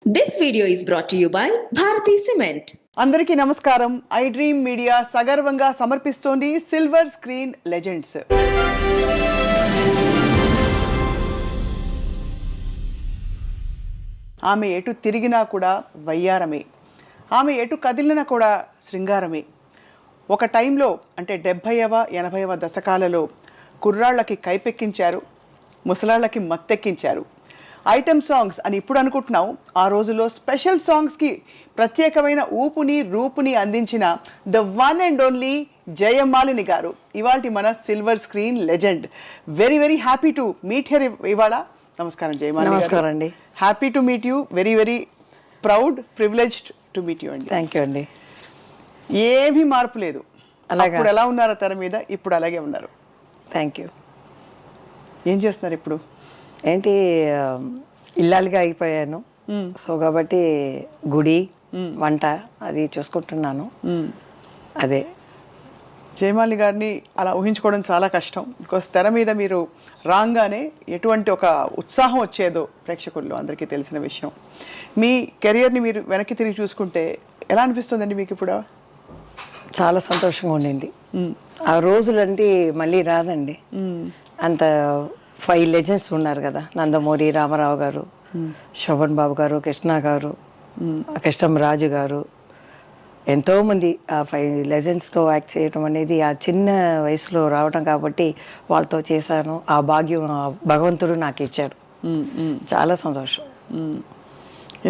This video is brought to you by Bharati Cement. అందరికీ నమస్కారం. I dream media సగర్వంగా సమర్పిస్తోంది silver screen legends. ఆమె ఎటు తిరిగినా కూడా వయ్యారమే, ఆమె ఎటు కదిలినా కూడా శృంగారమే. ఒక టైంలో అంటే 70వ 80వ దశకాలలో కుర్రాళ్ళకి కైపెక్కించారు, ముసలాళ్ళకి మత్తెక్కించారు. ఐటమ్ సాంగ్స్ అని ఇప్పుడు అనుకుంటున్నాం, ఆ రోజుల్లో స్పెషల్ సాంగ్స్కి ప్రత్యేకమైన ఊపుని రూపుని అందించిన the one and only Jayamalini గారు ఇవాళ మన silver screen legend. Very very happy to meet here ఇవాళ. నమస్కారం జయమాలిని గారు. నమస్కారం అండి. Happy to meet you, very very proud, privileged to meet you అండి. థ్యాంక్ యూ అండి. ఏమీ మార్పు లేదు. అలాగా. అప్పుడు ఎలా ఉన్నారో తెర మీద, ఇప్పుడు అలాగే ఉన్నారు. Thank you. ఏం చేస్తున్నారు ఇప్పుడు? ఏంటి ఇల్లాలుగా అయిపోయాను. సో కాబట్టి గుడి వంట అది చూసుకుంటున్నాను. అదే జయమాలిని గారిని అలా ఊహించుకోవడం చాలా కష్టం. బికాస్ తెర మీద మీరు రాగానే ఎటువంటి ఒక ఉత్సాహం వచ్చేదో ప్రేక్షకుల్లో అందరికీ తెలిసిన విషయం. మీ కెరియర్ని మీరు వెనక్కి తిరిగి చూసుకుంటే ఎలా అనిపిస్తుందండి మీకు ఇప్పుడు? చాలా సంతోషంగా ఉండింది. ఆ రోజులంటే మళ్ళీ రాదండి. అంత 5 లెజెండ్స్ ఉన్నారు కదా, నందమూరి రామారావు గారు, శోభన్ బాబు గారు, కృష్ణ గారు, కృష్ణం రాజు గారు, ఎంతోమంది ఆ 5 లెజెండ్స్తో యాక్ట్ చేయడం అనేది ఆ చిన్న వయసులో రావడం కాబట్టి వాళ్ళతో చేశాను. ఆ భాగ్యం భగవంతుడు నాకు ఇచ్చాడు. చాలా సంతోషం.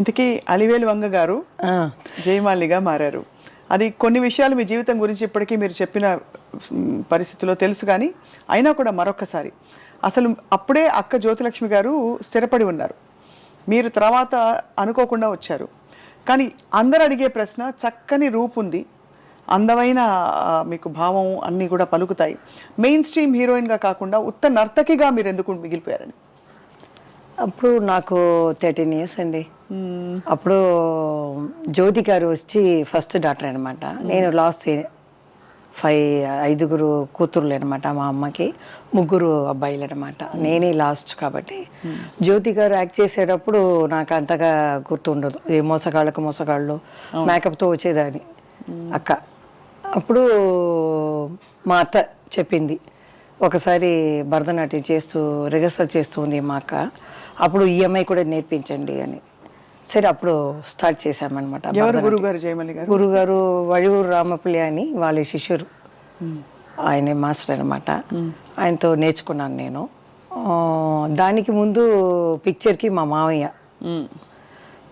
ఇంతకీ అలివేలు వంగ గారు జయమాలినిగా మారారు. అది కొన్ని విషయాలు మీ జీవితం గురించి ఇప్పటికీ మీరు చెప్పిన పరిస్థితిలో తెలుసు, కానీ అయినా కూడా మరొకసారి అసలు అప్పుడే అక్క జ్యోతిలక్ష్మి గారు స్థిరపడి ఉన్నారు, మీరు తర్వాత అనుకోకుండా వచ్చారు. కానీ అందరు అడిగే ప్రశ్న, చక్కని రూపు ఉంది, అందమైన మీకు భావం అన్నీ కూడా పలుకుతాయి, మెయిన్ స్ట్రీమ్ హీరోయిన్గా కాకుండా ఉత్త నర్తకిగా మీరు ఎందుకు మిగిలిపోయారని? అప్పుడు నాకు 13 ఇయర్స్ అండి. అప్పుడు జ్యోతి గారు వచ్చి ఫస్ట్ డాక్టర్ అనమాట. నేను లాస్ట్ 5 కూతుర్లు అనమాట. మా అమ్మకి 3 అబ్బాయిలు అనమాట. నేనే లాస్ట్ కాబట్టి జ్యోతి గారు యాక్ట్ చేసేటప్పుడు నాకు అంతగా గుర్తుండదు. ఏ మోసగాళ్ళు మేకప్తో వచ్చేదాన్ని అక్క. అప్పుడు మా అత్త చెప్పింది, ఒకసారి భరతనాట్యం చేస్తూ రిహర్సల్ చేస్తూ ఉంది మా అక్క, అప్పుడు ఈఎంఐ కూడా నేర్పించండి అని. సరే అప్పుడు స్టార్ట్ చేశామన్నమాట. గురుగారు జయమాలి గారు, గురుగారు వడివూరు రామపల్లి అని వాళ్ళ శిష్యురు, ఆయన మాస్టర్ అనమాట. ఆయనతో నేర్చుకున్నాను నేను. దానికి ముందు పిక్చర్కి మా మావయ్య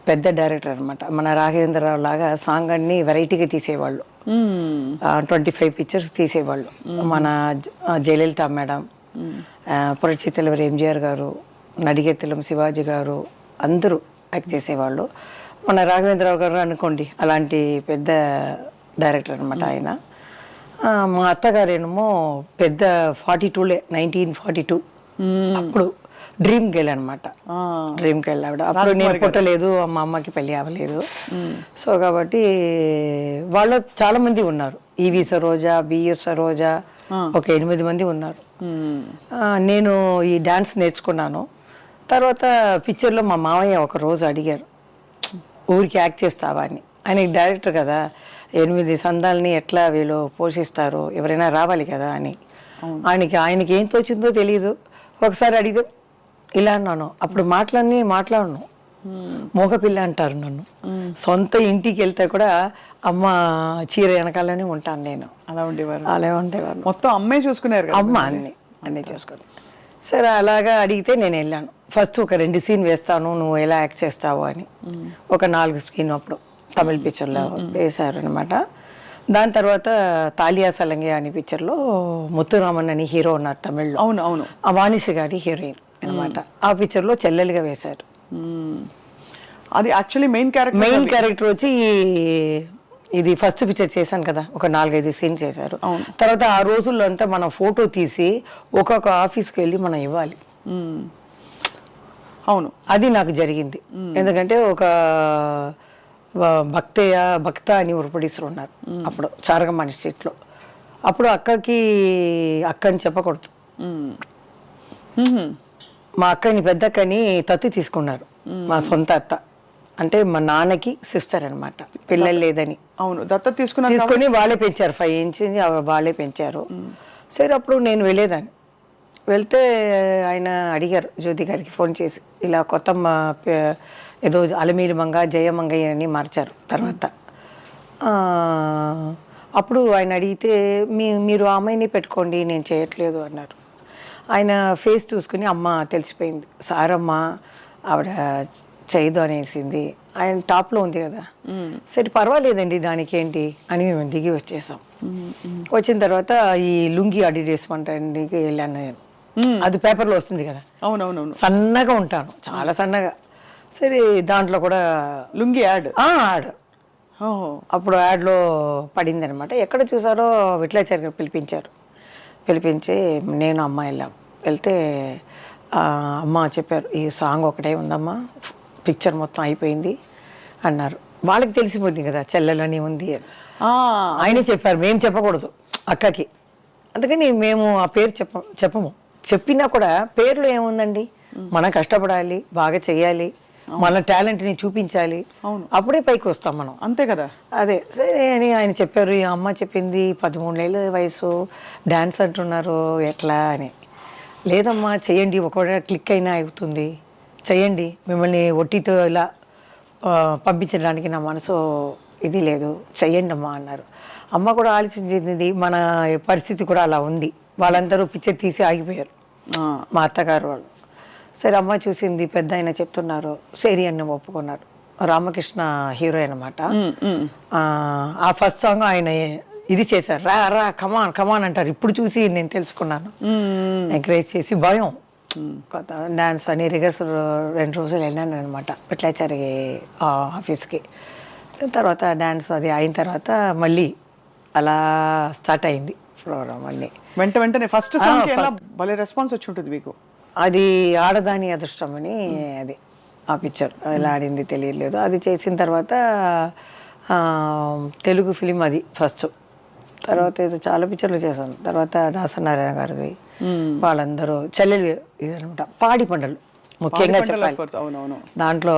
పెద్ద డైరెక్టర్ అనమాట. మన రాఘవేంద్రరావు లాగా సాంగ్ అన్ని వెరైటీగా తీసేవాళ్ళు. 25 పిక్చర్స్ తీసేవాళ్ళు. మన జయలలిత మేడం, పురచితలవారి ఎంజిఆర్ గారు, నడిగెత్తలం శివాజీ గారు అందరూ యాక్ట్ చేసేవాళ్ళు. మన రాఘవేంద్రరావు గారు అనుకోండి, అలాంటి పెద్ద డైరెక్టర్ అనమాట ఆయన. మా అత్తగారేమో పెద్ద 42 1942 అప్పుడు డ్రీమ్ గర్ల్ అనమాట. డ్రీమ్ గర్ల్ ఆవిడ. అప్పుడు నేను పుట్టలేదు, మా అమ్మకి పెళ్ళి అవ్వలేదు. సో కాబట్టి వాళ్ళు చాలా మంది ఉన్నారు. ఈవి సరోజా, బిఎస్ సరోజా, ఒక 8 మంది ఉన్నారు. నేను ఈ డాన్స్ నేర్చుకున్నాను. తర్వాత పిక్చర్లో మా మావయ్య ఒక రోజు అడిగారు, ఊరికి యాక్ట్ చేస్తావా అని. ఆయనకి డైరెక్టర్ కదా, 8 సందాలని ఎట్లా వీళ్ళు పోషిస్తారు, ఎవరైనా రావాలి కదా అని. ఆయనకి ఏం తోచిందో తెలియదు. ఒకసారి అడిగితే ఇలా అన్నాను. అప్పుడు మాట్లాడను, మోగపిల్ల అంటారు నన్ను. సొంత ఇంటికి వెళ్తే కూడా అమ్మ చీర వెనకాలనే ఉంటాను నేను. అలా ఉండేవారు. మొత్తం అమ్మే చూసుకున్నారు, అమ్మ అన్నీ చూసుకుని. సరే అలాగా అడిగితే నేను వెళ్ళాను. ఫస్ట్ ఒక 2 సీన్ వేస్తాను, నువ్వు ఎలా యాక్ట్ చేస్తావు అని. ఒక 4 సీన్ అప్పుడు తమిళ పిక్చర్లో వేశారు అనమాట. దాని తర్వాత తాలియా సలంగే అనే పిక్చర్లో ముత్తురామన్ అని హీరో ఉన్నారు తమిళ్లో. అవును. ఆ వాణిశ్రీ గారి హీరోయిన్ అనమాట. ఆ పిక్చర్లో చెల్లెలుగా వేశారు. అది యాక్చువల్లీ మెయిన్ క్యారెక్టర్ వచ్చి ఇది ఫస్ట్ పిక్చర్ చేశాను కదా, ఒక 4-5 సీన్ చేశారు. తర్వాత ఆ రోజుల్లో అంతా మనం ఫోటో తీసి ఒక్కొక్క ఆఫీస్కి వెళ్ళి మనం ఇవ్వాలి. అవును, అది నాకు జరిగింది. ఎందుకంటే ఒక భక్త అని ఒక ప్రొడ్యూసర్ ఉన్నారు అప్పుడు చారగమ్మాని స్ట్రీట్లో. అప్పుడు అక్కని చెప్పకూడదు, మా అక్కని పెద్ద అక్కని తత్తి తీసుకున్నారు, మా సొంత అత్త. అంటే మా నాన్నకి సిస్టర్ అనమాట, పిల్లలు లేదని. అవును, దత్తత తీసుకున్నారు తీసుకొని వాళ్ళే పెంచారు, 5 ఇంచ్ వాళ్ళే పెంచారు. సరే అప్పుడు నేను వెళ్ళేదాన్ని. వెళ్తే ఆయన అడిగారు జ్యోతి గారికి ఫోన్ చేసి, ఇలా కొత్తమ్మ ఏదో అలమీలి మంగ జయమంగయ్య అని మార్చారు తర్వాత. అప్పుడు ఆయన అడిగితే మీరు ఆ అమ్మాయిని పెట్టుకోండి, నేను చేయట్లేదు అన్నారు. ఆయన ఫేస్ చూసుకుని అమ్మ తెలిసిపోయింది, సారమ్మ ఆవిడ చేయదు అనేసింది. ఆయన టాప్లో ఉంది కదా, సరే పర్వాలేదండి దానికి ఏంటి అని మేము దిగి వచ్చేసాం. వచ్చిన తర్వాత ఈ లుంగి అడిగేసుకుంటానికి వెళ్ళాను నేను. అది పేపర్లో వస్తుంది కదా, అవునవునవును, సన్నగా ఉంటాను, చాలా సన్నగా. సరే దాంట్లో కూడా లుంగి యాడ్. అప్పుడు యాడ్లో పడింది అనమాట. ఎక్కడ చూసారో విట్లాచారి గారు పిలిపించి నేను అమ్మ వెళ్ళాం. వెళ్తే అమ్మ చెప్పారు, ఈ సాంగ్ ఒకటే ఉందమ్మా, పిక్చర్ మొత్తం అయిపోయింది అన్నారు. వాళ్ళకి తెలిసిపోయింది కదా చెల్లెలని ఉంది అని. ఆయనే చెప్పారు, మేము చెప్పకూడదు అక్కకి. అందుకని మేము ఆ పేరు చెప్పము. చెప్పినా కూడా పేర్లో ఏముందండి, మనం కష్టపడాలి, బాగా చెయ్యాలి, మన టాలెంట్ని చూపించాలి, అప్పుడే పైకి వస్తాం మనం, అంతే కదా. అదే సరే అని ఆయన చెప్పారు. ఈ అమ్మ చెప్పింది 13 ఏళ్ళ వయసు, డ్యాన్స్ అంటున్నారు ఎట్లా అని. లేదమ్మా చెయ్యండి, ఒకవేళ క్లిక్ అయినా అవుతుంది, చెయ్యండి, మిమ్మల్ని ఒట్టితో ఇలా పంపించడానికి నా మనసు ఇది లేదు, చెయ్యండి అమ్మా అన్నారు. అమ్మ కూడా ఆలోచించింది, మన పరిస్థితి కూడా అలా ఉంది. వాళ్ళందరూ పిక్చర్ తీసి ఆగిపోయారు, మా అత్తగారు వాళ్ళు. సరే అమ్మ చూసింది, పెద్ద ఆయన చెప్తున్నారు, సరి అన్న ఒప్పుకున్నారు. రామకృష్ణ హీరో అనమాట. ఆ ఫస్ట్ సాంగ్ ఆయన ఇది చేశారు, రా రా కమాన్ కమాన్ అంటారు. ఇప్పుడు చూసి నేను తెలుసుకున్నాను, ఎంకరేజ్ చేసి. భయం కొత్త డాన్స్ అని రిహర్సల్ 2 రోజులు వెళ్ళాను అనమాట విట్లాచారి ఆఫీస్కి. తర్వాత డాన్స్ అది అయిన తర్వాత మళ్ళీ అలా స్టార్ట్ అయింది ప్రోగ్రామ్ అన్నీ. వెంటనే ఫస్ట్ సాంగ్ ఎలా భలే రెస్పాన్స్ వచ్చి ఉంటుంది మీకు. అది ఆడదాని అదృష్టం అని, అది ఆ పిక్చర్ ఎలా ఆడింది తెలియలేదు. అది చేసిన తర్వాత తెలుగు ఫిలిం అది ఫస్ట్. తర్వాత ఏదో చాలా పిక్చర్లు చేశాను. తర్వాత దాసనారాయణ గారిది, వాళ్ళందరూ చెల్లెలు ఇదనమాట. పాడి పంటలు ముఖ్యంగా చెప్పాలి. దాంట్లో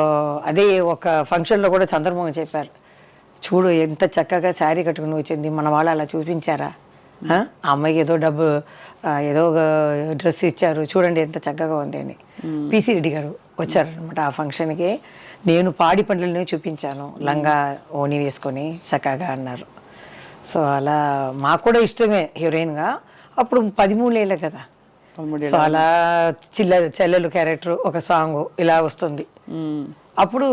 అదే ఒక ఫంక్షన్లో కూడా చంద్రమోహన్ చెప్పారు, చూడు ఎంత చక్కగా శారీ కట్టుకుని వచ్చింది, మన వాళ్ళు అలా చూపించారా, ఆ అమ్మాయికి ఏదో డబ్బు ఏదో డ్రెస్ ఇచ్చారు, చూడండి ఎంత చక్కగా ఉంది అని. పిసి రెడ్డి గారు వచ్చారనమాట ఆ ఫంక్షన్కి. నేను పాడి పంటలనే చూపించాను, లంగా ఓని వేసుకొని చక్కగా అన్నారు. సో అలా మాకు కూడా ఇష్టమే హీరోయిన్గా. అప్పుడు 13 ఏళ్ళే కదా, సో అలా చెల్లెలు క్యారెక్టర్ ఒక సాంగ్ ఇలా వస్తుంది. అప్పుడు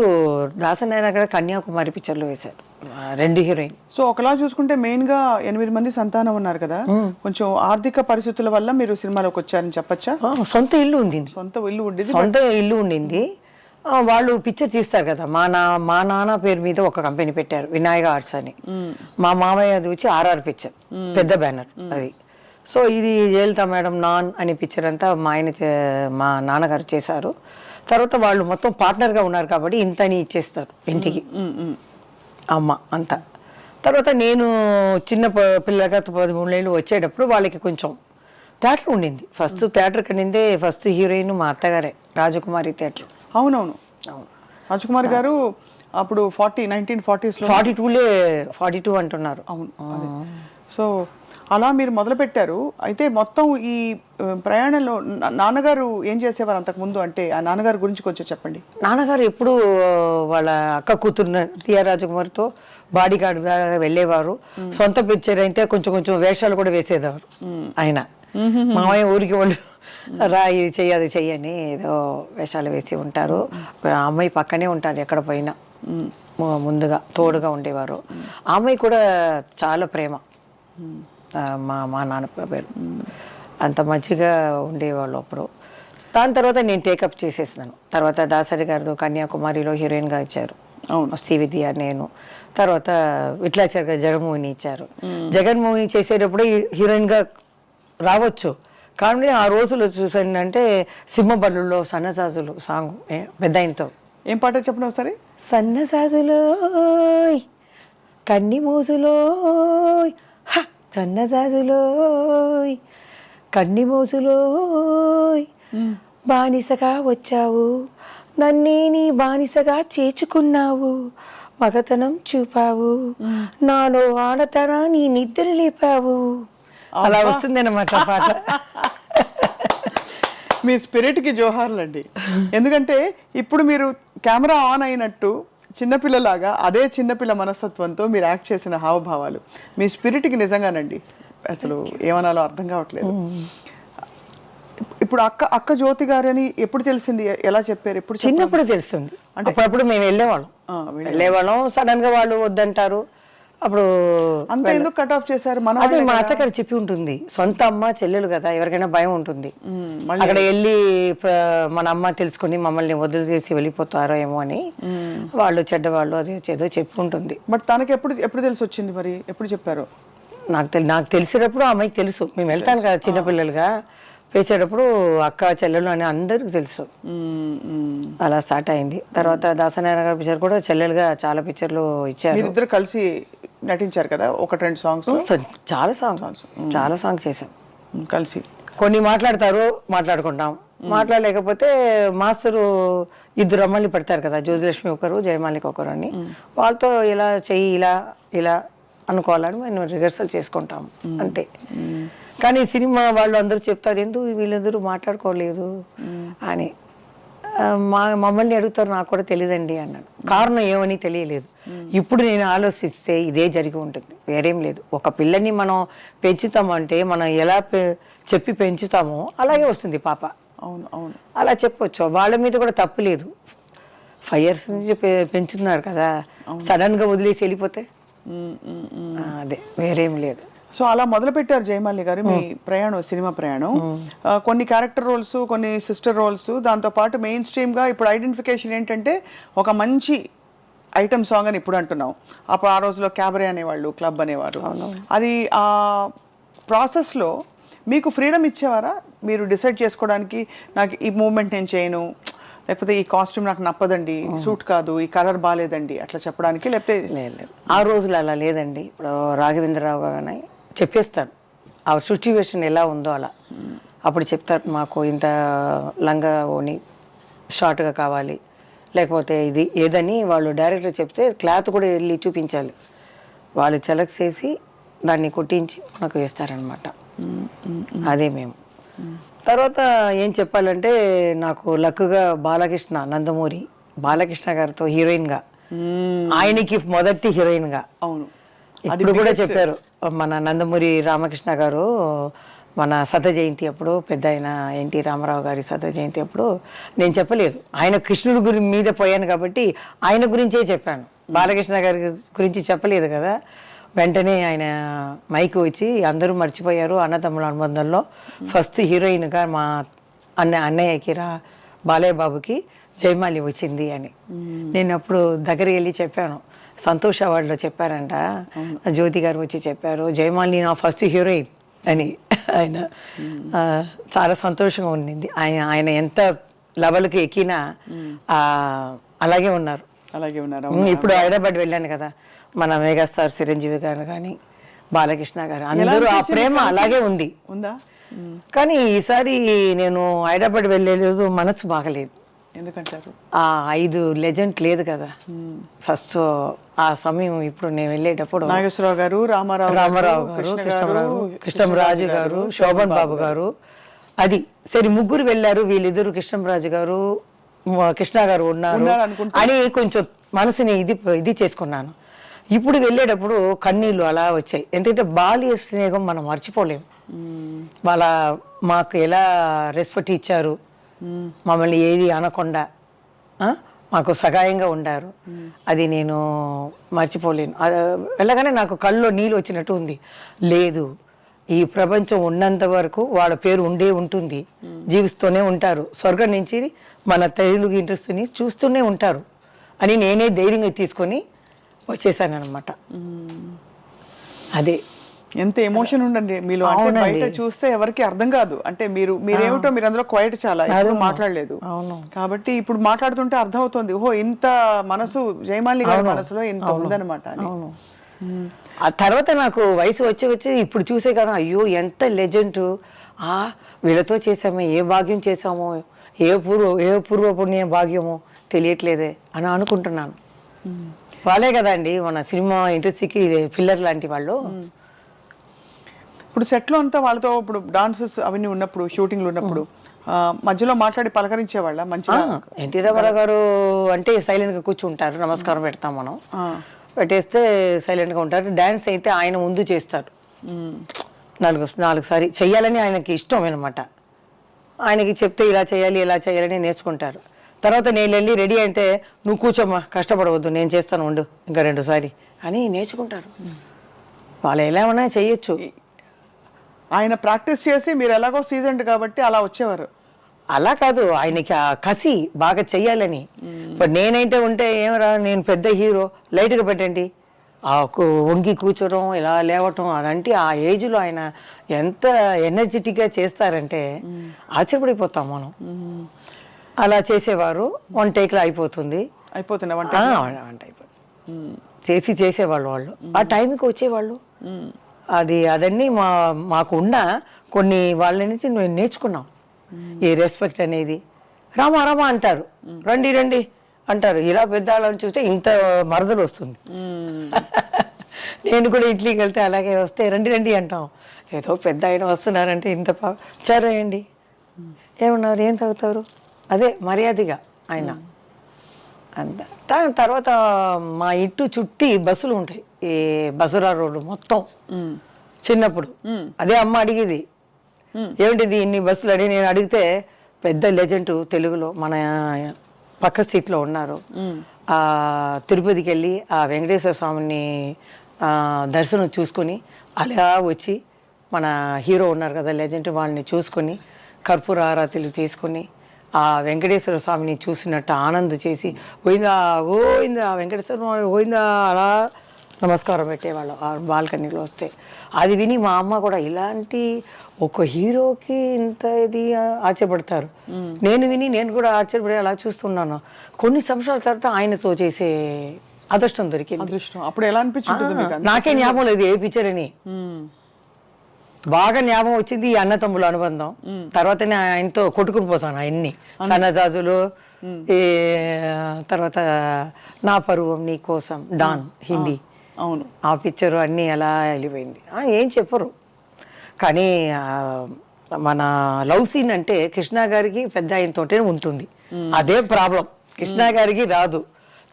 దాసనారాయణ గారు కన్యాకుమారి పిక్చర్లో వేశారు 2 హీరోయిన్. సో ఒకలా చూసుకుంటే మెయిన్ గా 8 మంది సంతానం ఉన్నారు కదా, కొంచెం ఆర్థిక పరిస్థితుల వల్ల మీరు సినిమాలోకి వచ్చారని చెప్పచ్చా? సొంత ఇల్లు ఉంది, సొంత ఇల్లు ఉండింది. వాళ్ళు పిక్చర్ తీస్తారు కదా, మా నాన్న పేరు మీద ఒక కంపెనీ పెట్టారు, వినాయక ఆర్ట్స్ అని. మా మామయ్య అది వచ్చి RR పిక్చర్, పెద్ద బ్యానర్ అది. సో ఇది జయలలిత మేడం నాన్ అనే పిక్చర్ అంతా మా నాన్నగారు చేశారు. తర్వాత వాళ్ళు మొత్తం పార్ట్నర్గా ఉన్నారు కాబట్టి ఇంతని ఇచ్చేస్తారు ఇంటికి అమ్మ అంతా. తర్వాత నేను చిన్న పిల్లగా 13 ఏళ్ళు వచ్చేటప్పుడు వాళ్ళకి కొంచెం థియేటర్ ఉండింది. ఫస్ట్ థియేటర్ కనిందే ఫస్ట్ హీరోయిన్ మా అత్తగారే, రాజకుమారి థియేటర్. అవునవును, రాజకుమారి గారు అప్పుడు 1940s 42 అంటున్నారు. అవును. సో అలా మీరు మొదలు పెట్టారు. అయితే మొత్తం ఈ ప్రయాణంలో నాన్నగారు ఏం చేసేవారు అంతకుముందు, అంటే ఆ నాన్నగారి గురించి కొంచెం చెప్పండి. నాన్నగారు ఎప్పుడు వాళ్ళ అక్క కూతురు రియా రాజకుమారితో బాడీ గార్డ్గా వెళ్ళేవారు. సొంత పిక్చర్ అయితే కొంచెం వేషాలు కూడా వేసేవారు ఆయన. మామయ్య ఊరికి వాళ్ళు రా ఇది చెయ్యి అది చెయ్యని ఏదో వేషాలు వేసి ఉంటారు. అమ్మాయి పక్కనే ఉంటారు ఎక్కడ పోయినా, ముందుగా తోడుగా ఉండేవారు. ఆ అమ్మాయి కూడా చాలా ప్రేమ, మా నాన్న పేరు. అంత మంచిగా ఉండేవాళ్ళు అప్పుడు. దాని తర్వాత నేను టేకప్ చేసేసినాను. తర్వాత దాసరి గారు కన్యాకుమారిలో హీరోయిన్గా ఇచ్చారు, శ్రీవిద్య నేను. తర్వాత విట్లాచారి గారు జగన్మోహిని ఇచ్చారు. జగన్మోహిని చేసేటప్పుడు హీరోయిన్గా రావచ్చు, కానీ ఆ రోజులు చూసానంటే సింహబల్లులో సన్నజాజులు సాంగ్ పెద్ద ఆయనతో. ఏం పాట చెప్పండి ఒకసారి. సన్నజాజులో కన్ని మోజులో సన్నజాజులో కన్ని మోజులో బానిసగా వచ్చావు నన్నే నీ బానిసగా చేర్చుకున్నావు, మగతనం చూపావు, నాలో ఆడతనాన్ని నిద్ర లేపావు. అలా వస్తుంది అన్నమాట పాట. మీ స్పిరిట్కి జోహార్లండి. ఎందుకంటే ఇప్పుడు మీరు కెమెరా ఆన్ అయినట్టు చిన్నపిల్లలాగా అదే చిన్నపిల్ల మనస్తత్వంతో మీరు యాక్ట్ చేసిన హావభావాలు మీ స్పిరిట్కి నిజంగానండి అసలు ఏమనాలో అర్థం కావట్లేదు. ఇప్పుడు అక్క జ్యోతి గారని ఎప్పుడు తెలిసింది, ఎలా చెప్పారు, ఎప్పుడు చిన్నప్పుడు తెలుస్తుంది. అంటే అప్పుడప్పుడు మేము వెళ్ళేవాళ్ళం, సడన్ గా వాళ్ళు వద్దంటారు. అప్పుడు అంత ఎందుకు కట్ ఆఫ్ చేశారు? అదే మా అత్తగారు చెప్పి ఉంటుంది, సొంత అమ్మ చెల్లెలు కదా, ఎవరికైనా భయం ఉంటుంది. అక్కడ వెళ్ళి మన అమ్మ తెలుసుకుని మమ్మల్ని వదిలిచేసి వెళ్ళిపోతారో ఏమో అని వాళ్ళు చెడ్డవాళ్ళు అది ఏదో చెప్పి ఉంటుంది. బట్ తనకి ఎప్పుడు తెలిసి వచ్చింది, మరి ఎప్పుడు చెప్పారు? నాకు తెలిసేటప్పుడు అమ్మాయికి తెలుసు, మేము వెళ్తాను కదా చిన్నపిల్లలుగా వేసేటప్పుడు అక్క చెల్లెలు అని అందరికి తెలుసు. అలా స్టార్ట్ అయింది. తర్వాత దాసనారాయణ గారి పిక్చర్ కూడా చెల్లెలుగా చాలా పిక్చర్లు ఇచ్చారు. ఇద్దరు కలిసి నటించారు కదా, 1-2 సాంగ్స్, చాలా సాంగ్స్ చేసాం కలిసి. కొన్ని మాట్లాడుకుంటాం, మాట్లాడలేకపోతే మాస్టరు ఇద్దరు అమ్మల్ని పెడతారు కదా, జ్యోతిలక్ష్మి ఒకరు, జయమాలిక ఒకరు అని, వాళ్ళతో ఇలా చెయ్యి ఇలా అనుకోవాలని మేము రిహర్సల్ చేసుకుంటాం అంతే. కానీ సినిమా వాళ్ళు అందరూ చెప్తారు, ఎందుకు వీళ్ళందరూ మాట్లాడుకోలేదు అని. మమ్మల్ని అడుగుతారు, నాకు కూడా తెలియదండి అన్నాను. కారణం ఏమని తెలియలేదు. ఇప్పుడు నేను ఆలోచిస్తే ఇదే జరిగి ఉంటుంది, వేరేం లేదు. ఒక పిల్లని మనం పెంచుతామంటే మనం ఎలా చెప్పి పెంచుతామో అలాగే వస్తుంది పాప. అవును అలా చెప్పొచ్చు, వాళ్ళ మీద కూడా తప్పు లేదు. 5 years నుంచి పెంచుతున్నారు కదా, సడన్ గా వదిలేసి వెళ్ళిపోతే అదే వేరేం లేదు. సో అలా మొదలు పెట్టారు జయమాలి గారు మీ ప్రయాణం, సినిమా ప్రయాణం. కొన్ని క్యారెక్టర్ రోల్స్, కొన్ని సిస్టర్ రోల్స్, దాంతోపాటు మెయిన్ స్ట్రీమ్గా ఇప్పుడు ఐడెంటిఫికేషన్ ఏంటంటే ఒక మంచి ఐటమ్ సాంగ్ అని ఇప్పుడు అంటున్నాం. అప్పుడు ఆ రోజులో క్యాబరే అనేవాళ్ళు, క్లబ్ అనేవారు. అది ఆ ప్రాసెస్లో మీకు ఫ్రీడమ్ ఇచ్చేవారా, మీరు డిసైడ్ చేసుకోవడానికి నాకు ఈ మూమెంట్ నేను చేయను, లేకపోతే ఈ కాస్ట్యూమ్ నాకు నప్పదండి, సూట్ కాదు, ఈ కలర్ బాగాలేదండి అట్లా చెప్పడానికి? లేకపోతే లేదు, ఆ రోజులు అలా లేదండి. ఇప్పుడు రాఘవేంద్రరావు గారు చెప్పేస్తారు ఆ సిచ్యువేషన్ ఎలా ఉందో అలా. అప్పుడు చెప్తారు, మాకు ఇంత లంగా ఓని షార్ట్గా కావాలి, లేకపోతే ఇది ఏదని వాళ్ళు డైరెక్టర్ చెప్తే క్లాత్ కూడా వెళ్ళి చూపించాలి. వాళ్ళు సెలెక్ట్ చేసి దాన్ని కుట్టించి మాకు వేస్తారనమాట. అదే మేము. తర్వాత ఏం చెప్పాలంటే నాకు లక్కుగా బాలకృష్ణ, నందమూరి బాలకృష్ణ గారితో హీరోయిన్గా, ఆయనకి మొదటి హీరోయిన్గా. అవును, ఇప్పుడు కూడా చెప్పారు మన నందమూరి రామకృష్ణ గారు, మన శత జయంతి అప్పుడు, పెద్ద ఆయన ఎన్టీ రామారావు గారి శత జయంతి అప్పుడు నేను చెప్పలేదు, ఆయన కృష్ణుడి మీద పోయాను కాబట్టి ఆయన గురించే చెప్పాను, బాలకృష్ణ గారి గురించి చెప్పలేదు కదా. వెంటనే ఆయన మైకు వచ్చి అందరూ మర్చిపోయారు అన్నతమ్ముల అనుబంధంలో ఫస్ట్ హీరోయిన్గా మా అన్నయ్యకి బాలయ్య బాబుకి జయమాలి వచ్చింది అని. నేను అప్పుడు దగ్గరికి వెళ్ళి చెప్పాను, సంతోష్ అవార్డులో చెప్పారంట, జ్యోతి గారు వచ్చి చెప్పారు జయమాలిని నా ఫస్ట్ హీరోయిన్ అని. ఆయన చాలా సంతోషంగా ఉండింది. ఆయన ఎంత లెవెల్కి ఎక్కినా అలాగే ఉన్నారు. ఇప్పుడు హైదరాబాద్ వెళ్ళాను కదా, మన మెగాస్టార్ చిరంజీవి గారు కానీ బాలకృష్ణ గారు అందరూ ఆ ప్రేమ అలాగే ఉందా. కానీ ఈసారి నేను హైదరాబాద్ వెళ్ళలేదు, మనసు బాగలేదు. ఎందుకంటారు? ఆ 5 లెజెండ్ లేదు కదా ఫస్ట్ ఆ సమయం. ఇప్పుడు నేను వెళ్ళేటప్పుడు నాగేశ్వరరావు గారు, రామారావు గారు, కృష్ణంరాజు గారు, శోభన్ బాబు గారు, అది సరే ముగ్గురు వెళ్ళారు. వీళ్ళిద్దరు కృష్ణంరాజు గారు, కృష్ణ గారు ఉన్నారు అని కొంచెం మనసుని ఇది చేసుకున్నాను. ఇప్పుడు వెళ్ళేటప్పుడు కన్నీళ్ళు అలా వచ్చాయి. ఎందుకంటే బాల్య స్నేహం మనం మర్చిపోలేము. మాకు ఎలా రెస్పెక్ట్ ఇచ్చారు, మమ్మల్ని ఏది అనకుండా మాకు సహాయంగా ఉండారు, అది నేను మర్చిపోలేను. వెళ్ళగానే నాకు కళ్ళలో నీళ్ళు వచ్చినట్టు ఉంది. లేదు, ఈ ప్రపంచం ఉన్నంత వరకు వాళ్ళ పేరు ఉంటుంది, జీవిస్తూనే ఉంటారు, స్వర్గం నుంచి మన తెలుగు ఇండస్ట్రీని చూస్తూనే ఉంటారు అని నేనే ధైర్యంగా తీసుకొని వచ్చేసాను అనమాట. అదే ఎంత ఎమోషన్ ఉండండి మీలో. అంటే బయట చూస్తే ఎవరికి అర్థం కాదు. అంటే మీరేమిటో మీరు అందులో క్వైట్ చాలా ఎప్పుడు మాట్లాడలేదు కాబట్టి ఇప్పుడు మాట్లాడుతుంటే అర్థం అవుతుంది, ఓహో ఇంత మనసు జయమాలి గారి మనసులో ఇంత ఉందన్నమాట. ఆ తర్వాత నాకు వయసు వచ్చి ఇప్పుడు చూసే కదా, అయ్యో ఎంత లెజెండ్, వీళ్ళతో చేసామో, ఏ భాగ్యం చేసామో, ఏ పూర్వ పుణ్య భాగ్యమో తెలియట్లేదే అని అనుకుంటున్నాను. వాళ్ళే కదండి మన సినిమా ఇండస్ట్రీకి పిల్లర్ లాంటి వాళ్ళు. ఇప్పుడు సెట్లో అంతా వాళ్ళతో ఇప్పుడు డాన్సెస్ అవన్నీ ఉన్నప్పుడు, షూటింగ్లు ఉన్నప్పుడు మధ్యలో మాట్లాడి పలకరించేవాళ్ళ మంచిగా? ఎన్టీ రామారావు గారు అంటే సైలెంట్గా కూర్చుంటారు, నమస్కారం పెడతాం మనం, పెట్టేస్తే సైలెంట్గా ఉంటారు. డ్యాన్స్ అయితే ఆయన ముందు చేస్తారు, నాలుగు సారి చెయ్యాలని ఆయనకి ఇష్టం అనమాట. ఆయనకి చెప్తే ఇలా చేయాలి ఇలా చేయాలని నేర్చుకుంటారు. తర్వాత నేను వెళ్ళి రెడీ అంటే నువ్వు కూర్చోమ్మా, కష్టపడవద్దు, నేను చేస్తాను ఉండు ఇంకా 2 సారి అని నేర్చుకుంటారు. వాళ్ళు ఎలా ఉన్నా చెయ్యొచ్చు. ఆయన ప్రాక్టీస్ చేసి మీరు ఎలాగో సీజన్డ్ కాబట్టి అలా వచ్చేవారు. అలా కాదు, ఆయనకి ఆ కసి బాగా చెయ్యాలని. ఇప్పుడు నేనైతే ఉంటే ఏమరా, నేను పెద్ద హీరో, లైట్గా పెట్టండి, వంగి కూర్చోవడం ఇలా లేవటం అదంటే ఆ ఏజ్లో ఆయన ఎంత ఎనర్జెటిక్గా చేస్తారంటే ఆశ్చర్యపడిపోతాం మనం. అలా చేసేవారు. 1 టేక్లో అయిపోతుంది. వంట అయిపోతుంది. చేసేవాళ్ళు వాళ్ళు. ఆ టైంకి వచ్చేవాళ్ళు. అదన్నీ మాకు ఉన్న కొన్ని వాళ్ళని మేము నేర్చుకున్నాం. ఈ రెస్పెక్ట్ అనేది. రామా రామా అంటారు, రండి రండి అంటారు. ఇలా పెద్ద వాళ్ళని చూస్తే ఇంత మరదలు వస్తుంది. నేను కూడా ఇడ్లీకి వెళ్తే అలాగే వస్తే రండి రండి అంటాం. ఏదో పెద్ద ఆయన వస్తున్నారంటే ఇంత చారేయండి, ఏమన్నారు, ఏం తాగుతారు, అదే మర్యాదగా ఆయన అంత. తర్వాత మా ఇంటి చుట్టి బస్సులు ఉంటాయి, ఈ బసురా రోడ్డు మొత్తం. చిన్నప్పుడు అదే అమ్మ అడిగేది, ఏమిటిది ఇన్ని బస్సులు అని. నేను అడిగితే పెద్ద లెజెండ్ తెలుగులో మన పక్క సీట్లో ఉన్నారు. తిరుపతికి వెళ్ళి ఆ వెంకటేశ్వర స్వామిని దర్శనం చూసుకొని అలా వచ్చి మన హీరో ఉన్నారు కదా లెజెండ్, వాళ్ళని చూసుకొని కర్పూర ఆరాతిలు తీసుకొని ఆ వెంకటేశ్వర స్వామిని చూసినట్టు ఆనందం చేసి పోయిందా గోయిందా వెంకటేశ్వర స్వామి పోయిందా అలా నమస్కారం పెట్టేవాళ్ళం ఆ బాల్కనీలో వస్తే. అది విని మా అమ్మ కూడా ఇలాంటి ఒక హీరోకి ఇంత ఇది ఆశ్చర్యపడతారు. నేను కూడా ఆశ్చర్యపడి అలా చూస్తున్నాను. కొన్ని సంవత్సరాల తర్వాత ఆయనతో చేసే అదృష్టం దొరికింది. అప్పుడు ఎలా అనిపించింది? నాకే జ్ఞాపకం లేదు ఏ పిక్చర్ అని. బాగా జ్ఞాపకం వచ్చింది ఈ అన్నతమ్ముల అనుబంధం. తర్వాత ఆయనతో కొట్టుకుని పోతాను ఆయన్ని, సన్నజాజులు, ఈ తర్వాత నా పరువం నీ కోసం, డాన్ హిందీ. అవును, ఆ పిక్చరు అన్నీ ఎలా వెళ్ళిపోయింది. ఏం చెప్పరు కానీ మన లవ్ సీన్ అంటే కృష్ణ గారికి పెద్ద ఆయనతోటే ఉంటుంది. అదే ప్రాబ్లం, కృష్ణ గారికి రాదు.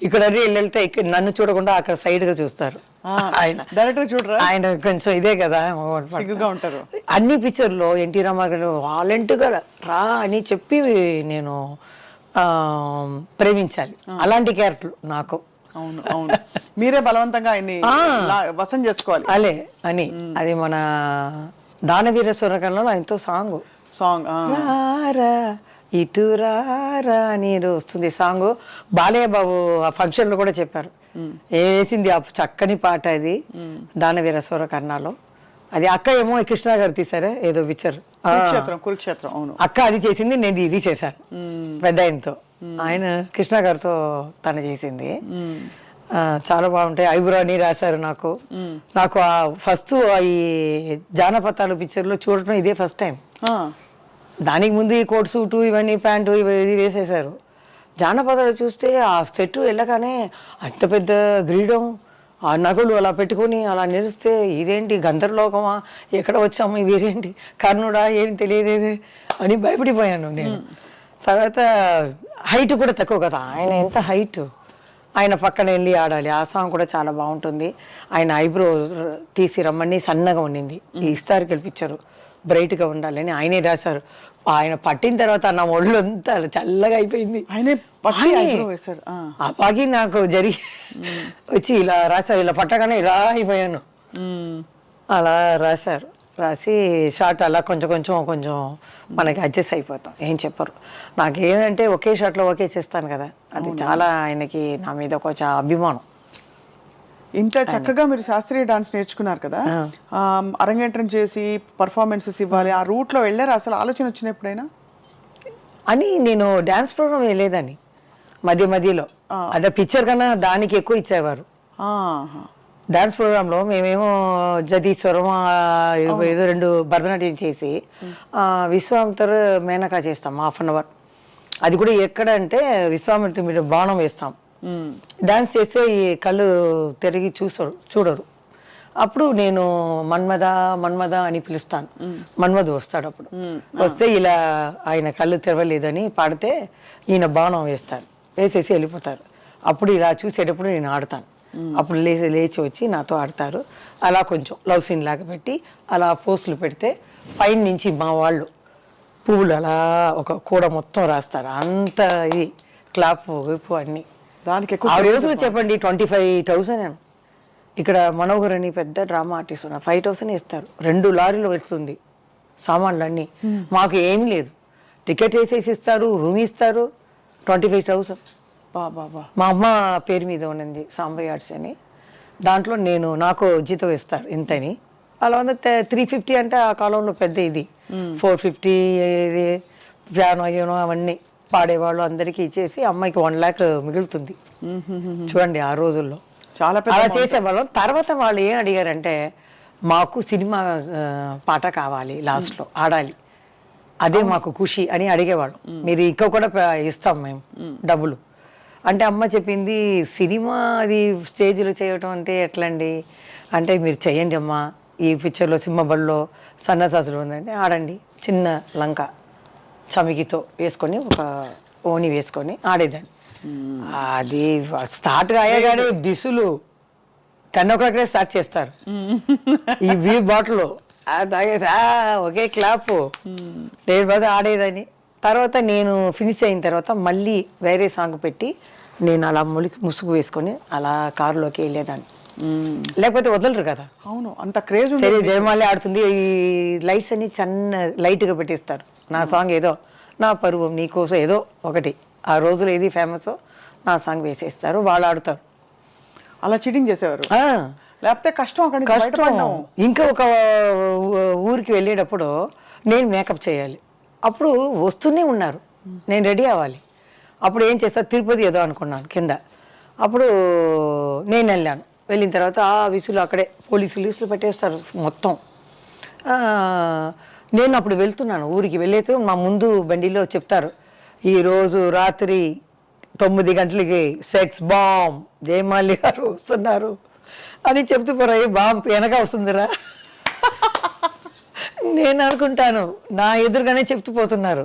ఇక్కడ వెళ్తే ఇక్కడ నన్ను చూడకుండా అక్కడ సైడ్ గా చూస్తారు. ఆయన డైరెక్టర్ చూడరా, ఆయన కొంచెం ఇదే కదా సిగ్గుగా ఉంటారు. అన్ని పిక్చర్లో ఎన్టీ రామారావు వాలంటీర్గా రా అని చెప్పి నేను ప్రేమించాలి. అలాంటి క్యారెక్టర్ నాకు. అవును అవును, మీరే బలవంతంగా ఆయన్ని వశం చేసుకోవాలి అలే అని. అది మన దానవీర సూరకర్ణలో ఆయనతో సాంగ్ ఇటు రారా అని వస్తుంది సాంగ్. బాలయ్య బాబు ఆ ఫంక్షన్ లో కూడా చెప్పారు, వేసింది ఆ చక్కని పాట అది దానవీర సూరకర్ణలో. అది అక్క ఏమో కృష్ణ గారు తీసారే ఏదో పిక్చర్ కురుక్షేత్రం. అవును, అక్క అది చేసింది, నేను ఇది చేశాను పెద్ద ఆయనతో. ఆయన కృష్ణ గారితో తను చేసింది. చాలా బాగుంటాయి. ఐబ్రాని రాశారు నాకు. ఫస్ట్ ఈ జానపదాలు పిక్చర్లో చూడటం ఇదే ఫస్ట్ టైం. దానికి ముందు ఈ కోట్ సూటు ఇవన్నీ ప్యాంటు ఇది వేసేసారు. జానపదాలు చూస్తే ఆ సెట్ వెళ్ళగానే అంత పెద్ద గ్రీడం, ఆ నగలు అలా పెట్టుకొని అలా నిలిస్తే ఇదేంటి గంధర్లోకమా, ఎక్కడ వచ్చాము, ఇవేంటి కర్ణుడా, ఏం తెలియలేదు అని భయపడిపోయాను నేను. తర్వాత హైట్ కూడా తక్కువ కదా, ఆయన ఎంత హైట్, ఆయన పక్కన వెళ్ళి ఆడాలి. ఆ సాంగ్ కూడా చాలా బాగుంటుంది. ఆయన ఐబ్రో తీసి రమ్మని సన్నగా ఉండింది. ఈ ఇస్తారు గెలిపించారు బ్రైట్గా ఉండాలని ఆయనే రాశారు. ఆయన పట్టిన తర్వాత నా ఒళ్ళు అంతా చల్లగా అయిపోయింది. ఆ పాకి నాకు జరిగి వచ్చి ఇలా రాశారు, ఇలా పట్టగానే ఇలా అయిపోయాను. అలా రాశారు. రాసి షార్ట్ అలా కొంచెం మనకి అడ్జస్ట్ అయిపోతాం, ఏం చెప్పరు. నాకేమంటే ఒకే షాట్లో ఒకే చేస్తాను కదా, అది చాలా ఆయనకి నా మీద కొంచెం అభిమానం. ఇంత చక్కగా మీరు శాస్త్రీయ డాన్స్ నేర్చుకున్నారు కదా, అరంగేట్రం చేసి పర్ఫార్మెన్సెస్ ఇవ్వాలి, ఆ రూట్లో వెళ్ళారు. అసలు ఆలోచన వచ్చిన ఎప్పుడైనా అని నేను డ్యాన్స్ ప్రోగ్రామ్ వేయలేదని మధ్యలో అదే పిక్చర్ కన్నా దానికి ఎక్కువ ఇచ్చేవారు. డాన్స్ ప్రోగ్రాంలో మేమేమో జదీశ్వరం ఏదో 2 భరతనాట్యం చేసి విశ్వామిత్ర మేనకా చేస్తాం 1/2 hour. అది కూడా ఎక్కడ అంటే విశ్వామిత్రుడి మీద బాణం వేస్తాం, డాన్స్ చేస్తే ఈ కళ్ళు తిరిగి చూడరు. అప్పుడు నేను మన్మద మన్మద అని పిలుస్తాను, మన్మధు వస్తాడు. అప్పుడు వస్తే ఇలా ఆయన కళ్ళు తెరవలేదని పాడితే ఈయన బాణం వేస్తారు, వేసేసి వెళ్ళిపోతారు. అప్పుడు ఇలా చూసేటప్పుడు నేను ఆడతాను. అప్పుడు లేచి వచ్చి నాతో ఆడతారు. అలా కొంచెం లవ్ సీన్ లాగా పెట్టి అలా పోస్టులు పెడితే పైన నుంచి మా వాళ్ళు పువ్వులు అలా ఒక కూడ మొత్తం రాస్తారు. అంత ఇది క్లాప్ వైపు అన్నీ. దానికి ఆ రోజు చెప్పండి 25,000. ఇక్కడ మనోహర్ అని పెద్ద డ్రామా ఆర్టిస్ట్ ఉన్నారు, 5,000 ఇస్తారు. 2 లారీలు వస్తుంది సామాన్లు అన్నీ. మాకు ఏమీ లేదు, టికెట్ వేసేసి ఇస్తారు, రూమ్ ఇస్తారు. 25,000 బాబా. మా అమ్మ పేరు మీద ఉన్నది సాంబయ్య ఆర్ట్స్ అని. దాంట్లో నాకు జీతం ఇస్తారు ఇంతని. అలా ఉంది 350 అంటే ఆ కాలంలో పెద్ద ఇది. 450 పియానో యూనో అవన్నీ పాడేవాళ్ళు అందరికీ ఇచ్చేసి అమ్మాయికి 1 lakh మిగులుతుంది. చూడండి ఆ రోజుల్లో చాలా అలా చేసేవాళ్ళం. తర్వాత వాళ్ళు ఏం అడిగారంటే మాకు సినిమా పాట కావాలి, లాస్ట్లో ఆడాలి, అదే మాకు ఖుషి అని అడిగేవాళ్ళు. మీరు ఇంకా కూడా ఇస్తాం మేము డబ్బులు అంటే. అమ్మ చెప్పింది సినిమా అది స్టేజ్లో చేయటం అంటే ఎట్లండి అంటే, మీరు చెయ్యండి అమ్మ, ఈ పిక్చర్లో సింహబడిలో సన్నసాసులు ఉందంటే ఆడండి. చిన్న లంక చమికితో వేసుకొని ఒక ఓని వేసుకొని ఆడేదాన్ని. అది స్టార్ట్ అయ్యగానే బిసులు 10 o'clock స్టార్ట్ చేస్తారు. ఈ వీర్ బాటిల్ తాగేసి ఒకే క్లాప్ నేను బాగా ఆడేదని. తర్వాత నేను ఫినిష్ అయిన తర్వాత మళ్ళీ వేరే సాంగ్ పెట్టి నేను అలా ముసుగు వేసుకొని అలా కారులోకి వెళ్ళేదాన్ని. లేకపోతే వదలరు కదా. అవును, అంత క్రేజ్. సరే జయమాలి ఆడుతుంది, ఈ లైట్స్ అన్ని లైట్గా పెట్టిస్తారు. నా సాంగ్ ఏదో నా పరువం నీకోసం ఏదో ఒకటి ఆ రోజులు ఏది ఫేమస్ నా సాంగ్ వేసేస్తారు, వాళ్ళు ఆడుతారు. అలా చీటింగ్ చేసేవారు. లేకపోతే కష్టం, కష్టం. ఇంకా ఒక ఊరికి వెళ్ళేటప్పుడు నేను మేకప్ చేయాలి, అప్పుడు వస్తూనే ఉన్నారు, నేను రెడీ అవ్వాలి. అప్పుడు ఏం చేస్తారు, తిరుపతి ఏదో అనుకున్నాను కింద. అప్పుడు నేను వెళ్ళాను. వెళ్ళిన తర్వాత ఆ విసులు అక్కడే పోలీసులు పెట్టేస్తారు మొత్తం. నేను అప్పుడు వెళ్తున్నాను ఊరికి. వెళ్ళేతో మా ముందు బండిలో చెప్తారు, ఈరోజు రాత్రి 9 గంటలకి సెక్స్ బాంబ్ జయమాలి గారు వస్తున్నారు అని చెప్తూ పోరాయి. బాంబ్ వెనక వస్తుందిరా నేను అనుకుంటాను, నా ఎదురుగానే చెప్తూ పోతున్నారు.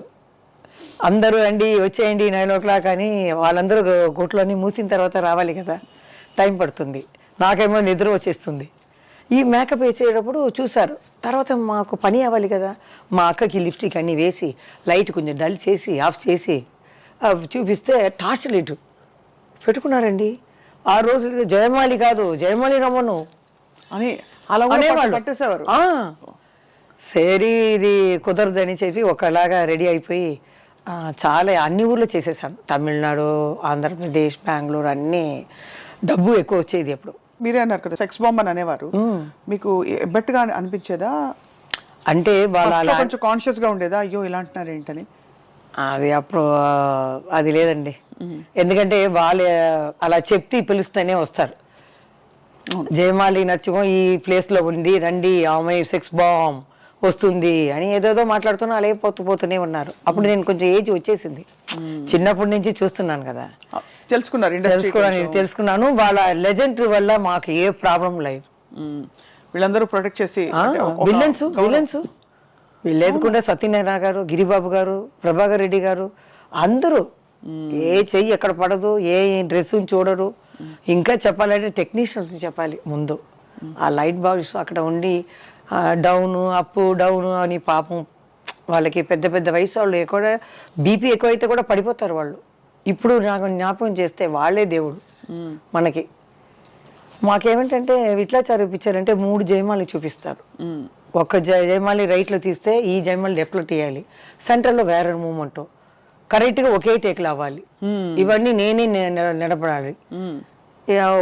అందరూ రండి వచ్చేయండి 9 o'clock అని. వాళ్ళందరూ గుట్లోని మూసిన తర్వాత రావాలి కదా, టైం పడుతుంది. నాకేమో నిద్ర వచ్చేస్తుంది. ఈ మేకప్ వేసేటప్పుడు చూశారు. తర్వాత మాకు పని అవ్వాలి కదా, మా అక్కకి లిప్స్టిక్ అన్నీ వేసి లైట్ కొంచెం డల్ చేసి ఆఫ్ చేసి చూపిస్తే టార్చ్ లైట్ పెట్టుకున్నారండి. ఆ రోజు జయమాలి కాదు జయమాలి రమ్మను అని అలా అనేవాళ్ళు. పట్టేసేవారు. సరే ఇది కుదరదని చెప్పి ఒకలాగా రెడీ అయిపోయి చాలా అన్ని ఊర్లో చేసేసాను. తమిళనాడు, ఆంధ్రప్రదేశ్, బెంగళూరు అన్నీ. డబ్బు ఎక్కువ వచ్చేది అప్పుడు. మీరే అన్నారు కదా సెక్స్ బాంబ్ అని అనేవారు. మీకు ఎబ్బట్టుగా అనిపించేదా? అంటే వాళ్ళ కొంచెం కాన్షియస్గా ఉండేదా, అయ్యో ఇలా అంటున్నారు ఏంటని? అది అప్పుడు అది లేదండి. ఎందుకంటే వాళ్ళు అలా చెప్తే పిలుస్తూనే వస్తారు. జయమాలి నచ్చుకో ఈ ప్లేస్లో ఉండి రండి, ఆమె సెక్స్ బాంబ్ వస్తుంది అని ఏదేదో మాట్లాడుతున్నా అలాగే పోతూనే ఉన్నారు. అప్పుడు నేను కొంచెం ఏజ్ వచ్చేసింది, చిన్నప్పటి నుంచి చూస్తున్నాను కదా, తెలుసుకున్నాను. వాళ్ళ లెజెండ్ వల్ల మాకు ఏ ప్రాబ్లం లేదు. వీళ్ళందరూ ప్రొటెక్ట్ చేసి విలన్స్ వీళ్ళేదుకుండా సత్యనారాయణ గారు, గిరిబాబు గారు, ప్రభాకర్ రెడ్డి గారు అందరూ ఏ చెయ్యి ఎక్కడ పడదు, ఏ డ్రెస్ చూడరు. ఇంకా చెప్పాలంటే టెక్నీషియన్స్ చెప్పాలి ముందు. ఆ లైట్ బాక్స్ అక్కడ ఉండి డౌన్ అప్ డౌన్ అని పాపం వాళ్ళకి పెద్ద పెద్ద వయసు వాళ్ళు ఎక్కువ బీపీ ఎక్కువ అయితే కూడా పడిపోతారు వాళ్ళు. ఇప్పుడు నాకు జ్ఞాపకం చేస్తే వాళ్ళే దేవుడు మనకి. మాకేమిటంటే విట్లాచారు పిక్చర్ అంటే 3 జయమాలి చూపిస్తారు. ఒక జయమాలి రైట్లో తీస్తే ఈ జయమాలి లెఫ్ట్లో తీయాలి, సెంటర్లో వేరే మూమెంట్, కరెక్ట్గా ఒకే టేక్లు అవ్వాలి. ఇవన్నీ నేనే నిలబడాలి.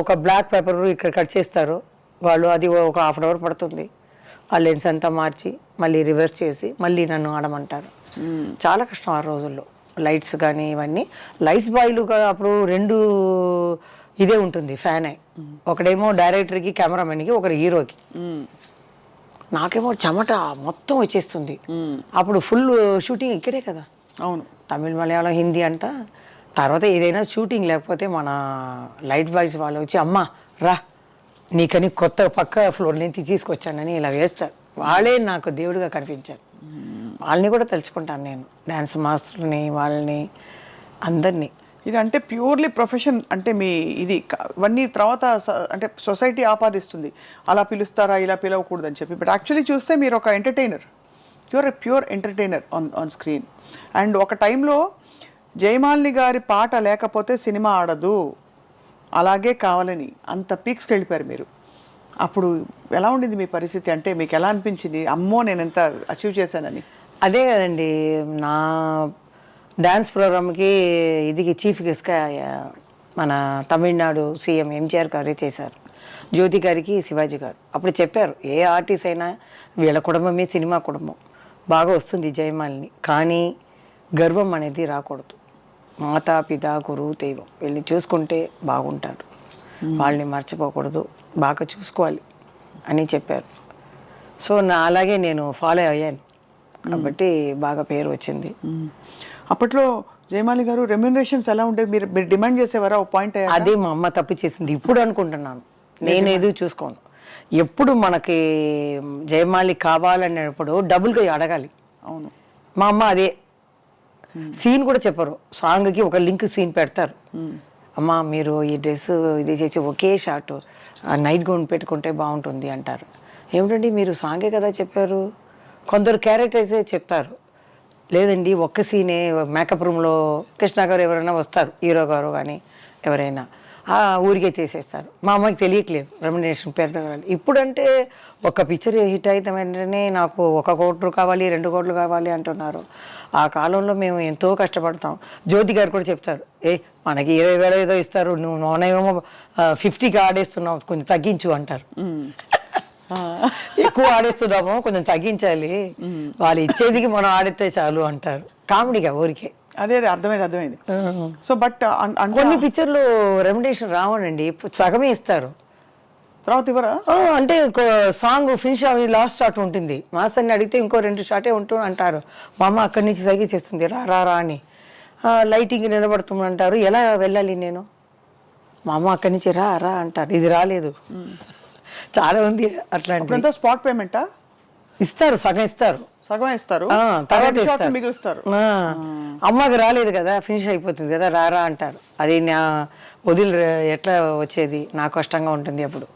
ఒక బ్లాక్ పేపర్ ఇక్కడ కట్ చేస్తారు వాళ్ళు, అది ఒక ½ hour పడుతుంది. ఆ లెన్స్ అంతా మార్చి మళ్ళీ రివర్స్ చేసి మళ్ళీ నన్ను ఆడమంటారు. చాలా కష్టం ఆ రోజుల్లో. లైట్స్ కానీ ఇవన్నీ లైట్స్ బాయ్లు అప్పుడు 2 ఇదే ఉంటుంది ఫ్యానే. ఒకడేమో డైరెక్టర్కి, కెమెరామెన్కి, ఒకరు హీరోకి. నాకేమో చెమట మొత్తం వచ్చేస్తుంది. అప్పుడు ఫుల్ షూటింగ్ ఇక్కడే కదా, అవును. తమిళ్, మలయాళం, హిందీ అంతా. తర్వాత ఏదైనా షూటింగ్ లేకపోతే మన లైట్ బాయ్స్ వాళ్ళు వచ్చి అమ్మ రా నీకని కొత్త పక్క ఫ్లోర్ నుంచి తీసుకొచ్చానని ఇలా వేస్తారు. వాళ్ళే నాకు దేవుడిగా కనిపించారు. వాళ్ళని కూడా తెలుసుకుంటాను నేను, డ్యాన్స్ మాస్టర్ని, వాళ్ళని అందరినీ. ఇది అంటే ప్యూర్లీ ప్రొఫెషన్ అంటే మీ ఇది ఇవన్నీ తర్వాత అంటే సొసైటీ ఆపాదిస్తుంది అలా పిలుస్తారా ఇలా పిలవకూడదు అని చెప్పి. బట్ యాక్చువల్లీ చూస్తే మీరు ఒక entertainer, you are a pure entertainer on screen. And ఒక టైంలో జయమాలిని గారి పాట లేకపోతే సినిమా ఆడదు అలాగే కావాలని అంత పీక్స్కి వెళ్ళిపోయారు మీరు. అప్పుడు ఎలా ఉండింది మీ పరిస్థితి? అంటే మీకు ఎలా అనిపించింది, అమ్మో నేను ఎంత అచీవ్ చేశానని? అదే కదండి, నా డ్యాన్స్ ప్రోగ్రామ్కి ఇది చీఫ్ గెస్ట్గా మన తమిళనాడు సీఎం ఎంజీఆర్ గారే చేశారు, జ్యోతి గారికి శివాజీ గారు. అప్పుడు చెప్పారు ఏ ఆర్టిస్ట్ అయినా వీళ్ళ కుటుంబమే సినిమా కుటుంబం, బాగా వస్తుంది జయమాలిని, కానీ గర్వం అనేది రాకూడదు. మాతా పిత గురువు దైవం వీళ్ళని చూసుకుంటే బాగుంటారు, వాళ్ళని మర్చిపోకూడదు, బాగా చూసుకోవాలి అని చెప్పారు. సో అలాగే నేను ఫాలో అయ్యాను కాబట్టి బాగా పేరు వచ్చింది. అప్పట్లో జయమాలి గారు రెమ్యూనరేషన్స్ ఎలా ఉండేవి? మీరు డిమాండ్ చేసేవారా ఒక పాయింట్? అదే మా అమ్మ తప్పు చేసింది ఇప్పుడు అనుకుంటున్నాను. నేను ఏదో చూసుకోను, ఎప్పుడు మనకి జయమాలి కావాలనేటప్పుడు డబుల్గా అడగాలి. అవును. మా అమ్మ అదే సీన్ కూడా చెప్పరు, సాంగ్కి ఒక లింక్ సీన్ పెడతారు. అమ్మ మీరు ఈ డ్రెస్ ఇది చేసి ఒకే షార్ట్ నైట్ గౌన్ పెట్టుకుంటే బాగుంటుంది అంటారు. ఏమిటండి మీరు సాంగే కదా చెప్పారు. కొందరు క్యారెక్టర్సే చెప్తారు, లేదండి ఒక్క సీనే మేకప్ రూమ్లో కృష్ణ గారు ఎవరైనా వస్తారు, హీరో గారు కానీ ఎవరైనా ఊరికే చేసేస్తారు. మా అమ్మకి తెలియట్లేదు రెమ్యునరేషన్ పెడతారు. ఇప్పుడంటే ఒక పిక్చర్ హిట్ అయితే వెంటనే నాకు 1 కోటి కావాలి 2 కోట్లు కావాలి అంటున్నారు. ఆ కాలంలో మేము ఎంతో కష్టపడతాం. జ్యోతి గారు కూడా చెప్తారు, మనకి 20,000 ఏదో ఇస్తారు, నువ్వు నోనేమో 50కి ఆడేస్తున్నావు, కొంచెం తగ్గించు అంటారు. ఎక్కువ ఆడేస్తున్నామో కొంచెం తగ్గించాలి, వాళ్ళు ఇచ్చేదికి మనం ఆడితే చాలు అంటారు. కామెడీగా ఊరికే. అదే అర్థమైంది. సో బట్ కొన్ని పిక్చర్లు రెమ్యునరేషన్ రావనండి, సగమే ఇస్తారు, తర్వాత ఇవ్వరా? అంటే సాంగ్ ఫినిష్ అవి లాస్ట్ షాట్ ఉంటుంది, మాస్టర్ని అడిగితే ఇంకో 2 షాటే ఉంటుంది అంటారు. మా అమ్మ అక్కడి నుంచి సైకి చేస్తుంది, రా అని. లైటింగ్ నిలబడుతుంది అంటారు, ఎలా వెళ్ళాలి నేను? మా అమ్మ అక్కడి నుంచి రా అంటారు, ఇది రాలేదు. చాలా ఉంది అట్లా. స్పాట్ పేమెంటా ఇస్తారు, సగం ఇస్తారు, తర్వాత మిగులుస్తారు. అమ్మకి రాలేదు కదా, ఫినిష్ అయిపోతుంది కదా, రా అంటారు. అది నా వదిలి ఎట్లా వచ్చేది, నాకు కష్టంగా ఉంటుంది అప్పుడు.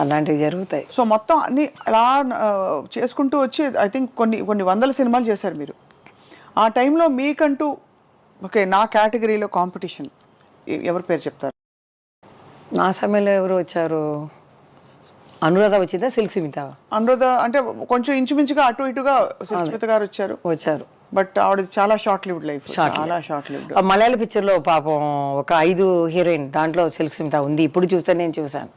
అలాంటివి జరుగుతాయి. సో మొత్తం అన్ని అలా చేసుకుంటూ వచ్చి ఐ థింక్ కొన్ని వందల సినిమాలు చేశారు మీరు. ఆ టైంలో మీకంటూ ఓకే నా కేటగిరీలో కాంపిటీషన్ ఎవరి పేరు చెప్తారు? నా సమయంలో ఎవరు వచ్చారు? అనురాధ వచ్చిందా, సిల్క్ స్మిత? అనురాధ అంటే కొంచెం ఇంచుమించుగా అటు ఇటుగా సిల్క్ స్మిత గారు వచ్చారు. బట్ ఆవిడ చాలా షార్ట్ లివ్డ్ లైఫ్, చాలా షార్ట్ లివ్డ్. మలయాళ పిక్చర్లో పాపం ఒక 5 హీరోయిన్, దాంట్లో సిల్క్ స్మిత ఉంది. ఇప్పుడు చూస్తే నేను చూసాను,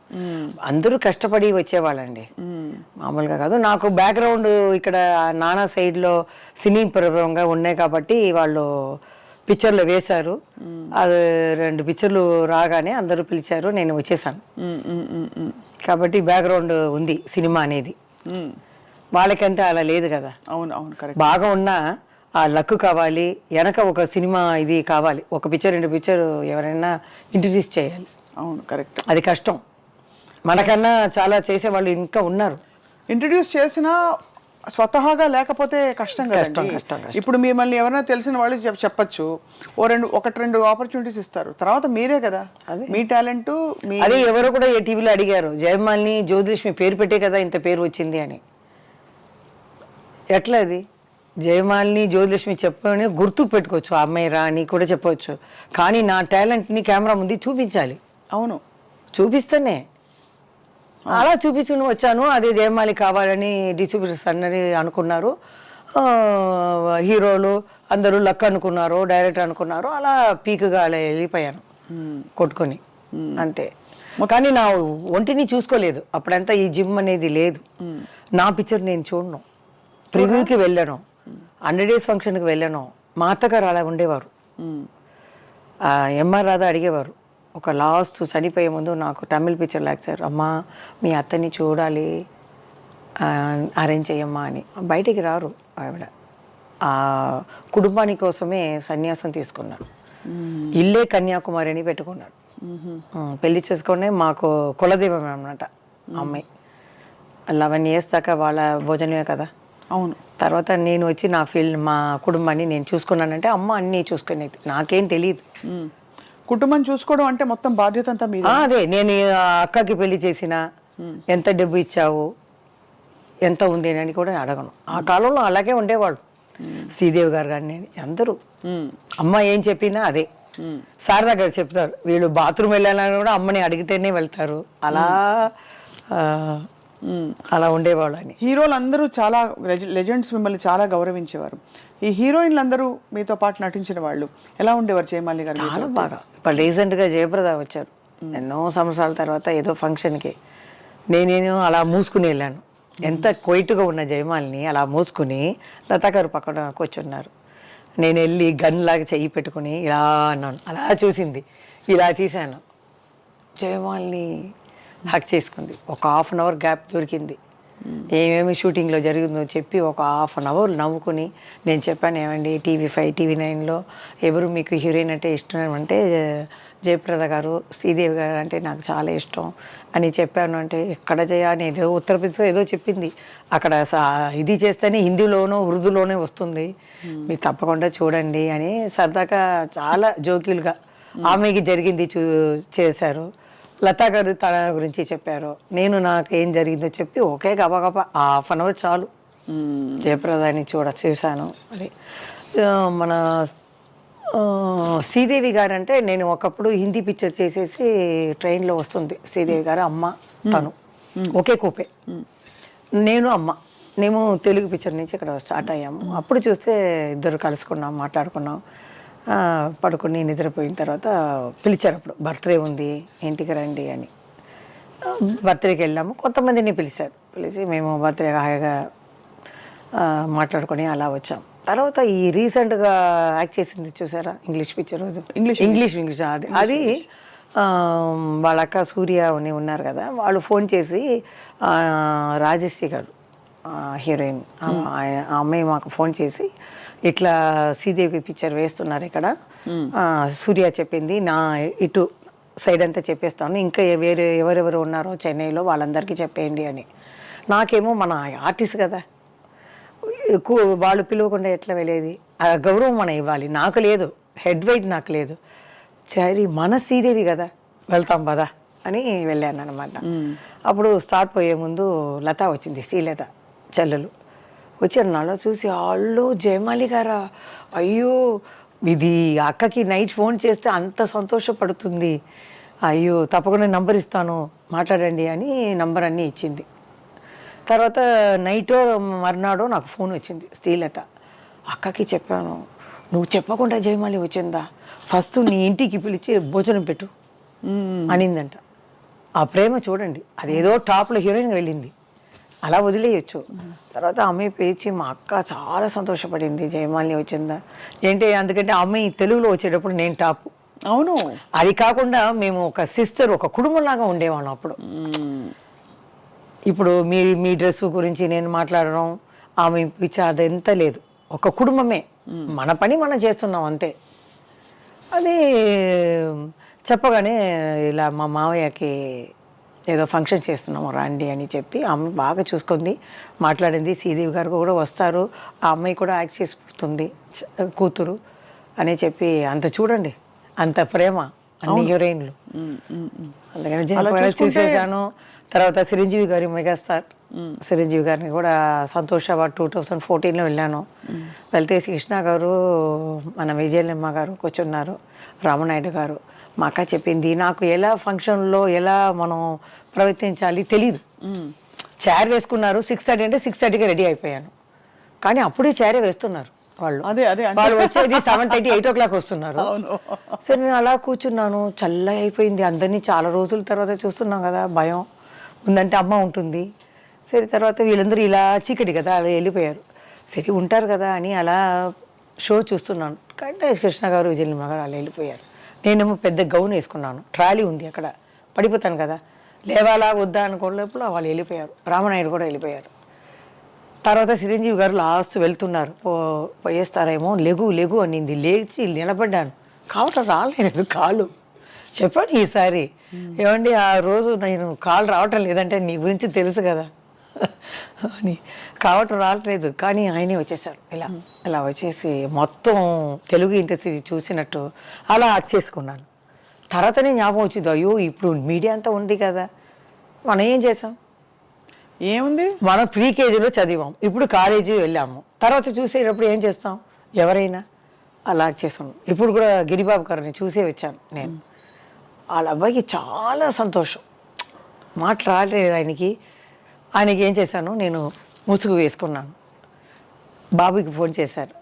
అందరూ కష్టపడి వచ్చేవాళ్ళండి, మామూలుగా కాదు. నాకు బ్యాక్గ్రౌండ్ ఇక్కడ నానా సైడ్లో సినీ ప్రభావంగా ఉన్నాయి కాబట్టి వాళ్ళు పిక్చర్లో వేశారు. అది 2 పిక్చర్లు రాగానే అందరూ పిలిచారు, నేను వచ్చేసాను. కాబట్టి బ్యాక్గ్రౌండ్ ఉంది సినిమా అనేది. వాళ్ళకంటే అలా లేదు కదా. అవును కరెక్ట్. బాగా ఉన్నా ఆ లక్ కావాలి, వెనక ఒక సినిమా ఇది కావాలి, 1 పిక్చర్ 2 పిక్చర్ ఎవరైనా ఇంట్రడ్యూస్ చేయాలి. అవును కరెక్ట్. అది కష్టం. మనకన్నా చాలా చేసేవాళ్ళు ఇంకా ఉన్నారు. ఇంట్రడ్యూస్ చేసినా స్వతహాగా లేకపోతే కష్టం కదా. ఇప్పుడు మిమ్మల్ని ఎవరైనా తెలిసిన వాళ్ళు చెప్పచ్చు, 1-2 ఆపర్చునిటీస్ ఇస్తారు, తర్వాత మీరే కదా మీ టాలెంట్. అదే ఎవరో కూడా ఏ టీవీలో అడిగారు, జయమాలిని జ్యోతిలక్ష్మి పేరు పెట్టే కదా ఇంత పేరు వచ్చింది అని. ఎట్లా అది? జయమాలిని జ్యోతిలక్ష్మి చెప్పని గుర్తు పెట్టుకోవచ్చు, ఆ అమ్మాయి రా అని కూడా చెప్పవచ్చు, కానీ నా టాలెంట్ని కెమెరా ముందు చూపించాలి. అవును, చూపిస్తేనే. అలా చూపించుని వచ్చాను. అదే జయమాలి కావాలని డిస్ట్రిబ్యూటర్స్ అన్నది అనుకున్నారు, హీరోలు అందరూ లక్ అనుకున్నారు, డైరెక్టర్ అనుకున్నారు. అలా పీక్గా అలా వెళ్ళిపోయాను కొట్టుకొని, అంతే. కానీ నా ఒంటిని చూసుకోలేదు అప్పుడంతా, ఈ జిమ్ అనేది లేదు. నా పిక్చర్ నేను చూడను, ప్రివ్యూకి వెళ్ళాను, 100 days ఫంక్షన్కి వెళ్ళాను. మా అత్తగారు అలా ఉండేవారు. ఎంఆర్ రాధా అడిగేవారు, ఒక లాస్ట్ చనిపోయే ముందు నాకు తమిళ్ పిక్చర్ లాక్చారు, అమ్మా మీ అత్తని చూడాలి, అరేంజ్ చేయమ్మా అని. బయటికి రారు ఆవిడ, ఆ కుటుంబాని కోసమే సన్యాసం తీసుకున్నాడు. ఇల్లే కన్యాకుమారి అని పెట్టుకున్నాడు. పెళ్లి చేసుకునే మాకు కులదైవం అన్నమాట అమ్మాయి. 11 years దాకా వాళ్ళ భోజనమే కదా. అవును. తర్వాత నేను వచ్చి నా ఫీల్డ్ మా కుటుంబాన్ని నేను చూసుకున్నానంటే అమ్మ అన్నీ చూసుకునేది, నాకేం తెలియదు. కుటుంబం చూసుకోవడం అంటే మొత్తం బాధ్యత అంతా మీద. అదే నేను ఆ అక్కకి పెళ్లి చేసిన ఎంత డబ్బు ఇచ్చావు ఎంత ఉంది అని కూడా అడగను. ఆ కాలంలో అలాగే ఉండేవాళ్ళు. శ్రీదేవి గారు కానీ అందరూ అమ్మ ఏం చెప్పినా అదే. శారదా గారు చెప్తారు, వీళ్ళు బాత్రూమ్ వెళ్ళాలని కూడా అమ్మని అడిగితేనే వెళ్తారు. అలా ఉండేవాళ్ళు అని. హీరోలు అందరూ చాలా లెజెండ్స్ మిమ్మల్ని చాలా గౌరవించేవారు. ఈ హీరోయిన్లు అందరూ మీతో పాటు నటించిన వాళ్ళు ఎలా ఉండేవారు జయమాలి గారు? చాలా బాగా. ఇప్పుడు రీసెంట్గా జయప్రద వచ్చారు ఎన్నో సంవత్సరాల తర్వాత ఏదో ఫంక్షన్కి. నేనేమో అలా మూసుకుని వెళ్ళాను. ఎంత క్వైట్గా ఉన్న జయమాలిని అలా మూసుకుని లతా గారు పక్కన కూర్చున్నారు. నేను వెళ్ళి గన్ లాగా చెయ్యి పెట్టుకుని ఇలా అన్నాను. అలా చూసింది, ఇలా తీశాను. జయమాలిని హక్ చేసుకుంది. ఒక 1/2 hour గ్యాప్ దొరికింది. ఏమేమి షూటింగ్లో జరిగిందో చెప్పి ఒక 1/2 hour నవ్వుకుని నేను చెప్పాను, ఏమండి TV5 TV9లో ఎవరు మీకు హీరోయిన్ అంటే ఇష్టం అంటే జయప్రద గారు, శ్రీదేవి గారు అంటే నాకు చాలా ఇష్టం అని చెప్పాను. అంటే ఎక్కడ నేను ఉత్తరప్రదేశ్లో ఏదో చెప్పింది, అక్కడ ఇది చేస్తేనే హిందీలోనో ఉర్దూలోనే వస్తుంది, మీరు తప్పకుండా చూడండి అని సరదాగా చాలా జోక్యులుగా ఆమెకి జరిగింది చేశారు. లతా గారు తన గురించి చెప్పారు, నేను నాకు ఏం జరిగిందో చెప్పి ఒకే గబగబా 1/2 hour చాలు జయప్రదాన్ని చూశాను. అది మన శ్రీదేవి గారు అంటే నేను ఒకప్పుడు హిందీ పిక్చర్ చేసేసి ట్రైన్లో వస్తుంది శ్రీదేవి గారు, అమ్మ తను ఒకే కూపే, నేను అమ్మ మేము తెలుగు పిక్చర్ నుంచి ఇక్కడ స్టార్ట్ అయ్యాము. అప్పుడు చూస్తే ఇద్దరు కలుసుకున్నాం, మాట్లాడుకున్నాం. పడుకుని నిద్రపోయిన తర్వాత పిలిచారు. అప్పుడు బర్త్డే ఉంది ఇంటికి రండి అని. బర్త్డేకి వెళ్ళాము. కొంతమందిని పిలిచి మేము బర్త్డే హాయిగా మాట్లాడుకొని అలా వచ్చాం. తర్వాత ఈ రీసెంట్గా యాక్ట్ చేసింది చూసారా ఇంగ్లీష్ పిక్చర్, ఇంగ్లీష్ అది వాళ్ళ అక్క సూర్య అని ఉన్నారు కదా, వాళ్ళు ఫోన్ చేసి రాజశ్రీ గారు హీరోయిన్ ఆ అమ్మాయి మాకు ఫోన్ చేసి ఇట్లా శ్రీదేవి పిక్చర్ వేస్తున్నారు ఇక్కడ, సూర్య చెప్పింది నా ఇటు సైడ్ అంతా చెప్పేస్తాను, ఇంకా వేరే ఎవరెవరు ఉన్నారో చెన్నైలో వాళ్ళందరికీ చెప్పేయండి అని. నాకేమో మన ఆర్టిస్ట్ కదా, వాళ్ళు పిలవకుండా ఎట్లా వెళ్ళేది, ఆ గౌరవం మనం ఇవ్వాలి, నాకు లేదు, హెడ్ వెయిట్ నాకు లేదు, సరే మన శ్రీదేవి కదా వెళ్తాం పదా అని వెళ్ళాను అనమాట. అప్పుడు స్టార్ట్ పోయే ముందు లత వచ్చింది, శ్రీలత చెల్లెలు వచ్చారు. నాలో చూసి వాళ్ళు జయమాలి గారా, అయ్యో ఇది అక్కకి నైట్ ఫోన్ చేస్తే అంత సంతోషపడుతుంది, అయ్యో తప్పకుండా నంబర్ ఇస్తాను మాట్లాడండి అని నంబర్ అన్నీ ఇచ్చింది. తర్వాత నైటో మర్నాడో నాకు ఫోన్ వచ్చింది శ్రీలత, అక్కకి చెప్పాను, నువ్వు చెప్పకుండా జయమాలి వచ్చిందా, ఫస్ట్ నీ ఇంటికి పిలిచి భోజనం పెట్టు అనిందంట. ఆ ప్రేమ చూడండి, అదేదో టాప్లో హీరోయిన్ వెళ్ళింది, అలా వదిలేయచ్చు. తర్వాత అమ్మాయి పేచి మా అక్క చాలా సంతోషపడింది జయమాలిని వచ్చిందా ఏంటి, అందుకంటే అమ్మాయి తెలుగులో వచ్చేటప్పుడు నేను టాప్. అవును, అది కాకుండా మేము ఒక సిస్టర్, ఒక కుటుంబంలాగా ఉండేవాళ్ళం అప్పుడు. ఇప్పుడు మీ డ్రెస్ గురించి నేను మాట్లాడడం, ఆమె పిచ్చి అదంతా లేదు, ఒక కుటుంబమే, మన పని మనం చేస్తున్నాం అంతే. అది చెప్పగానే ఇలా మా మావయ్యకి ఏదో ఫంక్షన్ చేస్తున్నాము రండి అని చెప్పి ఆమె బాగా చూసుకుంది, మాట్లాడింది. శ్రీదేవి గారు కూడా వస్తారు, ఆ అమ్మాయి కూడా యాక్ట్ చేసిపోతుంది కూతురు అని చెప్పి, అంత చూడండి అంత ప్రేమ అన్ని హీరోయిన్లు. అందుకని జయప్రద చూసేసాను. తర్వాత చిరంజీవి గారి మెగాస్టార్ చిరంజీవి గారిని కూడా సంతోష అవార్డ్ 2014లో వెళ్ళాను. వెళ్తే కృష్ణ గారు, మన విజయలమ్మ గారు కూర్చున్నారు, రామనాయుడు గారు. మా అక్క చెప్పింది, నాకు ఎలా ఫంక్షన్లో ఎలా మనం ప్రవర్తించాలి తెలీదు. చైర్ వేసుకున్నారు 6:30 అంటే 6:30కి రెడీ అయిపోయాను, కానీ అప్పుడే చైరే వేస్తున్నారు వాళ్ళు. వాళ్ళు వచ్చేది 7:30 8 o'clock వస్తున్నారు. సరే నేను అలా కూర్చున్నాను, చల్ల అయిపోయింది. అందరినీ చాలా రోజుల తర్వాత చూస్తున్నాం కదా, భయం ఉందంటే అమ్మ ఉంటుంది. సరే తర్వాత వీళ్ళందరూ ఇలా చీకటి కదా అలా వెళ్ళిపోయారు. సరే ఉంటారు కదా అని అలా షో చూస్తున్నాను. కానీ కృష్ణ గారు విజయలమ్మ గారు అలా వెళ్ళిపోయారు. నేనేమో పెద్ద గౌన్ వేసుకున్నాను, ట్రాలీ ఉంది అక్కడ, పడిపోతాను కదా, లేవాలా వద్దా అనుకోలేపులో వాళ్ళు వెళ్ళిపోయారు. రామనాయుడు కూడా వెళ్ళిపోయారు. తర్వాత చిరంజీవి గారు లాస్ట్ వెళ్తున్నారు, పోయేస్తారేమో, లెగు అనింది. లేచి నిలబడ్డాను, కావటం రాలేదు కాలు. చెప్పాను ఈసారి, ఏమండి ఆ రోజు నేను కాలు రావటం లేదంటే నీ గురించి తెలుసు కదా అని. కావటం రావట్లేదు, కానీ ఆయనే వచ్చేసారు. ఇలా వచ్చేసి మొత్తం తెలుగు ఇండస్ట్రీ చూసినట్టు అలా యాక్ట్ చేసుకున్నాను. తర్వాతనే జ్ఞాపకం వచ్చింది, అయ్యో ఇప్పుడు మీడియా అంతా ఉంది కదా, మనం ఏం చేసాం, ఏముంది, మనం ప్రీ కేజీలో చదివాం, ఇప్పుడు కాలేజీ వెళ్ళాము, తర్వాత చూసేటప్పుడు ఏం చేస్తాం, ఎవరైనా అలా చేసాం. ఇప్పుడు కూడా గిరిబాబు గారిని చూసే వచ్చాను నేను. వాళ్ళ అబ్బాయికి చాలా సంతోషం, మాట్లాడలేదు ఆయనకి ఏం చేశాను, నేను ముసుగు వేసుకున్నాను. బాబుకి ఫోన్ చేశారు,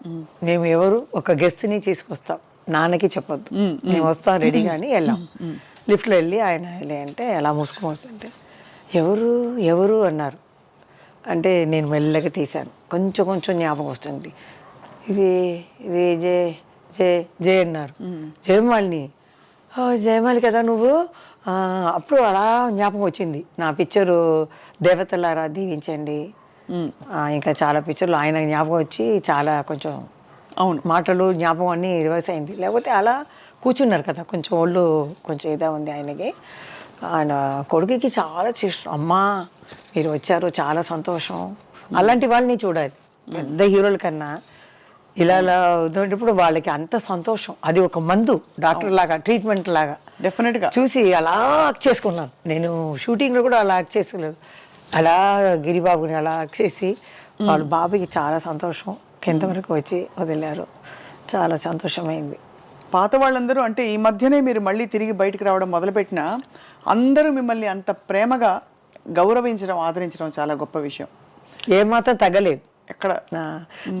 మేము ఎవరు ఒక గెస్ట్ని తీసుకొస్తాం, నాన్నకి చెప్పొద్దు, మేము వస్తాం రెడీగా అని వెళ్ళాం. లిఫ్ట్లో వెళ్ళి ఆయన అంటే అలా ముసుగు వస్తుంటే ఎవరు అన్నారు. అంటే నేను మెల్లగా తీశాను, కొంచెం జ్ఞాపకం వస్తుంది. ఇది జే అన్నారు. జయమాలిని, జయమాలి కదా నువ్వు. అప్పుడు అలా జ్ఞాపకం వచ్చింది. నా పిక్చరు దేవతలారా దీవించండి, ఇంకా చాలా పిక్చర్లు ఆయన జ్ఞాపకం వచ్చి చాలా కొంచెం అవును మాటలు జ్ఞాపకం అన్నీ రివర్స్ అయింది. లేకపోతే అలా కూర్చున్నారు కదా, కొంచెం ఒళ్ళు కొంచెం ఇదే ఉంది ఆయనకి. ఆయన కొడుకుకి చాలా చేసిన, అమ్మా మీరు వచ్చారు చాలా సంతోషం. అలాంటి వాళ్ళని చూడాలి, పెద్ద హీరోల కన్నా ఇలా ఉన్నప్పుడు వాళ్ళకి అంత సంతోషం. అది ఒక మందు, డాక్టర్ లాగా, ట్రీట్మెంట్ లాగా డెఫినెట్గా చూసి చూసి అలా యాక్ట్ చేసుకున్నాను. నేను షూటింగ్లో కూడా అలా యాక్ట్ చేసుకోలేదు. అలా గిరిబాబుని అలా యాక్ట్ చేసి వాళ్ళ బాబుకి చాలా సంతోషం. కింద వరకు వచ్చి వదిలారు, చాలా సంతోషమైంది. పాత వాళ్ళందరూ అంటే ఈ మధ్యనే మీరు మళ్ళీ తిరిగి బయటకు రావడం మొదలుపెట్టినా అందరూ మిమ్మల్ని అంత ప్రేమగా గౌరవించడం, ఆదరించడం చాలా గొప్ప విషయం. ఏమాత్రం తగ్గలేదు. ఎక్కడ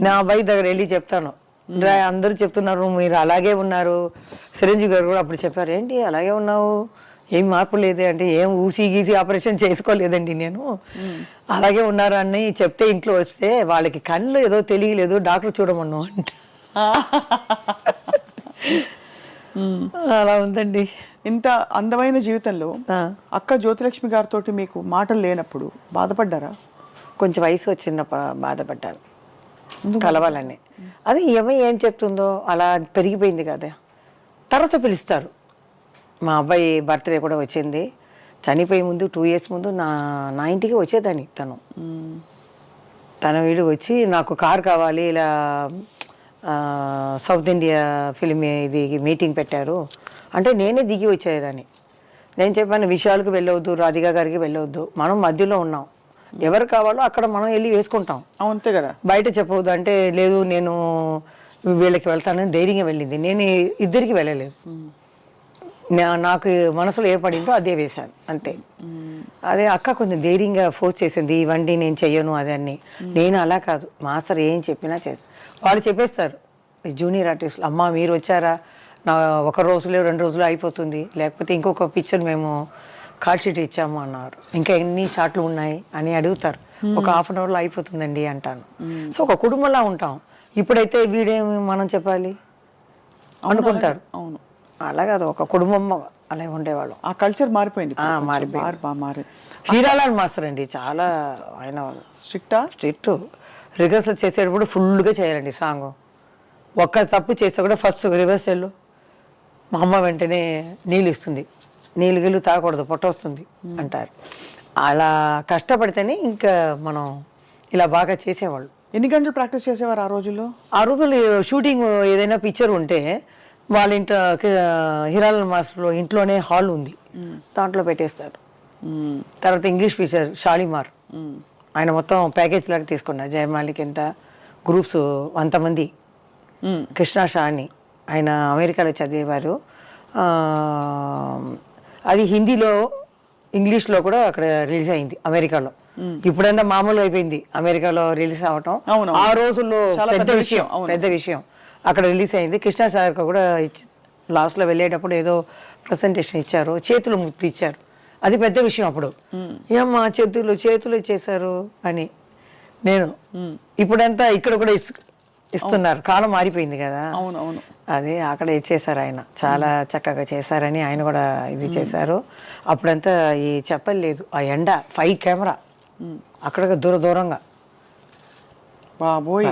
నా అబ్బాయి దగ్గర వెళ్ళి చెప్తాను, అందరూ చెప్తున్నారు మీరు అలాగే ఉన్నారు. చిరంజీవి గారు కూడా అప్పుడు చెప్పారు, ఏంటి అలాగే ఉన్నావు, ఏం మార్పు లేదు అంటే, ఏం ఊసి గీసి ఆపరేషన్ చేసుకోలేదండి నేను, అలాగే ఉన్నారు అని చెప్తే ఇంట్లో వస్తే వాళ్ళకి కళ్ళు ఏదో తెలియలేదు, డాక్టర్ చూడమన్నావు అంట. అలా ఉందండి. ఇంత అందమైన జీవితంలో అక్క జ్యోతిలక్ష్మి గారితో మీకు మాటలు లేనప్పుడు బాధపడ్డారా? కొంచెం వయసు వచ్చిన బాధపడ్డాను, కలవాలని. అది ఏం చెప్తుందో అలా పెరిగిపోయింది కదా. తర్వాత పిలుస్తారు. మా అబ్బాయి బర్త్డే కూడా వచ్చింది, చనిపోయే ముందు 2 years ముందు నా ఇంటికి వచ్చేదాన్ని. తన వీడు వచ్చి నాకు కార్ కావాలి, ఇలా సౌత్ ఇండియా ఫిలిం ఇది మీటింగ్ పెట్టారు అంటే నేనే దిగి వచ్చేదాన్ని. నేను చెప్పాను, విషయాలకు వెళ్ళవద్దు, రాధికా గారికి వెళ్ళవద్దు, మనం మధ్యలో ఉన్నాం, ఎవరు కావాలో అక్కడ మనం వెళ్ళి వేసుకుంటాం, అంతే కదా, బయట చెప్పవద్దు అంటే. లేదు నేను వీళ్ళకి వెళ్తానని ధైర్యంగా వెళ్ళింది. నేను ఇద్దరికి వెళ్ళలేదు, నాకు మనసులో ఏ పడిందో అదే వేశాను అంతే. అదే అక్క కొంచెం ధైర్యంగా ఫోర్స్ చేసింది, ఇవ్వండి నేను చెయ్యను అదన్నీ. నేను అలా కాదు, మాస్టర్ ఏం చెప్పినా చేస్తాను. వాళ్ళు చెప్పేస్తారు జూనియర్ ఆర్టిస్టులు, అమ్మ మీరు వచ్చారా, నా 1 రోజులో 2 రోజులు అయిపోతుంది, లేకపోతే ఇంకొక పిక్చర్ మేము కార్డ్ షీట్ ఇచ్చాము అన్నారు, ఇంకా ఎన్ని షాట్లు ఉన్నాయి అని అడుగుతారు. ఒక 1/2 hourలో అయిపోతుందండి అంటాను. సో ఒక కుటుంబంలా ఉంటాం. ఇప్పుడైతే వీడేమి మనం చెప్పాలి అనుకుంటారు. అవును, అలా కాదు, ఒక కుటుంబం అలా ఉండేవాళ్ళం. ఆ కల్చర్ మారిపోయింది. మారిపోయింది. హీరాలాల్ మాస్టర్ అండి చాలా, ఆయన స్ట్రిక్ట్. రిహర్సల్ చేసేటప్పుడు ఫుల్గా చేయాలండి సాంగ్. ఒక్క తప్పు చేస్తే కూడా ఫస్ట్ రిహర్సల్ మా అమ్మ వెంటనే నీళ్ళు ఇస్తుంది, నీళ్ళు గిల్లు తాగకూడదు పొట్ట వస్తుంది అంటారు. అలా కష్టపడితేనే ఇంకా మనం ఇలా బాగా చేసేవాళ్ళు. ఎన్ని గంటలు ప్రాక్టీస్ చేసేవారు ఆ రోజుల్లో? ఆ రోజుల్లో షూటింగ్ ఏదైనా పిక్చర్ ఉంటే వాళ్ళ ఇంట్లో, హీరాలాల్ మాస్టర్లో ఇంట్లోనే హాల్ ఉంది, దాంట్లో పెట్టేస్తారు. తర్వాత ఇంగ్లీష్ పిక్చర్ షాలిమార్, ఆయన మొత్తం ప్యాకేజ్ లాగా తీసుకున్నారు. జయమాలికి ఎంత గ్రూప్స్ 100 మంది. కృష్ణ షా అని ఆయన అమెరికాలో చదివేవారు. అది హిందీలో ఇంగ్లీష్లో కూడా అక్కడ రిలీజ్ అయింది అమెరికాలో. ఇప్పుడంతా మామూలు అయిపోయింది అమెరికాలో రిలీజ్ అవటం. ఆ రోజుల్లో పెద్ద విషయం అక్కడ రిలీజ్ అయింది. కృష్ణ సార్ కూడా లాస్ట్లో వెళ్ళేటప్పుడు ఏదో ప్రజెంటేషన్ ఇచ్చారు, చేతులు ముక్తి ఇచ్చారు, అది పెద్ద విషయం అప్పుడు. ఏమ్మా చేతులు ఇచ్చేశారు అని. నేను ఇప్పుడంతా ఇక్కడ కూడా ఇస్తున్నారు, కాలం మారిపోయింది కదా. అవునవును, అదే అక్కడ ఇచ్చేసారు. ఆయన చాలా చక్కగా చేశారని ఆయన కూడా ఇది చేశారు. అప్పుడంతా ఈ చెప్పలేదు, ఆ ఎండ 5 కెమెరా అక్కడ దూరంగా బాబోయ్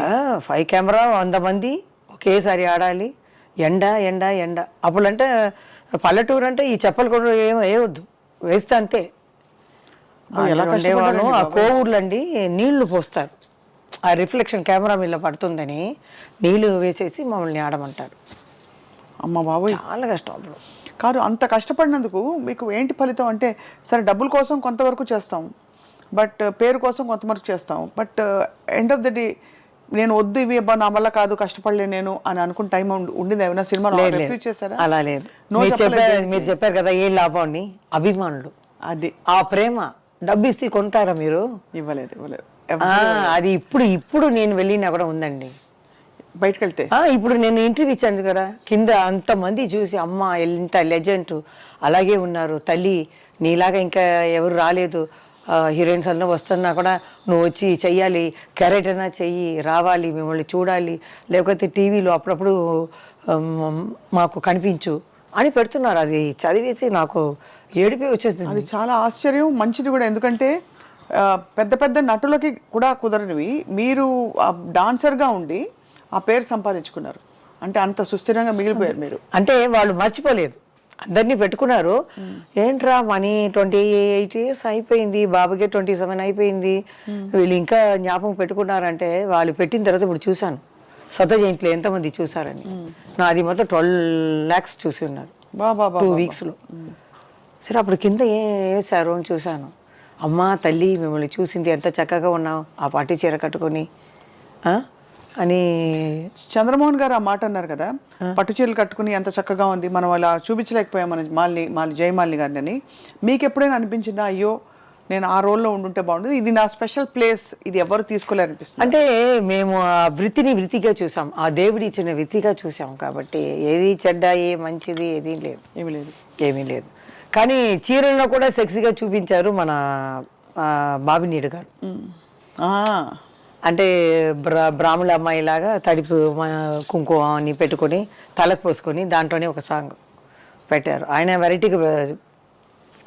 5 కెమెరా 100 మంది ఒకేసారి ఆడాలి. ఎండ ఎండ ఎండ. అప్పుడంటే పల్లెటూరు అంటే ఈ చెప్పలు కూడా వేయవద్దు, వేస్తే అంతే. ఎలా ఉండేవాళ్ళు ఆ కోవూర్లండి నీళ్లు పోస్తారు, ఆ రిఫ్లెక్షన్ కెమెరా మీద పడుతుందని నీళ్లు వేసేసి మమ్మల్ని ఆడమంటారు. అమ్మ బాబోయ్, చాలా కష్టం అప్పుడు. కాదు, అంత కష్టపడినందుకు మీకు ఏంటి ఫలితం అంటే, సరే డబ్బుల కోసం కొంతవరకు చేస్తాం, బట్ పేరు కోసం కొంతవరకు చేస్తాం, but end of the day నేను వద్దు ఇవి అబ్బా నా వల్ల కాదు కష్టపడలే నేను అని అనుకున్న టైం ఉండింది ఏమైనా సినిమాలో రిఫ్యూజ్ చేశారా? అలా లేదు. No మీరు చెప్పారు కదా ఏ లాభం అని, అభిమానులు అది ఆ ప్రేమ. డబ్బు ఇస్తే కొంటారా మీరు? ఇవ్వలేదు. అది ఇప్పుడు నేను వెళ్ళినా కూడా ఉందండి. బయటకు వెళ్తే ఇప్పుడు నేను ఇంటర్వ్యూ ఇచ్చాను కదా, కింద అంతమంది చూసి అమ్మ ఎంత లెజెండ్ అలాగే ఉన్నారు తల్లి, నీలాగా ఇంకా ఎవరు రాలేదు, హీరోయిన్స్ అందరూ వస్తున్నా కూడా నువ్వు వచ్చి చెయ్యాలి, క్యారెక్టర్ అయినా చెయ్యి, రావాలి, మిమ్మల్ని చూడాలి, లేకపోతే టీవీలో అప్పుడప్పుడు మాకు కనిపించు అని పెడుతున్నారు. అది చదివేసి నాకు ఏడిపి వచ్చేసింది. అది చాలా ఆశ్చర్యం, మంచిది కూడా. ఎందుకంటే పెద్ద పెద్ద నటులకి కూడా కుదరనివి మీరు డాన్సర్గా ఉండి ఆ పేరు సంపాదించుకున్నారు అంటే అంత సుస్థిరంగా మిగిలిపోయారు మీరు. అంటే వాళ్ళు మర్చిపోలేదు, అందరినీ పెట్టుకున్నారు. ఏంట్రా మనీ 28 years అయిపోయింది, బాబుకే 27 అయిపోయింది, వీళ్ళు ఇంకా జ్ఞాపకం పెట్టుకున్నారంటే వాళ్ళు పెట్టిన తర్వాత ఇప్పుడు చూశాను సత జయంతిలో ఎంతమంది చూసారని. నాది మొత్తం 12 lakhs చూసి ఉన్నారు 2 weeksలో. సరే అప్పుడు కింద వేసారు అని చూశాను. అమ్మ తల్లి మిమ్మల్ని చూసింది, ఎంత చక్కగా ఉన్నావు ఆ పార్టీ చీర కట్టుకొని అని. చంద్రమోహన్ గారు ఆ మాట అన్నారు కదా, పట్టు చీరలు కట్టుకుని ఎంత చక్కగా ఉంది, మనం అలా చూపించలేకపోయాం మన జయమాలిని గారిని అని. మీకు ఎప్పుడైనా అనిపించిందా అయ్యో నేను ఆ రోల్లో ఉండుంటే బాగుంటుంది, ఇది నా స్పెషల్ ప్లేస్, ఇది ఎవరు తీసుకోలేరనిపిస్తుంది? అంటే మేము ఆ వృత్తిగా చూసాం, ఆ దేవుడి ఇచ్చిన వృత్తిగా చూసాం కాబట్టి ఏది చెడ్డ ఏ మంచిది ఏమీ లేదు. కానీ చీరల్లో కూడా సెక్సీగా చూపించారు మన బాబినీడు గారు. అంటే బ్రాహ్మణ అమ్మాయి లాగా తడిపు కుంకుమ అని పెట్టుకొని తలకు పోసుకొని దాంట్లోనే ఒక సాంగ్ పెట్టారు. ఆయన వెరైటీగా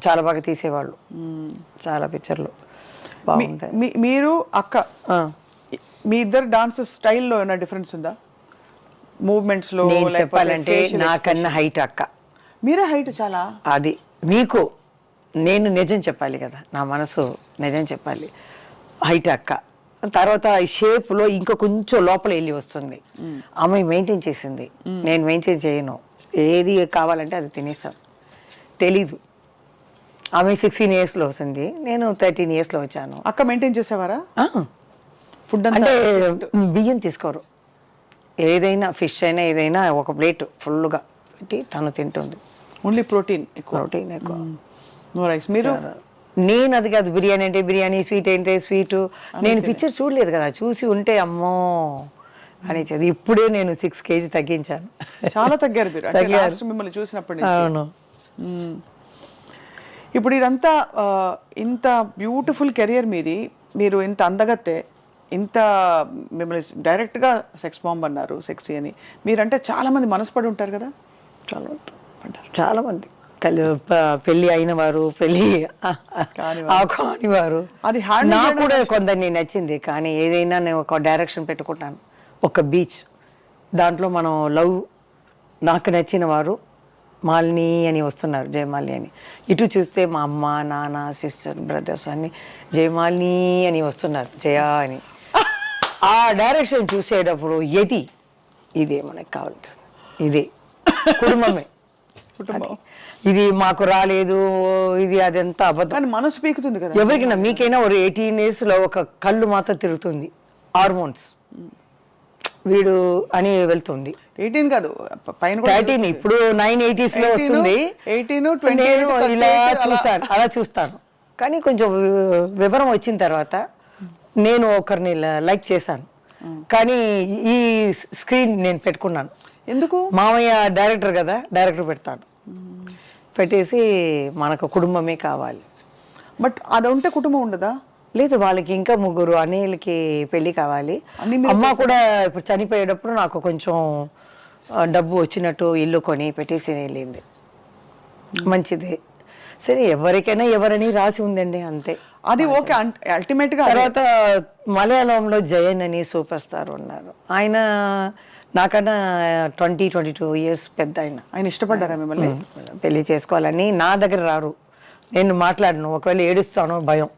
చాలా బాగా తీసేవాళ్ళు, చాలా పిక్చర్లు బాగుంటాయి. మీరు అక్క మీ ఇద్దరు డాన్స్ స్టైల్లో ఏమైనా డిఫరెన్స్ ఉందా? మూవ్మెంట్స్ లో చెప్పాలంటే నాకన్నా హైట్ అక్క. మీరే హైట్ చాలా. అది మీకు నేను నిజం చెప్పాలి కదా, నా మనసు నిజం చెప్పాలి. హైట్ అక్క. తర్వాత షేప్లో ఇంకా కొంచెం లోపల వెళ్ళి వస్తుంది. అమ్మాయి మెయింటైన్ చేసింది, నేను మెయింటైన్ చేయను. ఏది కావాలంటే అది తినేస్తాను. తెలీదు. ఆమె 16 yearsలో వస్తుంది, నేను 13 yearsలో వచ్చాను. అక్క మెయింటైన్ చేసేవారా? ఫుడ్ అంటే బియ్యం తీసుకోరు, ఏదైనా ఫిష్ అయినా ఏదైనా ఒక ప్లేట్ ఫుల్గా పెట్టి తను తింటుంది. ఓన్లీ ప్రోటీన్ ఎక్కువ. No rice. మీరు? నేను అది కాదు, బిర్యానీ అంటే బిర్యానీ, స్వీట్ అంటే స్వీట్. నేను పిక్చర్ చూడలేదు కదా, చూసి ఉంటే అమ్మో అనేసి. ఇప్పుడే నేను 6 kg తగ్గించాను. చాలా తగ్గారు మీరు మిమ్మల్ని చూసినప్పటి నుంచి. అవును. ఇప్పుడు ఇదంతా ఇంత బ్యూటిఫుల్ కెరియర్ మీరు ఇంత అందగత్తే, ఇంత మిమ్మల్ని డైరెక్ట్గా సెక్స్ బాంబ్ అన్నారు, సెక్సీ అని. మీరంటే చాలా మంది మనసు పడి ఉంటారు కదా? చాలా మంది పెళ్ళి అయిన వారు, పెళ్ళి కానివారు. అది నాకు కూడా కొందరిని నచ్చింది. కానీ ఏదైనా నేను ఒక డైరెక్షన్ పెట్టుకుంటాను, ఒక బీచ్, దాంట్లో మనం లవ్, నాకు నచ్చిన వారు మాలిని అని వస్తున్నారు, జయమాలిని అని. ఇటు చూస్తే మా అమ్మ నాన్న సిస్టర్ బ్రదర్స్ అన్ని జయమాలిని అని వస్తున్నారు, జయ అని. ఆ డైరెక్షన్ చూసేటప్పుడు ఇదే మనకు కావాలి, ఇదే కుటుంబమే. ఇది మాకు రాలేదు, ఇది అదంతా అబద్ధం. మనసు పీకుతుంది కదా ఎవరికైనా. మీకైనా ఒక 18 yearsలో ఒక కళ్ళు మాత్రం తిరుగుతుంది, హార్మోన్స్ వీడు అని వెళ్తుంది. 18 కాదు, పైన 13. ఇప్పుడు 980sలో వస్తుంది. 18, 20 ఇలా అలా చూస్తాను. కానీ కొంచెం వివరం వచ్చిన తర్వాత నేను ఒకరిని లైక్ చేశాను, కానీ ఈ స్క్రీన్ నేను పెట్టుకున్నాను. ఎందుకు? మామయ్య డైరెక్టర్ కదా, డైరెక్టర్ పెడతాను. పెట్టేసి మనకు కుటుంబమే కావాలి. బట్ అది ఉంటే కుటుంబం ఉండదా? లేదు, వాళ్ళకి ఇంకా 3 అన్నయ్యలకి పెళ్ళి కావాలి. అమ్మ కూడా ఇప్పుడు చనిపోయేటప్పుడు నాకు కొంచెం డబ్బు వచ్చినట్టు ఇల్లు కొని పెట్టేసి వెళ్ళింది. మంచిది. సరే ఎవరికైనా ఎవరని రాసి ఉందండి అంతే. అది ఓకే, అల్టిమేట్ గా తర్వాత మలయాళంలో జయన్ అని సూపర్ స్టార్ ఉన్నారు. ఆయన నాకన్నా 22 ఇయర్స్ పెద్ద ఆయన. ఆయన ఇష్టపడ్డారా మిమ్మల్ని? పెళ్లి చేసుకోవాలని నా దగ్గర రారు, నేను మాట్లాడను, ఒకవేళ ఏడుస్తాను భయం.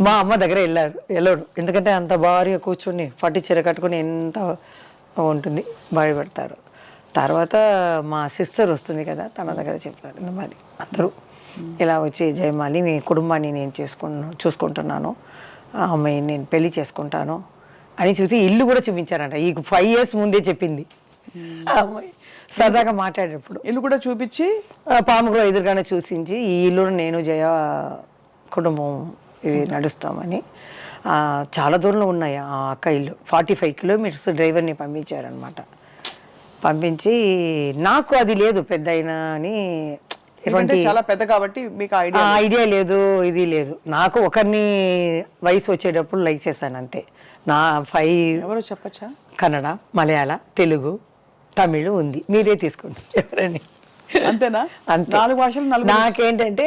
మా అమ్మ దగ్గర వెళ్ళాడు, ఎందుకంటే అంత భారీగా కూర్చొని పట్టు చీర కట్టుకుని ఎంత ఉంటుంది, భయపడతారు. తర్వాత మా సిస్టర్ వస్తుంది కదా, తన దగ్గర చెప్పారు మరి అందరూ ఇలా వచ్చి జయమాలి మీ కుటుంబాన్ని నేను చూసుకుంటున్నాను, ఆ అమ్మాయిని నేను పెళ్లి చేసుకుంటాను అని చూసి ఇల్లు కూడా చూపించారంట. ఈ 5 years ముందే చెప్పింది ఆ అమ్మాయి. సరదాగా మాట్లాడేటప్పుడు ఇల్లు కూడా చూపించి పాములో ఎదురుగానే చూసించి ఈ ఇల్లు నేను జయ కుటుంబం ఇది నడుస్తామని. చాలా దూరంలో ఉన్నాయి ఆ అక్క ఇల్లు, 45 kilometers డ్రైవర్ని పంపించారనమాట. పంపించి నాకు అది లేదు పెద్ద అయినా అని, చాలా పెద్ద కాబట్టి మీకు ఐడియా లేదు, ఇది లేదు. నాకు ఒకరిని వయసు వచ్చేటప్పుడు లైక్ చేశాను అంతే. నా 5 ఎవరో చెప్పచ్చా? కన్నడ, మలయాళ, తెలుగు, తమిళ్ ఉంది, మీరే తీసుకోండి ఎవరని. అంతేనా? అంతే. 4 భాషలు. నాకేంటంటే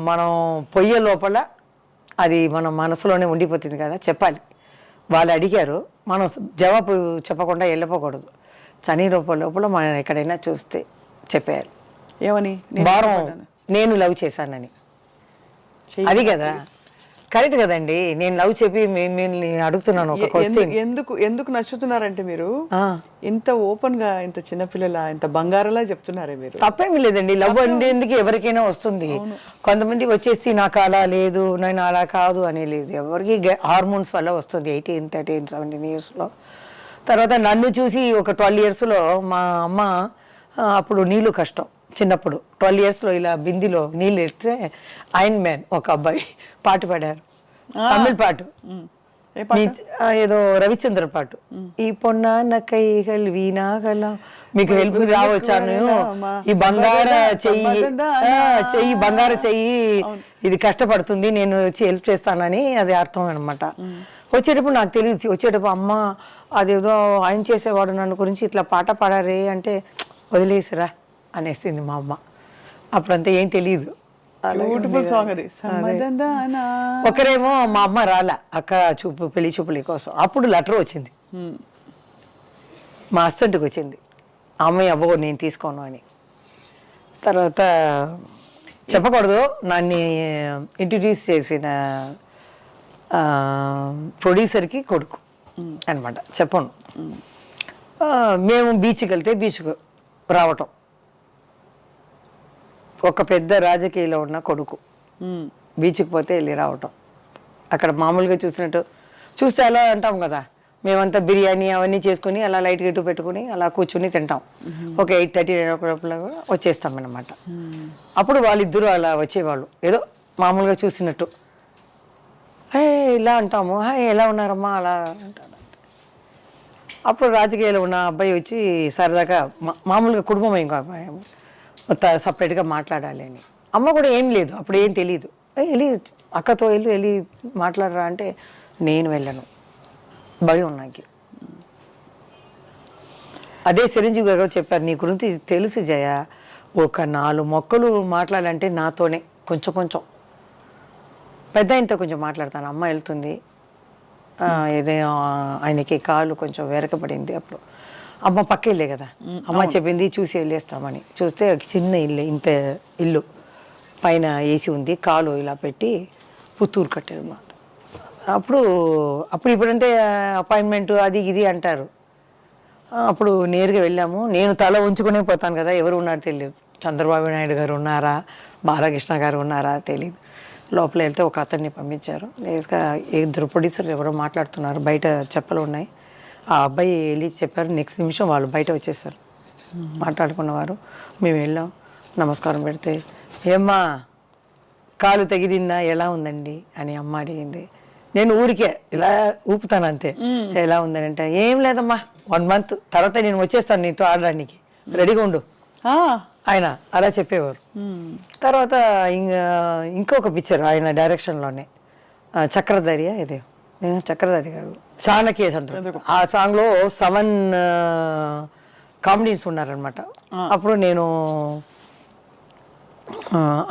మనం పొయ్యే లోపల అది మన మనసులోనే ఉండిపోతుంది కదా, చెప్పాలి. వాళ్ళు అడిగారు, మనం జవాబు చెప్పకుండా వెళ్ళిపోకూడదు. చని లోపల మనం ఎక్కడైనా చూస్తే చెప్పేయాలి. ఏమని? వారం నేను లవ్ చేశానని. అది కదా కరెక్ట్ కదండి. నేను లవ్ చెప్పి మిమ్మల్ని అడుగుతున్నాను ఒక క్వశ్చన్. ఎందుకు నచ్చుతున్నారంటే మీరు ఇంత ఓపెన్ గా, ఇంత చిన్నపిల్లల, ఇంత బంగారలా చెప్తున్నారే మీరు. తప్పేమీ లేదండి, లవ్ ఉండేందుకు ఎవరికైనా వస్తుంది. కొంతమంది వచ్చేసి నాకు అలా లేదు, నేను అలా కాదు అని లేదు. ఎవరికి హార్మోన్స్ వల్ల వస్తుంది 18, 13, 17 yearsలో. తర్వాత నన్ను చూసి ఒక 12 yearsలో మా అమ్మ, అప్పుడు నీళ్ళు కష్టం చిన్నప్పుడు, 12 yearsలో ఇలా బిందిలో నీళ్ళు ఎత్తే ఐరన్ మ్యాన్ ఒక అబ్బాయి పాట పాడారు, తమిళ పాట, ఏదో రవిచంద్ర పాట. ఈ పొన్నాన్న కైగల్ వీణాగల, మీకు హెల్ప్ రావచ్చాను, ఈ బంగార చెయ్యి బంగార చెయ్యి ఇది కష్టపడుతుంది, నేను వచ్చి హెల్ప్ చేస్తానని అది అర్థం అనమాట. వచ్చేటప్పుడు నాకు తెలియదు, వచ్చేటప్పుడు అమ్మ అదేదో ఆయన చేసేవాడు నన్ను గురించి ఇట్లా పాట పాడారే అంటే వదిలేసిరా అనేసింది మా అమ్మ. అప్పుడంతా ఏం తెలియదు. ఒకరేమో మా అమ్మ రాలా అక్క పెళ్లి చూపుల కోసం, అప్పుడు లెటర్ వచ్చింది మా హస్బెండ్కి వచ్చింది, అమ్మాయి అబ్బో నేను తీసుకోను అని. తర్వాత చెప్పకూడదు, నన్ను ఇంట్రడ్యూస్ చేసిన ప్రొడ్యూసర్కి కొడుకు అనమాట, చెప్పను. మేము బీచ్కి వెళ్తే బీచ్కు రావటం, ఒక పెద్ద రాజకీయాలో ఉన్న కొడుకు బీచ్కి పోతే వెళ్ళి రావటం. అక్కడ మామూలుగా చూస్తే అలా అంటాం కదా, మేమంతా బిర్యానీ అవన్నీ చేసుకుని అలా లైట్ గట్టు పెట్టుకుని అలా కూర్చుని తింటాం. ఒక 8:30, 9 వచ్చేస్తాం అన్నమాట. అప్పుడు వాళ్ళిద్దరూ అలా వచ్చేవాళ్ళు, ఏదో మామూలుగా చూసినట్టు ఇలా అంటాము, ఎలా ఉన్నారమ్మా అలా అంటారు. అప్పుడు రాజకీయాలు ఉన్న అబ్బాయి వచ్చి సరదాగా మామూలుగా కుటుంబం ఇంకా సపరేట్గా మాట్లాడాలి అని. అమ్మ కూడా ఏం లేదు, అప్పుడు ఏం తెలియదు. వెళ్ళి అక్కతో వెళ్ళి మాట్లాడరా అంటే నేను వెళ్ళను, భయం నాకు. అదే చిరంజీవి గారు చెప్పారు, నీ గురించి తెలుసు జయ, ఒక 4 మొక్కలు మాట్లాడాలంటే నాతోనే కొంచెం పెద్ద ఆయనతో కొంచెం మాట్లాడతాను. అమ్మ వెళ్తుంది, ఏదైనా ఆయనకి కాలు కొంచెం వెరకబడింది. అప్పుడు అమ్మ పక్క ఇల్లే కదా, అమ్మ చెప్పింది చూసి వెళ్ళేస్తామని. చూస్తే చిన్న ఇల్లు, ఇంత ఇల్లు, పైన ఏసీ ఉంది, కాలు ఇలా పెట్టి పుత్తూరు కట్టారు అన్నమాట. ఇప్పుడంటే అపాయింట్మెంట్ అది ఇది అంటారు. అప్పుడు నేరుగా వెళ్ళాము. నేను తల ఉంచుకునే పోతాను కదా, ఎవరు ఉన్నారో తెలియదు. చంద్రబాబు నాయుడు గారు ఉన్నారా, బాలకృష్ణ గారు ఉన్నారా తెలియదు. లోపల వెళ్తే ఒక అతన్ని పంపించారు. నేరుగా 2 ప్రొడ్యూసర్లు ఎవరో మాట్లాడుతున్నారు, బయట చెప్పలు ఉన్నాయి. ఆ అబ్బాయి వెళ్ళి చెప్పారు, నెక్స్ట్ నిమిషం వాళ్ళు బయట వచ్చేసారు. మాట్లాడుకున్నవారు. మేము వెళ్ళాం, నమస్కారం పెడితే ఏమ్మా కాలు తగిలిందా, ఎలా ఉందండి అని అమ్మ అడిగింది. నేను ఊరికే ఇలా ఊపుతాను అంతే, ఎలా ఉందని అంటే ఏం లేదమ్మా 1 month తర్వాత నేను వచ్చేస్తాను నీతో ఆడడానికి, రెడీగా ఉండు ఆయన అలా చెప్పేవారు. తర్వాత ఇంకొక పిక్చర్ ఆయన డైరెక్షన్లోనే, చక్రధారి, ఇదే చక్రధారి గారు చాణక్య చంద్ర, ఆ సాంగ్లో 7 కామెడీన్స్ ఉన్నారనమాట. అప్పుడు నేను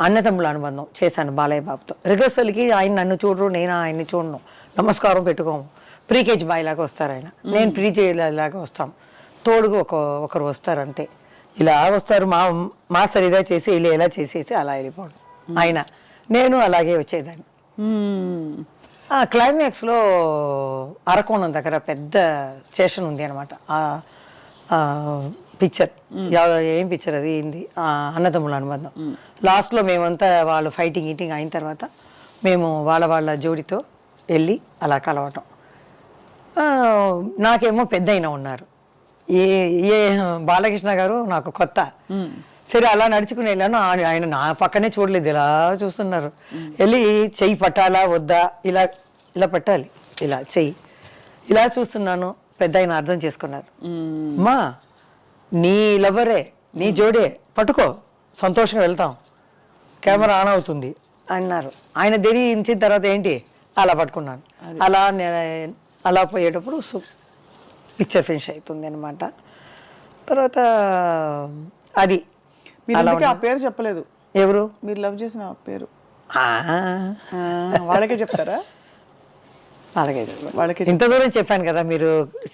అన్నతమ్ముల అనుబంధం చేశాను బాలయ్య బాబుతో. రిహర్సల్కి ఆయన నన్ను చూడరు, నేను ఆయన్ని చూడను, నమస్కారం పెట్టుకోము. ప్రీకేజ్ బాయ్ లాగా వస్తారు ఆయన, నేను ప్రీకేజ్ లాగా వస్తాం. తోడుగా ఒకరు వస్తారు అంతే. ఇలా వస్తారు, మాస్టర్ ఇదా చేసి ఇలా చేసేసి అలా వెళ్ళిపోవడం. ఆయన నేను అలాగే వచ్చేదాన్ని. క్లైమాక్స్లో అరకోణం దగ్గర పెద్ద స్టేషన్ ఉంది అనమాట. పిక్చర్ ఏం పిక్చర్ అది ఏంది, అన్నదమ్ముల అనుబంధం. లాస్ట్లో మేమంతా వాళ్ళు ఫైటింగ్ ఈటింగ్ అయిన తర్వాత మేము వాళ్ళ జోడితో వెళ్ళి అలా కలవటం. నాకేమో పెద్ద అయినా ఉన్నారు, ఏ బాలకృష్ణ గారు నాకు కొత్త. సరే అలా నడుచుకుని వెళ్ళాను. ఆయన నా పక్కనే చూడలేదు, ఇలా చూస్తున్నారు. వెళ్ళి చెయ్యి పట్టాలా వద్దా, ఇలా ఇలా పట్టాలి, ఇలా చెయ్యి ఇలా చూస్తున్నాను. పెద్ద ఆయన అర్థం చేసుకున్నారు. అమ్మా నీ లవరే, నీ జోడే, పట్టుకో, సంతోషంగా వెళ్తాం, కెమెరా ఆన్ అవుతుంది అన్నారు. ఆయన ధరించిన తర్వాత ఏంటి అలా పట్టుకున్నాను. అలా పోయేటప్పుడు పిక్చర్ ఫినిష్ అవుతుంది అనమాట. తర్వాత అది ఆ పేరు చెప్పలేదు. ఎవరు మీరు లవ్ చేసిన పేరు వాళ్ళకే చెప్తారా? వాళ్ళకి ఇంత దూరం చెప్పాను కదా. మీరు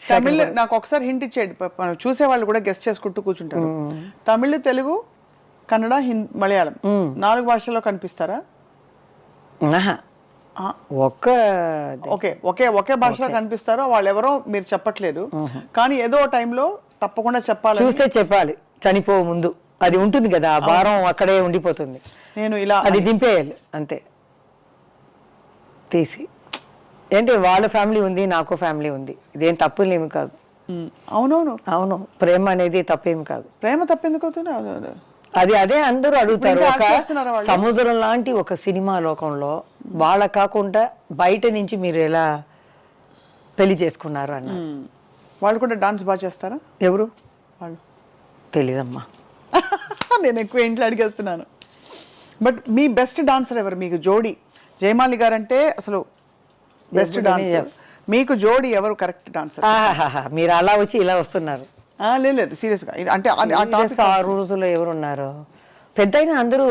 తమిళ్ నాకు ఒకసారి హింట్ ఇచ్చేయండి, చూసే వాళ్ళు కూడా గెస్ట్ చేసుకుంటూ కూర్చుంటారు. తమిళ్, తెలుగు, కన్నడ, మలయాళం 4 భాషల్లో కనిపిస్తారా? ఒకే భాషలో కనిపిస్తారో వాళ్ళు ఎవరో మీరు చెప్పట్లేదు, కానీ ఏదో టైంలో తప్పకుండా చెప్పాలి. చూస్తే చెప్పాలి, చనిపో ముందు అది ఉంటుంది కదా, ఆ భారం అక్కడే ఉండిపోతుంది. నేను ఇలా అది దింపేయాలి అంతే తీసి. ఏంటి వాళ్ళ ఫ్యామిలీ ఉంది, నాకు ఫ్యామిలీ ఉంది, ఇదేం తప్పులేమి కాదు. అవును, ప్రేమ అనేది తప్పేమి కాదు. ప్రేమ తప్పెందుకు అవుతుంది? అదే అందరూ అడుగుతారు. ఒక సముద్రం లాంటి ఒక సినిమా లోకంలో వాళ్ళ కాకుండా బయట నుంచి మీరు ఎలా పెళ్లి చేసుకున్నారు అన్న. వాళ్ళు కూడా డాన్స్ బాగా చేస్తారా? ఎవరు వాళ్ళు తెలీదమ్మా. నేను ఎక్కువ ఇంట్లో అడిగేస్తున్నాను. బట్ మీ బెస్ట్ డాన్సర్ ఎవరు మీకు జోడి? జయమాలి గారు అంటే అసలు బెస్ట్ డాన్సర్. మీకు జోడి ఎవరు కరెక్ట్ డాన్సర్? మీరు అలా వచ్చి ఇలా వస్తున్నారు. లేదు సీరియస్గా, అంటే ఆ రోజుల్లో ఎవరున్నారు పెద్ద అయినా అందరూ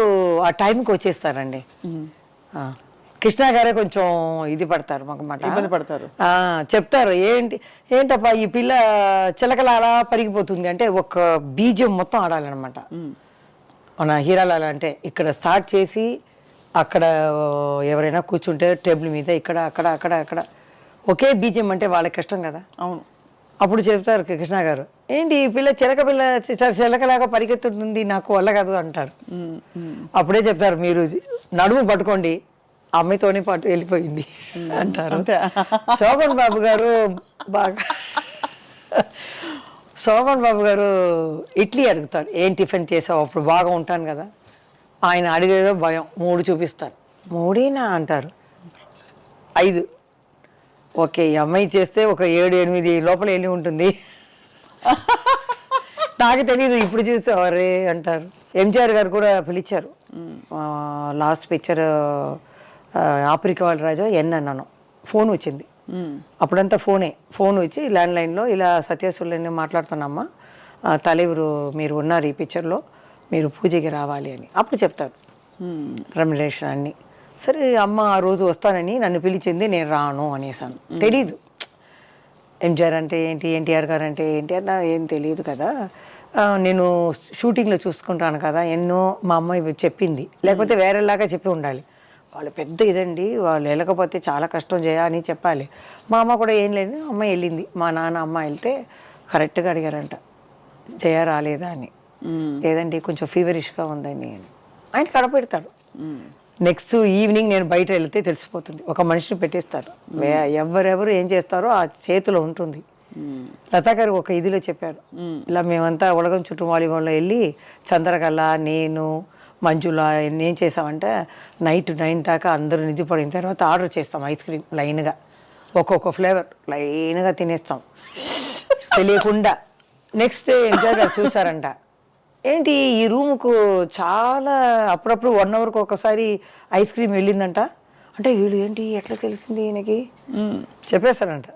ఆ టైంకి వచ్చేస్తారండి. కృష్ణ గారే కొంచెం ఇది పడతారు, మాకు ఇబ్బంది పడతారు. చెప్తారు ఏంటప్పా ఈ పిల్ల చిలకల అలా పరిగిపోతుంది అంటే ఒక బీజం మొత్తం ఆడాలన్నమాట. మన హీరాలాల అంటే ఇక్కడ స్టార్ట్ చేసి అక్కడ ఎవరైనా కూర్చుంటే టేబుల్ మీద ఇక్కడ అక్కడ అక్కడ అక్కడ ఒకే బీజం అంటే వాళ్ళకి కష్టం కదా. అవును. అప్పుడు చెప్తారు కృష్ణ గారు, ఏంటి ఈ పిల్ల చిలకలాగా పరిగెత్తుతుంది, నాకు వల్ల కాదు అంటారు. అప్పుడే చెప్తారు, మీరు నడుము పట్టుకోండి, అమ్మాయితోనే పాటు వెళ్ళిపోయింది అంటారు. శోభన్ బాబు గారు శోభన్ బాబు గారు ఇడ్లీ అడుగుతారు, ఏం టిఫిన్ చేసావు, అప్పుడు బాగా ఉంటాను కదా. ఆయన అడిగేదో భయం, 3 చూపిస్తాను. 3 అంటారు, 5. ఓకే, ఈ అమ్మాయి చేస్తే ఒక 7-8 లోపల వెళ్ళి ఉంటుంది. నాకు తెలీదు, ఇప్పుడు చూస్తే అవరే అంటారు. ఎంజిఆర్ గారు కూడా పిలిచారు. లాస్ట్ పిక్చర్ ఆఫ్రికా వాళ్ళ రాజా అన్నాను, ఫోన్ వచ్చింది. అప్పుడంతా ఫోన్ వచ్చి ల్యాండ్లైన్లో ఇలా సత్యసుల్ని మాట్లాడుతున్నామ్మా, తలెవరు మీరు ఉన్నారు ఈ పిక్చర్లో, మీరు పూజకి రావాలి అని. అప్పుడు చెప్తారు రెమ్యునరేషన్ అన్నీ. సరే అమ్మ ఆ రోజు వస్తానని నన్ను పిలిచింది, నేను రాను అనేసాను. తెలీదు ఎంజిఆర్ అంటే ఏంటి, ఎన్టీఆర్ గారు అంటే ఏంటి అన్న ఏం తెలియదు కదా. నేను షూటింగ్లో చూసుకుంటాను కదా, ఎన్నో మా అమ్మాయి చెప్పింది, లేకపోతే వేరేలాగా చెప్పి ఉండాలి. వాళ్ళు పెద్ద ఇదండి, వాళ్ళు వెళ్ళకపోతే చాలా కష్టం అని చెప్పాలి. మా అమ్మ కూడా ఏం లేదు, అమ్మాయి వెళ్ళింది. మా నాన్న అమ్మ వెళ్తే కరెక్ట్గా అడిగారంట, జయ రాలేదా అని. లేదండి కొంచెం ఫీవరిష్గా ఉందని ఆయన కడపెడతాడు. నెక్స్ట్ ఈవినింగ్ నేను బయట వెళ్తే తెలిసిపోతుంది, ఒక మనిషిని పెట్టేస్తారు. ఎవరెవరు ఏం చేస్తారో ఆ చేతిలో ఉంటుంది. లతా గారు ఒక ఇదిలో చెప్పారు, ఇలా మేమంతా ఉలగం చుట్టూ వాలీబాల్లో వెళ్ళి చంద్రకళ, నేను, మంజుల ఏం చేసామంటే నైట్ 9 దాకా అందరూ నిధి పడిన తర్వాత ఆర్డర్ చేస్తాం ఐస్ క్రీమ్ లైన్గా, ఒక్కొక్క ఫ్లేవర్ లైన్గా తినేస్తాం తెలియకుండా. నెక్స్ట్ డే ఎంజాయ్ గారు చూసారంట, ఏంటి ఈ రూముకు చాలా అప్పుడప్పుడు 1 అవర్కి ఒకసారి ఐస్ క్రీమ్ వెళ్ళిందంట. అంటే వీళ్ళు ఏంటి ఎట్లా తెలిసింది ఈయనకి చెప్పేస్తారంట.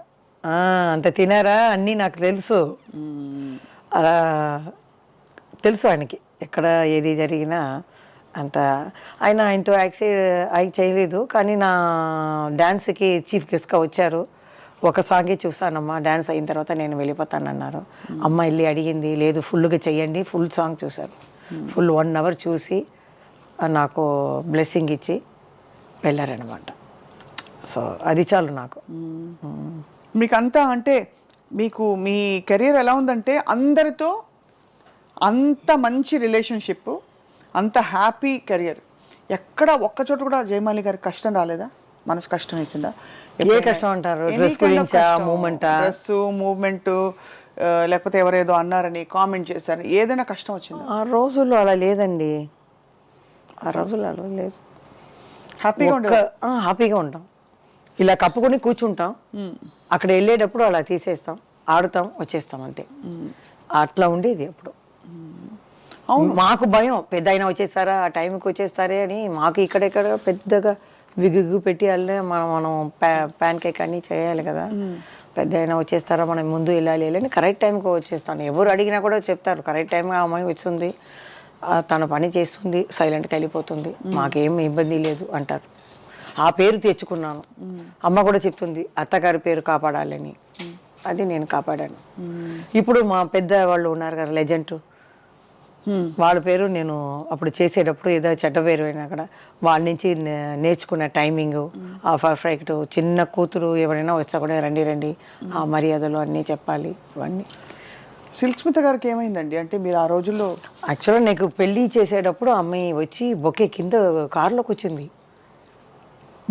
అంత తినారా అన్నీ నాకు తెలుసు, అలా తెలుసు ఆయనకి. ఎక్కడ ఏది జరిగినా అంత ఆయనతో యాక్ట్ చేయలేదు, కానీ నా డ్యాన్స్కి చీఫ్ గెస్ట్గా వచ్చారు. ఒక సాంగే చూసానమ్మా, డ్యాన్స్ అయిన తర్వాత నేను వెళ్ళిపోతానన్నారు. అమ్మ వెళ్ళి అడిగింది, లేదు ఫుల్గా చెయ్యండి, ఫుల్ సాంగ్ చూశారు. ఫుల్ 1 hour చూసి నాకు బ్లెస్సింగ్ ఇచ్చి వెళ్ళారనమాట. సో అది చాలు నాకు. మీకు అంతా అంటే మీకు మీ కెరీర్ ఎలా ఉందంటే అందరితో అంత మంచి రిలేషన్షిప్, అంత హ్యాపీ కెరియర్. ఎక్కడ ఒక్క చోట కూడా జయమాలి గారికి కష్టం రాలేదా? మనసు కష్టం వేసిందా? ఏ కష్టం అంటారు? డ్రెస్ గురించా, మూమెంటా? డ్రెస్ మూమెంట్, లేకపోతే ఎవరేదో అన్నారని కామెంట్ చేశారని ఏదైనా కష్టం వచ్చిందా? ఆ రోజుల్లో అలా లేదండి, ఆ రోజుల్లో అలా లేదు. హ్యాపీగా ఉండే హ్యాపీగా ఉంటాం, ఇలా కప్పుకొని కూర్చుంటాం. అక్కడ వెళ్ళేటప్పుడు అలా తీసేస్తాం, ఆడుతాం, వచ్చేస్తాం అంతే. అట్లా ఉండేది అప్పుడు. మాకు భయం, పెద్ద అయినా వచ్చేస్తారా, ఆ టైంకి వచ్చేస్తారే అని. మాకు ఇక్కడెక్కడ పెద్దగా విగ్గు పెట్టి వెళ్ళే మనం ప్యాన్ కేక్ అన్నీ చేయాలి కదా. పెద్ద అయినా వచ్చేస్తారా, మనం ముందు వెళ్ళాలి అని కరెక్ట్ టైంకి వచ్చేస్తాను. ఎవరు అడిగినా కూడా చెప్తారు, కరెక్ట్ టైంగా అమ్మాయి వస్తుంది, తన పని చేస్తుంది, సైలెంట్గా వెళ్ళిపోతుంది, మాకేం ఇబ్బంది లేదు అంటారు. ఆ పేరు తెచ్చుకున్నాను. అమ్మ కూడా చెప్తుంది అత్తగారి పేరు కాపాడాలని, అది నేను కాపాడాను. ఇప్పుడు మా పెద్ద వాళ్ళు ఉన్నారు కదా, లెజెండ్, వాళ్ళ పేరు నేను అప్పుడు చేసేటప్పుడు ఏదో చెడ్డ పేరు అయినా కూడా వాళ్ళ నుంచి నేర్చుకున్న టైమింగ్, ఆ పర్ఫెక్ట్. చిన్న కూతురు ఎవరైనా వస్తా కూడా రండి రండి, ఆ మర్యాదలు అన్నీ చెప్పాలి. ఇవన్నీ సిల్క్ స్మిత గారికి ఏమైందండి? అంటే మీరు ఆ రోజుల్లో యాక్చువల్గా నాకు పెళ్ళి చేసేటప్పుడు అమ్మాయి వచ్చి బొకే కింద కారులోకి వచ్చింది,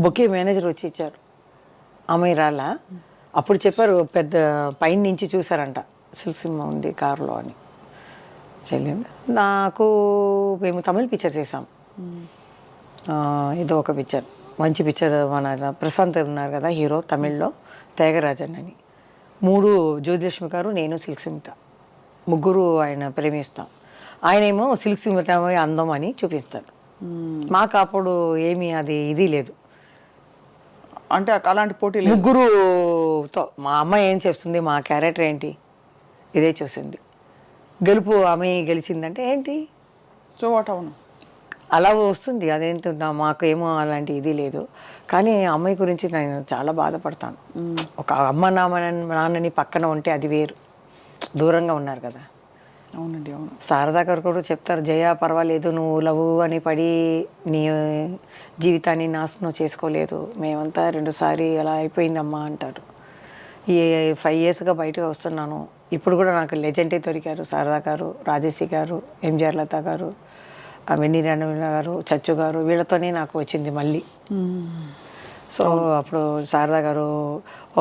బొకే మేనేజర్ వచ్చి ఇచ్చారు, అమ్మాయి రాలా. అప్పుడు చెప్పారు, పెద్ద పైన నుంచి చూసారంట, సిల్క్ సినిమా ఉంది కారులో అని. చెల్లింది నాకు. మేము తమిళ పిక్చర్ చేసాం, ఏదో ఒక పిక్చర్, మంచి పిక్చర్. మన ప్రశాంత్ ఉన్నారు కదా హీరో, తమిళ్లో త్యాగరాజన్ అని. 3 జ్యోతిలక్ష్మి గారు, నేను, సిల్క్ స్మిత, ముగ్గురు ఆయన ప్రేమిస్తాం. ఆయనేమో సిల్క్ స్మిత అందం అని చూపిస్తాడు. మాకు అప్పుడు ఏమీ అది ఇది లేదు, అంటే అలాంటి పోటీ లేదు. ముగ్గురుతో మా అమ్మాయి ఏం చేస్తుంది, మా క్యారెక్టర్ ఏంటి, ఇదే చూసింది. గెలుపు అమ్మాయి గెలిచిందంటే ఏంటి, సో వాట్, అవును అలా వస్తుంది. అదేంటున్నా మాకు ఏమో అలాంటి ఇది లేదు. కానీ అమ్మాయి గురించి నేను చాలా బాధపడతాను. ఒక అమ్మ నాన్నని పక్కన ఉంటే అది వేరు, దూరంగా ఉన్నారు కదా. అవునండి, అవును. శారదా గారు కూడా చెప్తారు, జయ పర్వాలేదు, నువ్వు లవ్ అని పడి నీ జీవితాన్ని నాశనం చేసుకోలేదు, మేమంతా 2 సారి అలా అయిపోయిందమ్మా అంటారు. ఈ 5 yearsగా బయటకు వస్తున్నాను, ఇప్పుడు కూడా నాకు లెజెండే దొరికారు, శారదా గారు, రాజేశి గారు, ఎంజిఆర్ లత గారు, వెన్నీ రాణవీణ గారు, చచ్చు గారు, వీళ్ళతోనే నాకు వచ్చింది మళ్ళీ. సో అప్పుడు శారదా గారు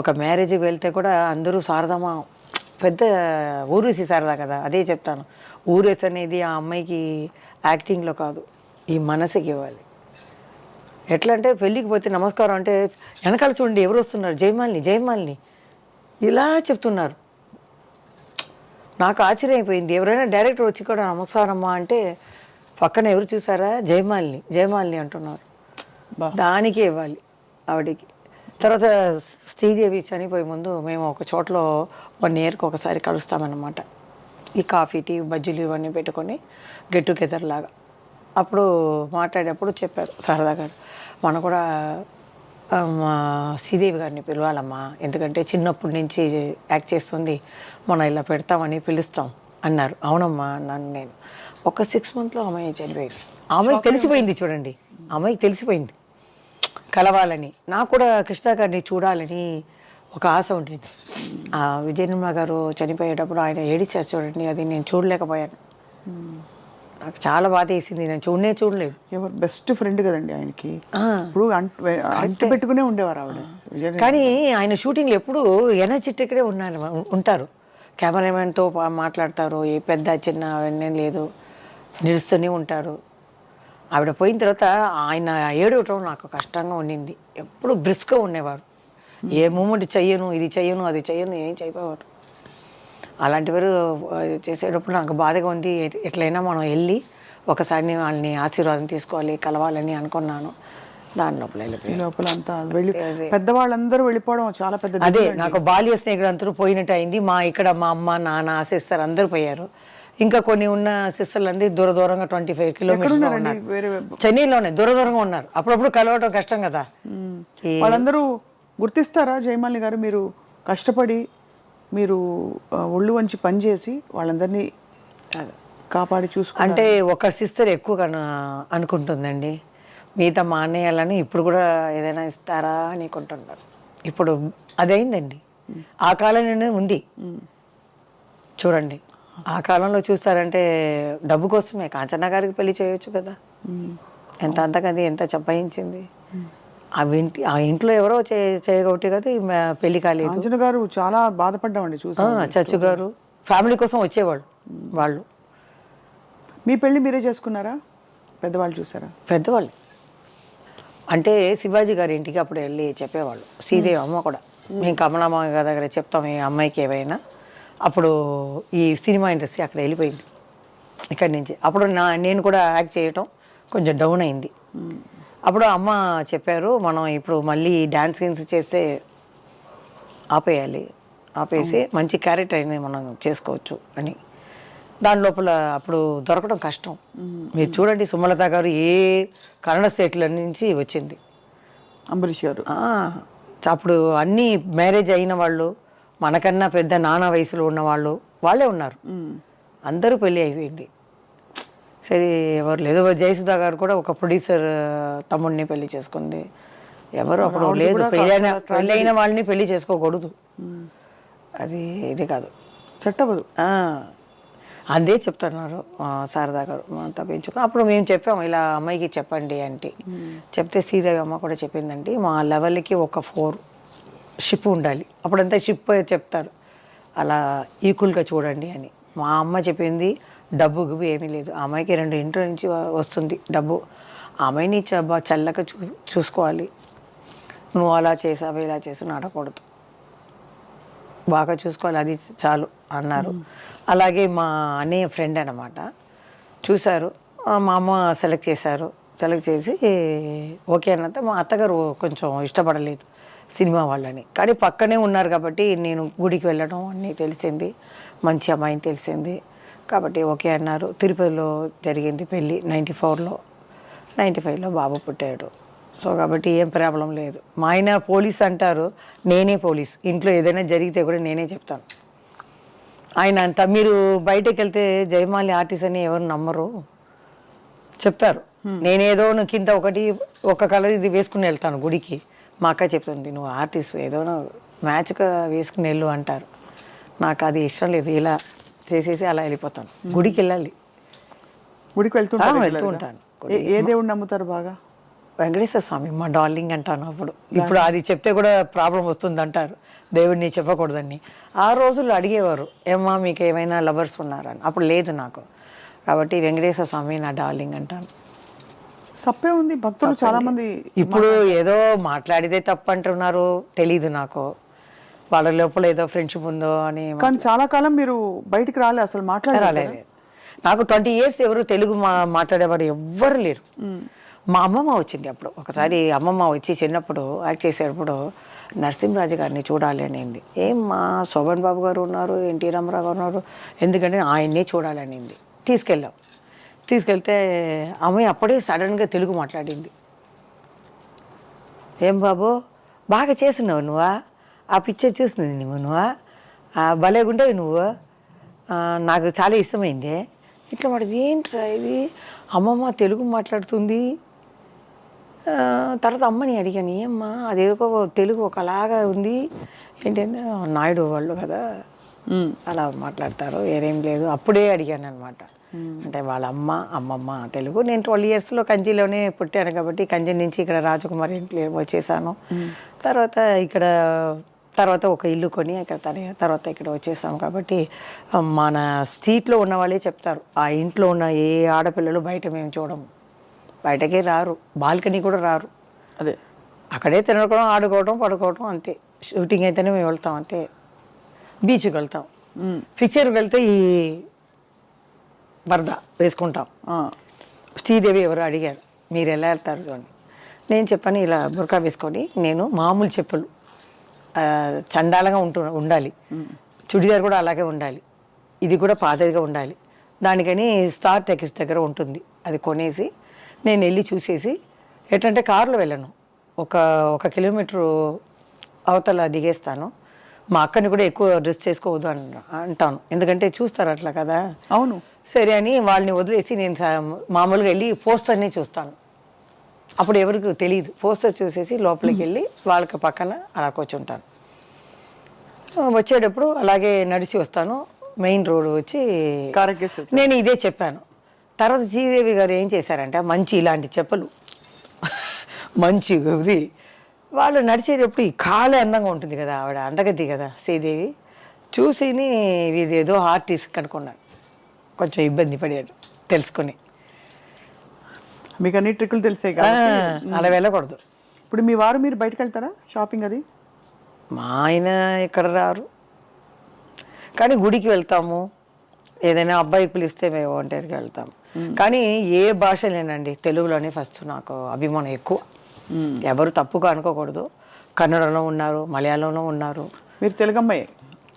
ఒక మ్యారేజ్కి వెళ్తే కూడా అందరూ శారదమ్మ, పెద్ద ఊరేసి శారదా కదా. అదే చెప్తాను, ఊరేసి అనేది ఆ అమ్మాయికి యాక్టింగ్లో కాదు, ఈ మనసుకి ఇవ్వాలి. ఎట్లా అంటే పెళ్ళికి పోతే నమస్కారం అంటే వెనకాల చూడండి ఎవరు వస్తున్నారు, జయమాలిని జయమాలిని ఇలా చెప్తున్నారు. నాకు ఆశ్చర్యం అయిపోయింది. ఎవరైనా డైరెక్టర్ వచ్చి కూడా నమస్కారమ్మా అంటే పక్కన ఎవరు చూసారా, జయమాలిని జయమాలిని అంటున్నారు. దానికే ఇవ్వాలి ఆవిడికి. తర్వాత శ్రీదేవి చనిపోయే ముందు మేము ఒక చోట్లో 1 yearకి ఒకసారి కలుస్తామన్నమాట. ఈ కాఫీ, టీ, బజ్జీలు ఇవన్నీ పెట్టుకొని గెట్ టుగెదర్ లాగా. అప్పుడు మాట్లాడేటప్పుడు చెప్పారు శారదా గారు, మనం కూడా మా శ్రీదేవి గారిని పిలవాలమ్మా, ఎందుకంటే చిన్నప్పటి నుంచి యాక్ట్ చేస్తుంది, మనం ఇలా పెడతామని పిలుస్తాం అన్నారు. అవునమ్మా అన్నాను నేను. ఒక 6 monthsలో అమ్మాయి చనిపోయింది. అమ్మాయికి తెలిసిపోయింది, చూడండి అమ్మాయికి తెలిసిపోయింది కలవాలని. నాకు కూడా కృష్ణ గారిని చూడాలని ఒక ఆశ ఉండేది. విజయనిర్మల గారు చనిపోయేటప్పుడు ఆయన ఏడిచారు చూడండి, అది నేను చూడలేకపోయాను. నాకు చాలా బాధ వేసింది, నేను చూడలేదు. ఎవరు బెస్ట్ ఫ్రెండ్ కదండి ఆయనకి, ఇప్పుడు అంటు పెట్టుకునే ఉండేవారు ఆవిడ. కానీ ఆయన షూటింగ్లో ఎప్పుడు ఎనర్జెటిక్గా ఉంటారు, కెమెరామెన్తో మాట్లాడతారు, ఏ పెద్ద చిన్న అవన్నీ లేదు, నిలుస్తూనే ఉంటారు. ఆవిడ పోయిన తర్వాత ఆయన ఏడవటం నాకు కష్టంగా ఉండింది. ఎప్పుడు బ్రిస్క్గా ఉండేవారు, ఏ మూమెంట్ చెయ్యను, ఇది చెయ్యను, అది చెయ్యను, ఏం చేయకపోవారు. అలాంటివారు చేసేటప్పుడు నాకు బాధగా ఉంది. ఎట్లయినా మనం వెళ్ళి ఒకసారి వాళ్ళని ఆశీర్వాదం తీసుకోవాలి, కలవాలని అనుకున్నాను. దాని లోపల అంతా వెళ్ళి పెద్దవాళ్ళందరూ వెళ్ళిపోవడం చాలా పెద్ద. అదే నాకు బాల్య స్నేహితులు అందరూ పోయినట్టు అయింది. ఇక్కడ మా అమ్మ నాన్న సిస్టర్ అందరూ పోయారు. ఇంకా కొన్ని ఉన్న సిస్టర్లు అంది దూరంగా 25 కిలోమీటర్స్ ఎక్కడున్నారండి? ఉన్నారు. వేరే చెన్నైలోనే దూరంగా ఉన్నారు. అప్పుడప్పుడు కలవటం కష్టం కదా. వాళ్ళందరూ గుర్తిస్తారా జయమాలిని గారు? మీరు కష్టపడి మీరు ఒళ్ళు వంచి పనిచేసి వాళ్ళందరినీ కాపాడి చూసుకుంటే అంటే ఒక సిస్టర్ ఎక్కువ అనుకుంటుందండి, మిగతా మానేయాలని. ఇప్పుడు కూడా ఏదైనా ఇస్తారా అని అనుకుంటున్నారు. ఇప్పుడు అదైందండి. ఆ కాలంలోనే ఉంది చూడండి. ఆ కాలంలో చూస్తారంటే డబ్బు కోసమే కాంచన గారికి పెళ్లి చేయొచ్చు కదా. ఎంత అంతకది ఎంత చంపాయించింది. ఆ ఇంట్లో ఎవరో చేయగొట్టి కదా పెళ్లి కాలేదు. కాంచన గారు చాలా బాధపడ్డామండి చూసి. చచ్చు గారు ఫ్యామిలీ కోసం వచ్చేవాళ్ళు వాళ్ళు. మీ పెళ్లి మీరే చేసుకున్నారా? పెద్దవాళ్ళు చూసారా? పెద్దవాళ్ళు అంటే శివాజీ గారి ఇంటికి అప్పుడు వెళ్ళి చెప్పేవాళ్ళు. శ్రీదేవి అమ్మ కూడా మేము కమలమ్మ గారి దగ్గర చెప్తాం ఈ అమ్మాయికి ఏమైనా. అప్పుడు ఈ సినిమా ఇండస్ట్రీ అక్కడ వెళ్ళిపోయింది ఇక్కడి నుంచి. అప్పుడు నేను కూడా యాక్ట్ చేయటం కొంచెం డౌన్ అయింది. అప్పుడు అమ్మ చెప్పారు, మనం ఇప్పుడు మళ్ళీ డ్యాన్స్ సీన్స్ చేస్తే ఆపేసి మంచి క్యారెక్టర్ అయినా మనం చేసుకోవచ్చు అని. దాని లోపల అప్పుడు దొరకడం కష్టం. మీరు చూడండి, సుమలత గారు ఏ కన్నడ స్టేట్ల నుంచి వచ్చింది. అంబరీష్ గారు అప్పుడు అన్నీ మ్యారేజ్ అయిన వాళ్ళు, మనకన్నా పెద్ద నాన్న వయసులో ఉన్న వాళ్ళే ఉన్నారు. అందరూ పెళ్ళి అయిపోయింది. సరే ఎవరు లేదు. జయసుధా గారు కూడా ఒక ప్రొడ్యూసర్ తమ్ముడిని పెళ్లి చేసుకుంది. ఎవరు అప్పుడు లేదు. పెళ్ళైన వాళ్ళని పెళ్లి చేసుకోకూడదు, అది ఇది కాదు, చట్టవదు. అదే చెప్తున్నారు శారదా గారు తప్పించుకుని. అప్పుడు మేము చెప్పాము ఇలా అమ్మాయికి చెప్పండి అంటే, చెప్తే శ్రీదేవి అమ్మ కూడా చెప్పిందండి, మా లెవెల్కి ఒక 4 షిప్ ఉండాలి. అప్పుడంతా షిప్ చెప్తారు, అలా ఈక్వల్గా చూడండి అని. మా అమ్మ చెప్పింది డబ్బు గిబ్బు ఏమీ లేదు, ఆ అమ్మాయికి 2 ఇంట్లో నుంచి వస్తుంది డబ్బు, ఆ అమ్మాయిని చల్లగా చూసుకోవాలి, నువ్వు అలా చేసావు ఇలా చేసావు నడకూడదు, బాగా చూసుకోవాలి, అది చాలు అన్నారు. అలాగే మా అన్నయ్య ఫ్రెండ్ అనమాట చూశారు, మా అమ్మ సెలెక్ట్ చేశారు. సెలెక్ట్ చేసి ఓకే అన్నంత మా అత్తగారు కొంచెం ఇష్టపడలేదు సినిమా వాళ్ళని. కానీ పక్కనే ఉన్నారు కాబట్టి నేను గుడికి వెళ్ళడం అన్నీ తెలిసింది, మంచి అమ్మాయిని తెలిసింది కాబట్టి ఓకే అన్నారు. తిరుపతిలో జరిగింది పెళ్ళి 94లో, 95లో బాబు పుట్టాడు. సో కాబట్టి ఏం ప్రాబ్లం లేదు. మా ఆయన పోలీస్ అంటారు, నేనే పోలీస్. ఇంట్లో ఏదైనా జరిగితే కూడా నేనే చెప్తాను. ఆయన అంతా మీరు బయటకు వెళ్తే జయమాలి ఆర్టిస్ట్ అని ఎవరు నమ్మరు, చెప్తారు. నేనేదో కింద ఒక కలర్ ఇది వేసుకుని వెళ్తాను గుడికి. మా అక్క చెప్తుంది, నువ్వు ఆర్టిస్ట్ ఏదో మ్యాచ్గా వేసుకుని వెళ్ళు అంటారు. నాకు అది ఇష్టం లేదు, ఇలా చేసేసి అలా వెళ్ళిపోతాను. గుడికి వెళ్ళాలి. గుడికి వెళ్తూ ఉంటాను. ఏ దేవుడు నమ్ముతారు బాగా? వెంకటేశ్వర స్వామి మా డార్లింగ్ అంటాను. ఇప్పుడు అది చెప్తే కూడా ప్రాబ్లం వస్తుంది అంటారు, దేవుడిని చెప్పకూడదని. ఆ రోజుల్లో అడిగేవారు, ఏమ్మా మీకు ఏమైనా లవర్స్ ఉన్నారని. అప్పుడు లేదు నాకు, కాబట్టి వెంకటేశ్వర స్వామి నా డార్లింగ్ అంటాను. తప్పే ఉంది, భక్తులు చాలా మంది ఇప్పుడు ఏదో మాట్లాడితే తప్పు అంటున్నారు, తెలీదు నాకు. వాళ్ళ లోపల ఏదో ఫ్రెండ్షిప్ ఉందో అని. కానీ చాలా కాలం మీరు బయటికి రాలే, అసలు రాలేదు. నాకు 20 years ఎవరు తెలుగు మాట్లాడేవారు ఎవ్వరు లేరు. మా అమ్మమ్మ వచ్చింది అప్పుడు ఒకసారి. అమ్మమ్మ వచ్చి చిన్నప్పుడు యాక్ట్ చేసేటప్పుడు నరసింహరాజు గారిని చూడాలి అనింది. మా శోభన్ బాబు గారు ఉన్నారు, ఎన్టీ రామారావు గారు ఉన్నారు, ఎందుకంటే ఆయన్నే చూడాలి అనింది. తీసుకెళ్తే అమ్మాయి అప్పుడే సడన్గా తెలుగు మాట్లాడింది. ఏం బాబు బాగా చేస్తున్నావు నువ్వా, ఆ పిక్చర్ చూస్తుంది నువ్వా, భలేగుండేవి నువ్వు, నాకు చాలా ఇష్టమైంది ఇట్లా పడింది. ఏంట్రా ఇది, అమ్మమ్మ తెలుగు మాట్లాడుతుంది. తర్వాత అమ్మని అడిగాను, ఏమ్మా అదేదో తెలుగు ఒకలాగా ఉంది ఏంటంటే, నాయుడు వాళ్ళు కదా అలా మాట్లాడతారు, ఏరేం లేదు. అప్పుడే అడిగాను అనమాట. అంటే వాళ్ళ అమ్మమ్మ తెలుగు. నేను 12 yearsలో కంచిలోనే పుట్టాను కాబట్టి కంచి నుంచి ఇక్కడ రాజకుమారి ఇంట్లో వచ్చేసాను. తర్వాత ఒక ఇల్లు కొని తర్వాత ఇక్కడ వచ్చేసాం కాబట్టి మన స్ట్రీట్లో ఉన్న వాళ్ళే చెప్తారు, ఆ ఇంట్లో ఉన్న ఏ ఆడపిల్లలు బయట మేము చూడము, బయటకే రారు, బాల్కనీ కూడా రారు. అదే అక్కడే తినడం, ఆడుకోవడం, పడుకోవడం అంతే. షూటింగ్ అయితేనే మేము వెళ్తాం అంతే. బీచ్కి వెళ్తాం, పిక్చర్కి వెళ్తే ఈ వరద వేసుకుంటాం. శ్రీదేవి ఎవరు అడిగారు, మీరు ఎలా వెళ్తారు అని. నేను చెప్పాను, ఇలా బుర్కా వేసుకొని నేను మామూలు చెప్పులు చండాలంగా ఉండాలి, చుడిదార్ కూడా అలాగే ఉండాలి, ఇది కూడా పాతదిగా ఉండాలి, దానికని స్టార్ టెక్స్ దగ్గర ఉంటుంది, అది కొనేసి నేను వెళ్ళి చూసేసి, ఎట్లంటే కారులో వెళ్ళను, ఒక కిలోమీటరు అవతల దిగేస్తాను. మా అక్కని కూడా ఎక్కువ డ్రెస్ చేసుకోవద్దు అంటాను, ఎందుకంటే చూస్తారు అట్లా కదా. అవును. సరే అని వాళ్ళని వదిలేసి నేను మామూలుగా వెళ్ళి పోస్టర్ని చూస్తాను. అప్పుడు ఎవరికి తెలియదు, పోస్టర్ చూసేసి లోపలికి వెళ్ళి వాళ్ళకి పక్కన అలా కూర్చుంటాను. వచ్చేటప్పుడు అలాగే నడిచి వస్తాను, మెయిన్ రోడ్ వచ్చి కారెక్కేసేస్తారు. నేను ఇదే చెప్పాను. తర్వాత శ్రీదేవి గారు ఏం చేశారంటే, మంచి ఇలాంటి చెప్పులు మంచి ఇది వాళ్ళు నడిచేటప్పుడు ఈ కాలు అందంగా ఉంటుంది కదా, ఆవిడ అందగద్ది కదా శ్రీదేవి, చూసిని ఇది ఏదో ఆర్టిస్ట్ కనుక్కున్నాను, కొంచెం ఇబ్బంది పడాడు తెలుసుకుని. మీకు అన్ని ట్రిక్కులు తెలిసే కదా. అలా వెళ్ళకూడదు. ఇప్పుడు మీ వారు మీరు బయటకు వెళ్తారా షాపింగ్ అది? మా ఆయన ఇక్కడ రారు, కానీ గుడికి వెళ్తాము, ఏదైనా అబ్బాయి పిలిస్తే మేము ఒంటరికి వెళ్తాము. కానీ ఏ భాష లేనండి, తెలుగులోనే ఫస్ట్ నాకు అభిమానం ఎక్కువ. ఎవరు తప్పుగా అనుకోకూడదు, కన్నడలో ఉన్నారు, మలయాళంలో ఉన్నారు. మీరు తెలుగు అమ్మాయి?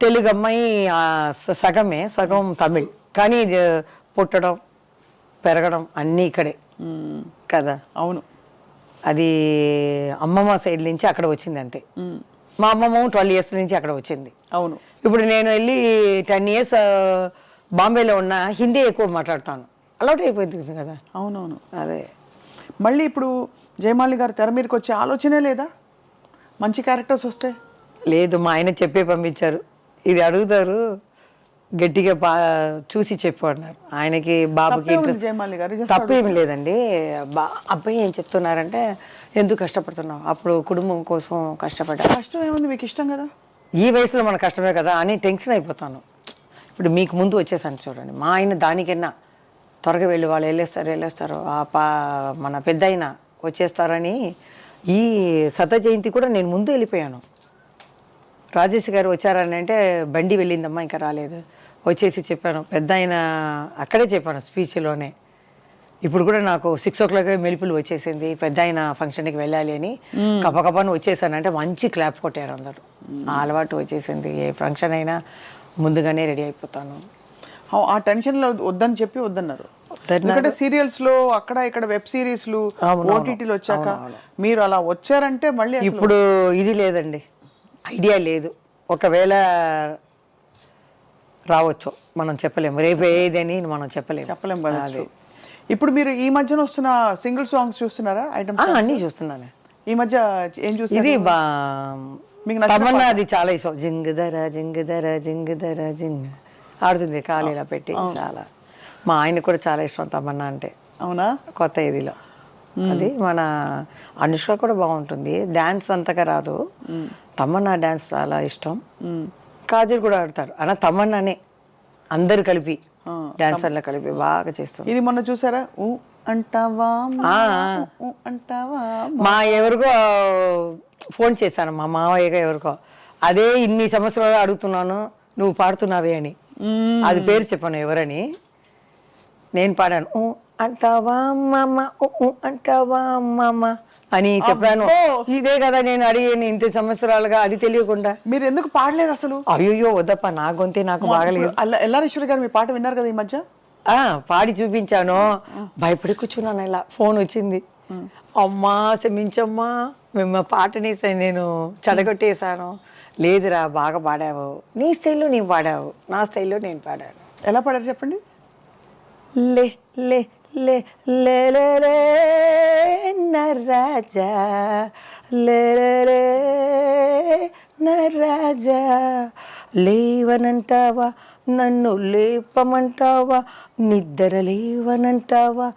తెలుగు అమ్మాయి సగమే, సగం తమిళ్, కానీ పుట్టడం పెరగడం అన్నీ ఇక్కడే కదా. అవును. అది అమ్మమ్మ సైడ్ నుంచి అక్కడ వచ్చింది అంతే. మా అమ్మమ్మ 12 years నుంచి అక్కడ వచ్చింది. అవును. ఇప్పుడు నేను వెళ్ళి 10 years బాంబేలో ఉన్న హిందీ ఎక్కువ మాట్లాడతాను, అలవాటు అయిపోయింది కదా. అవునవును. అదే మళ్ళీ ఇప్పుడు జయమాలి గారు తెర మీదకి వచ్చే ఆలోచనే లేదా మంచి క్యారెక్టర్స్ వస్తే? లేదు, మా ఆయన చెప్పే పంపించారు, ఇది అడుగుతారు గట్టిగా చూసి చెప్పు అన్నారు. ఆయనకి బాబుకి ఇంట్రెస్ట్. జయమాలి గారు తప్పేమి లేదండి. అబ్బాయి ఏం చెప్తున్నారంటే, ఎందుకు కష్టపడుతున్నావు, అప్పుడు కుటుంబం కోసం కష్టపడ్డా. కష్టం ఏముంది, మీకు ఇష్టం కదా. ఈ వయసులో మన కష్టమే కదా అని టెన్షన్ అయిపోతాను. ఇప్పుడు మీకు ముందు వచ్చేసాను చూడండి, మా ఆయన దానికన్నా త్వరగా వెళ్ళి వాళ్ళు వెళ్ళేస్తారు మన పెద్ద ఆయన వచ్చేస్తారని. ఈ శత జయంతి కూడా నేను ముందు వెళ్ళిపోయాను. రాజేష్ గారు వచ్చారని అంటే, బండి వెళ్ళిందమ్మా ఇంకా రాలేదు, వచ్చేసి చెప్పాను, పెద్ద ఆయన అక్కడే చెప్పాను స్పీచ్లోనే. ఇప్పుడు కూడా నాకు 6 o'clock మెలుపులు వచ్చేసింది, పెద్ద ఆయన ఫంక్షన్కి వెళ్ళాలి అని కపకపని వచ్చేసానంటే మంచి క్లాప్ కొట్టారు అందరూ. ఆ అలవాటు వచ్చేసింది, ఏ ఫంక్షన్ అయినా ముందుగానే రెడీ అయిపోతాను. ఆ టెన్షన్లో వద్దని చెప్పి వద్దన్నారు. ఎందుకంటే సీరియల్స్ లో అక్కడ ఇక్కడ వెబ్ సిరీస్లు ఓటీటీలు వచ్చాక మీరు అలా వచ్చారంటే మళ్ళీ ఇప్పుడు ఇది లేదండి, ఐడియా లేదు. ఒకవేళ రావచ్చు, మనం చెప్పలేము, రేపు ఏదని మనం చెప్పలేము కదా. ఇప్పుడు మీరు ఈ మధ్యన వస్తున్న సింగిల్ సాంగ్స్ చూస్తున్నారా? ఐటమ్స్ అన్నీ చూస్తున్నాను. ఈ మధ్య ఏం చూస్తారు? ఇది మీకు తమన్నా, అది చాలా ఇష్టం. జింగదర జింగదర జింగదర జింగ్ ఆడుతుంది ఖాళీలా పెట్టి, చాలా. మా ఆయన కూడా చాలా ఇష్టం తమన్నా అంటే. అవునా? కొత్త ఇదిలో అది మన అనుష్క కూడా బాగుంటుంది, డాన్స్ అంతగా రాదు, తమన్నా డాన్స్ చాలా ఇష్టం. కాజల్ కూడా ఆడతారు, అలా తమన్నానే అందరు కలిపి డాన్సర్లు కలిపి బాగా చేస్తాం. ఇది మొన్న చూసారా, అంటావా అంటావా, మా ఎవరికో ఫోన్ చేశాను, మా మావయ్యగా ఎవరికో, అదే ఇన్ని సంవత్సరాలు అడుగుతున్నాను నువ్వు పాడుతున్నావే అని. అది పేరు చెప్పాను ఎవరని, నేను పాడాను, అంటావా మామ అంటావా మామ అని చెప్పాను. ఇదే కదా నేను అడిగాను ఇంత సంవత్సరాలుగా, అది తెలియకుండా. మీరు ఎందుకు పాడలేదు అసలు? అయ్యో వద్దప్ప, నా గొంతే నాకు బాగలేదు. ఎల్లారేశ్వరి గారు మీ పాట విన్నారు కదా ఈ మధ్య? పాడి చూపించాను, భయపడి కూర్చున్నాను. ఇలా ఫోన్ వచ్చింది, అమ్మా క్షమించమ్మా, మేము పాటని నేను చెడగొట్టేశాను. లేదురా బాగా పాడావు, నీ స్టైల్లో నీవు పాడావు, నా స్టైల్లో నేను పాడాను. ఎలా పాడారు చెప్పండి? లే లే లే లే లే లే నరాజా, లే లే లే నరాజా, లేవనంటావా నన్ను లేపమంటావా, నిద్ర లేవనంటావా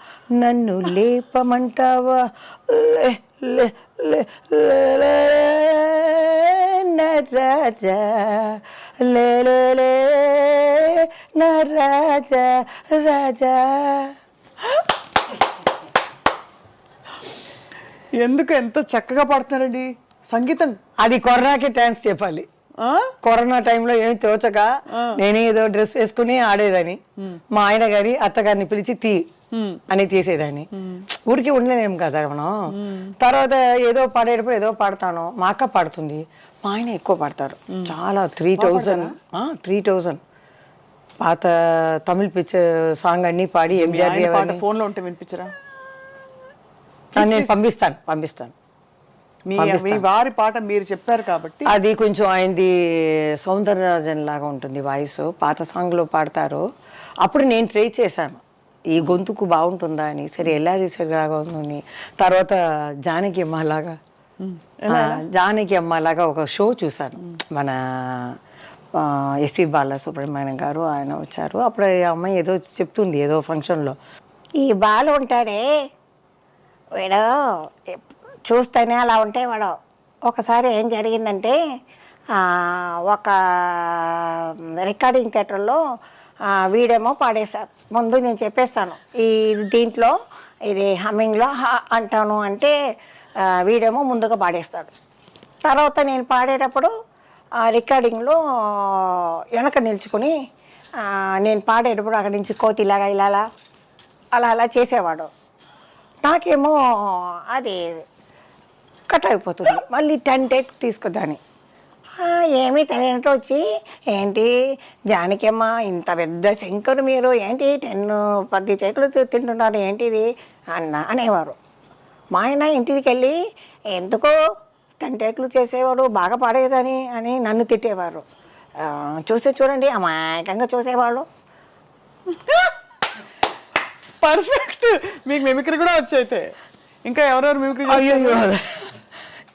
నన్ను లేపమంటావా, లే లే లే లే నరాజా, లే లే లే నరాజా రాజా. ఎందుకు ఎంత చక్కగా పాడుతున్నారండి సంగీతం? అది కరోనాకి డాన్స్ చెప్పాలి. కరోనా టైంలో ఏమి తోచక నేనే ఏదో డ్రెస్ వేసుకుని ఆడేదాన్ని, మా ఆయన గారి అత్తగారిని పిలిచి అని తీసేదాన్ని. ఊరికి ఉండలేము కదా మనం. తర్వాత ఏదో పాడేటప్పుడు ఏదో పాడతాను, మా అక్క పాడుతుంది, మా ఆయన ఎక్కువ పాడతారు, చాలా 3000 పాత తమిళ పిక్చర్ సాంగ్ అన్ని పాడి ఎంజిఆర్ ఆయన పాట ఫోన్లో ఉంటే వినిపించరా? నేను పంపిస్తాను. మీ వారి పాట మీరు చెప్పారు కాబట్టి అది కొంచెం ఆయనది సౌందరరాజన్ లాగా ఉంటుంది వాయిస్, పాత సాంగ్లో పాడతారు. అప్పుడు నేను ట్రై చేశాను ఈ గొంతుకు బాగుంటుందా అని, సరే ఎల్ఆర్ లాగా ఉందని. తర్వాత జానకి అమ్మ లాగా ఒక షో చూశాను. మన ఎస్పి బాలసుబ్రహ్మణ్యం గారు ఆయన వచ్చారు. అప్పుడు ఈ అమ్మాయి ఏదో చెప్తుంది ఏదో ఫంక్షన్లో, ఈ బాలు ఉంటాడే వీడు చూస్తేనే అలా ఉంటే వాడు. ఒకసారి ఏం జరిగిందంటే ఒక రికార్డింగ్ థియేటర్లో వీడేమో పాడేశారు. ముందు నేను చెప్పేస్తాను ఈ దీంట్లో ఇది హమ్మింగ్లో అంటాను అంటే వీడేమో ముందుగా పాడేస్తాడు. తర్వాత నేను పాడేటప్పుడు రికార్డింగ్లో వెనక నిల్చుకొని నేను పాడేటప్పుడు అక్కడి నుంచి కోతిలాగా ఇలా అలా చేసేవాడు. నాకేమో అది కట్ అయిపోతుంది. మళ్ళీ 10 టేక్ తీసుకుందాన్ని. ఏమీ తెలియనట్టు వచ్చి, ఏంటి జానకమ్మ ఇంత పెద్ద శంకరు మీరు ఏంటి 10 టేకులు తింటున్నారు ఏంటిది అనేవారు. మా ఆయన ఇంటికి వెళ్ళి ఎందుకో 10 టేకులు చేసేవారు బాగా పాడేదని అని నన్ను తిట్టేవారు. చూడండి అమాయకంగా చూసేవాళ్ళు. పర్ఫెక్ట్. మీకు మిమిక్రీ కూడా వచ్చైతే ఇంకా ఎవరెవరు మిమిక్రీ?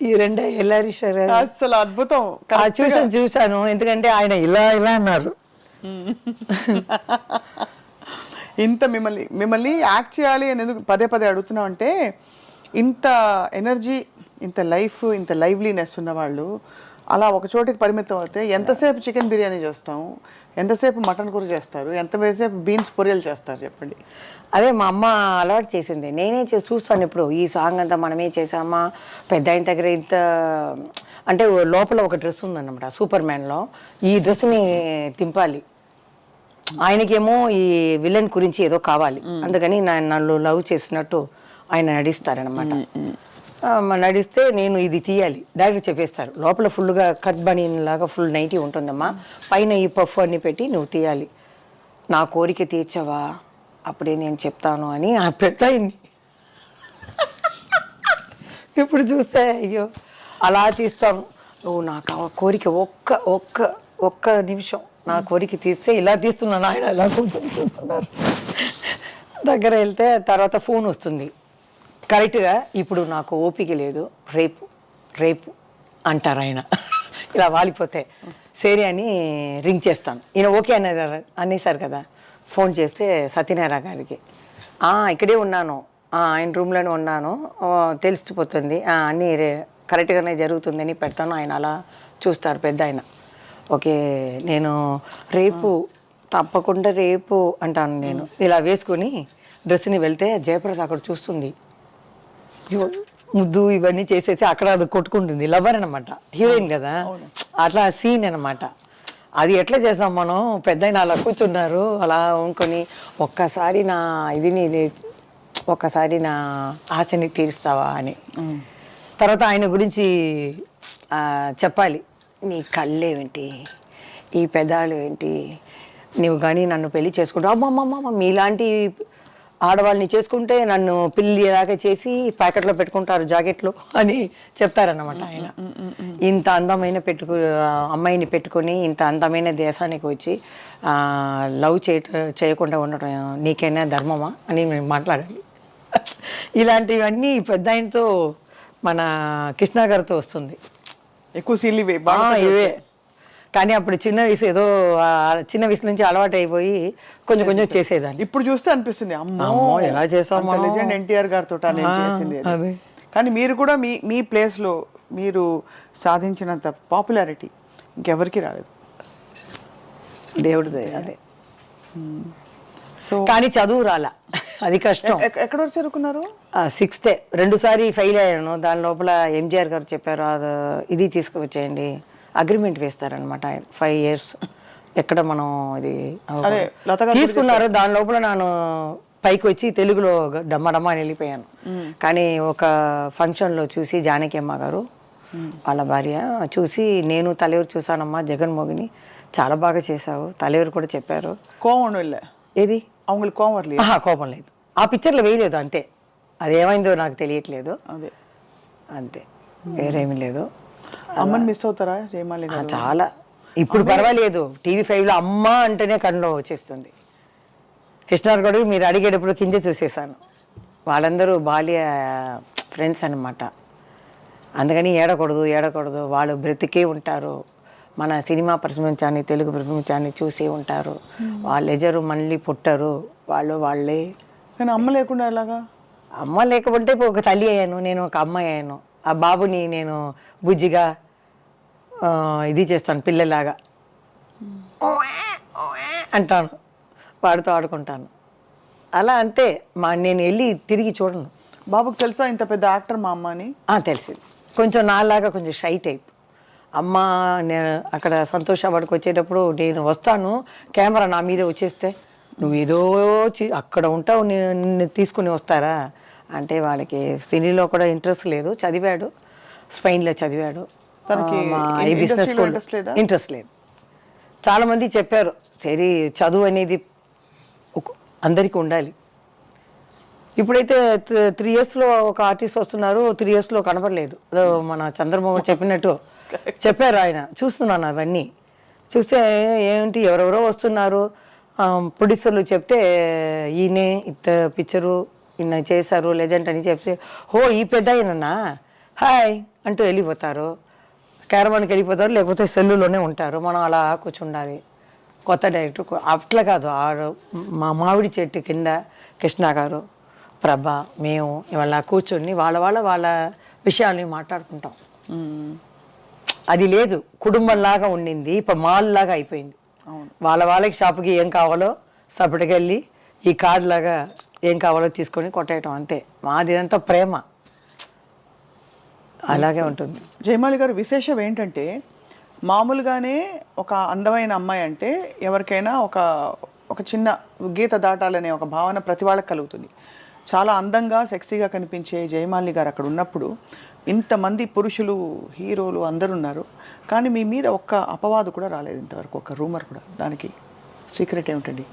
ఈ రెండే ఎల్లారీశ్వర్ అసలు అద్భుతం. చూశాను ఎందుకంటే ఆయన ఇలా అన్నారు. ఇంత మిమ్మల్ని యాక్ట్ చేయాలి అని ఎందుకు పదే అడుగుతున్నాం అంటే, ఇంత ఎనర్జీ, ఇంత లైఫ్, ఇంత లైవ్లీనెస్ ఉన్న వాళ్ళు అలా ఒక చోటికి పరిమితం అయితే ఎంతసేపు చికెన్ బిర్యానీ చేస్తాం, ఎంతసేపు మటన్ కూర చేస్తారు, ఎంతసేపు బీన్స్ పొరియలు చేస్తారు చెప్పండి. అదే మా అమ్మ అలవాటు చేసింది. నేనే చూస్తాను ఇప్పుడు ఈ సాంగ్ అంతా మనమే చేసామా, పెద్ద ఆయన దగ్గర ఇంత అంటే లోపల ఒక డ్రెస్ ఉందన్నమాట సూపర్ మ్యాన్లో, ఈ డ్రెస్ని తింపాలి. ఆయనకేమో ఈ విలన్ గురించి ఏదో కావాలి, అందుకని నన్ను లవ్ చేసినట్టు ఆయన నడిస్తారనమాట. నడిస్తే నేను ఇది తీయాలి, డైరెక్ట్ చెప్పేస్తారు. లోపల ఫుల్గా కట్ బనీన్ లాగా ఫుల్ నైటీ ఉంటుందమ్మా, పైన ఈ పఫ్ అన్ని పెట్టి నువ్వు తీయాలి, నా కోరిక తీర్చవా అప్పుడే నేను చెప్తాను అని ఆ పెట్టయింది. ఇప్పుడు చూస్తే అయ్యో అలా తీస్తాను, నువ్వు నాకు ఆ కోరిక ఒక్క నిమిషం నా కోరిక తీస్తే ఇలా తీస్తున్నాను, ఆయన అలా కొంచెం చూస్తున్నారు. దగ్గర వెళ్తే తర్వాత ఫోన్ వస్తుంది కరెక్ట్గా, ఇప్పుడు నాకు ఓపిక లేదు, రేపు అంటారు ఆయన. ఇలా వాలిపోతే సరే అని రింగ్ చేస్తాను. ఈయన ఓకే అనేసారు కదా. ఫోన్ చేస్తే సత్యనారాయణ గారికి, ఇక్కడే ఉన్నాను, ఆయన రూమ్లోనే ఉన్నాను, తెలిసిపోతుంది, అన్నీ కరెక్ట్గానే జరుగుతుందని పెడతాను. ఆయన అలా చూస్తారు పెద్ద ఆయన. ఓకే నేను తప్పకుండా రేపు అంటాను. నేను ఇలా వేసుకొని డ్రెస్ని వెళ్తే జయప్రద అక్కడ చూస్తుంది, ముద్దు ఇవన్నీ చేసేసి అక్కడ అది కొట్టుకుంటుంది. లవర్ అనమాట, హీరోయిన్ కదా, అట్లా సీన్ అనమాట. అది ఎట్లా చేసాం మనం, పెద్ద అలా కూర్చున్నారు అలా వంకొని, ఒక్కసారి నా ఆశని తీరుస్తావా అని. తర్వాత ఆయన గురించి చెప్పాలి, నీ కళ్ళేంటి, ఈ పెదాలు ఏంటి, నువ్వు కానీ నన్ను పెళ్లి చేసుకుంటావు, అమ్మమ్మమ్మ మీలాంటి ఆడవాళ్ళని చేసుకుంటే నన్ను పిల్లి దాకా చేసి ప్యాకెట్లో పెట్టుకుంటారు జాకెట్లు అని చెప్తారన్నమాట ఆయన. ఇంత అందమైన అమ్మాయిని పెట్టుకొని ఇంత అందమైన దేశానికి వచ్చి లవ్ చేయకుండా ఉండటం నీకైనా ధర్మమా అని మేము మాట్లాడాలి. ఇలాంటివన్నీ పెద్ద ఆయనతో మన కృష్ణ గారితో వస్తుంది ఎక్కువ సిల్లి ఇవే. కానీ అప్పుడు చిన్న వయసు నుంచి అలవాటు అయిపోయి కొంచెం చేసేదాన్ని. ఇప్పుడు చూస్తే అనిపిస్తుంది అమ్మో ఎలా చేసాం లెజెండ్ ఎన్టీఆర్ గారితో చేసింది. కానీ మీరు కూడా మీ ప్లేస్లో మీరు సాధించినంత పాపులారిటీ ఇంకెవరికి రాలేదు, దేవుడిదే. అదే సో కానీ చదువు రాలా, అది కష్టం. ఎక్కడ వరకు చదువుకున్నారు? 6th 2సారి ఫెయిల్ అయ్యాను. దాని లోపల ఎంజిఆర్ గారు చెప్పారు, ఇది తీసుకువచ్చేయండి, అగ్రిమెంట్ వేస్తారనమాట 5 years. ఎక్కడ మనం ఇది తీసుకున్నారు. దాని లోపల నేను పైకి వచ్చి తెలుగులో డమ్మడమ్మ అని వెళ్ళిపోయాను. కానీ ఒక ఫంక్షన్లో చూసి జానకి అమ్మ గారు వాళ్ళ భార్య చూసి, నేను తలెవరు చూసానమ్మా జగన్మోహిని, చాలా బాగా చేసావు, தலைவர் కూడా చెప్పారు. కోవం ఒன்றும் இல்லை, ఏది அவங்களுக்கு கோவம் வரலையா? కోపం లేదు, ఆ పిక్చర్లో వేయలేదు అంతే. అది ఏమైందో నాకు తెలియట్లేదు అదే అంతే, వేరేమీ లేదు. అమ్మని మిస్ అవుతారా జయమాలి గారు? చాలా. ఇప్పుడు పర్వాలేదు, టీవీ5లో అమ్మ అంటేనే కన్నులో వచ్చేస్తుంది. కృష్ణార్ కూడా మీరు అడిగేటప్పుడు కింద చూసేసాను, వాళ్ళందరూ బాల్య ఫ్రెండ్స్ అన్నమాట. అందుకని ఏడకూడదు, వాళ్ళు బ్రతికే ఉంటారు, మన సినిమా ప్రపంచాన్ని తెలుగు ప్రపంచాన్ని చూసి ఉంటారు, వాళ్ళు ఎజరు మళ్ళీ పుట్టరు, వాళ్ళే. కానీ అమ్మ లేకుండా ఎలాగా? అమ్మ లేకపోతే ఒక తల్లి అయ్యాను, నేను ఒక అమ్మాయి అయ్యాను. ఆ బాబుని నేను బుజ్జిగా ఇది చేస్తాను, పిల్లలాగా అంటాను, వాడితో ఆడుకుంటాను. అలా అంతే. నేను వెళ్ళి తిరిగి చూడను. బాబుకి తెలుసా ఇంత పెద్ద యాక్టర్ మా అమ్మ అని? తెలిసింది. కొంచెం నాలాగా కొంచెం షై టైప్. అమ్మ నేను అక్కడ సంతోష వాడికి వచ్చేటప్పుడు నేను వస్తాను, కెమెరా నా మీదే వచ్చేస్తే నువ్వు ఏదో అక్కడ ఉంటావు, నిన్ను తీసుకుని వస్తారా అంటే వాళ్ళకి సినీలో కూడా ఇంట్రెస్ట్ లేదు. చదివాడు, స్పెయిన్లో చదివాడు, బిజినెస్ ఇంట్రెస్ట్ లేదు. చాలామంది చెప్పారు సరే చదువు అనేది అందరికీ ఉండాలి. ఇప్పుడైతే 3 yearsలో ఒక ఆర్టిస్ట్ వస్తున్నారు, 3 yearsలో కనపడలేదు. మన చంద్రబాబు చెప్పినట్టు చెప్పారు ఆయన. చూస్తున్నాను అవన్నీ చూస్తే ఏంటి ఎవరెవరో వస్తున్నారు, ప్రొడ్యూసర్లు చెప్తే ఈయనే ఇంత పిక్చరు ఈయన చేశారు లెజెండ్ అని చెప్తే ఈ పెద్ద అయినన్నా హాయ్ అంటూ వెళ్ళిపోతారు, క్యారవాన్కి వెళ్ళిపోతారు, లేకపోతే సెల్లులోనే ఉంటారు. మనం అలా కూర్చుండాలి. కొత్త డైరెక్టర్ అట్లా కాదు, మా మామిడి చెట్టు కింద కృష్ణ గారు, ప్రభ, మేము ఇవాళ కూర్చొని వాళ్ళ విషయాల్ని మాట్లాడుకుంటాం. అది లేదు, కుటుంబంలాగా ఉండింది, ఇప్పుడు మాల్ లాగా అయిపోయింది. వాళ్ళకి షాపుకి ఏం కావాలో సపటికి వెళ్ళి ఈ కార్డు లాగా ఏం కావాలో తీసుకొని కొట్టేయటం అంతే. మాది అంతా ప్రేమ, అలాగే ఉంటుంది. జయమాలి గారు విశేషం ఏంటంటే మామూలుగానే ఒక అందమైన అమ్మాయి అంటే ఎవరికైనా ఒక చిన్న గీత దాటాలనే ఒక భావన ప్రతి వాళ్ళకి కలుగుతుంది. చాలా అందంగా సెక్సీగా కనిపించే జయమాలి గారు అక్కడ ఉన్నప్పుడు ఇంతమంది పురుషులు హీరోలు అందరు ఉన్నారు, కానీ మీ మీద ఒక్క అపవాదు కూడా రాలేదు ఇంతవరకు, ఒక రూమర్ కూడా. దానికి సీక్రెట్ ఏమిటండి?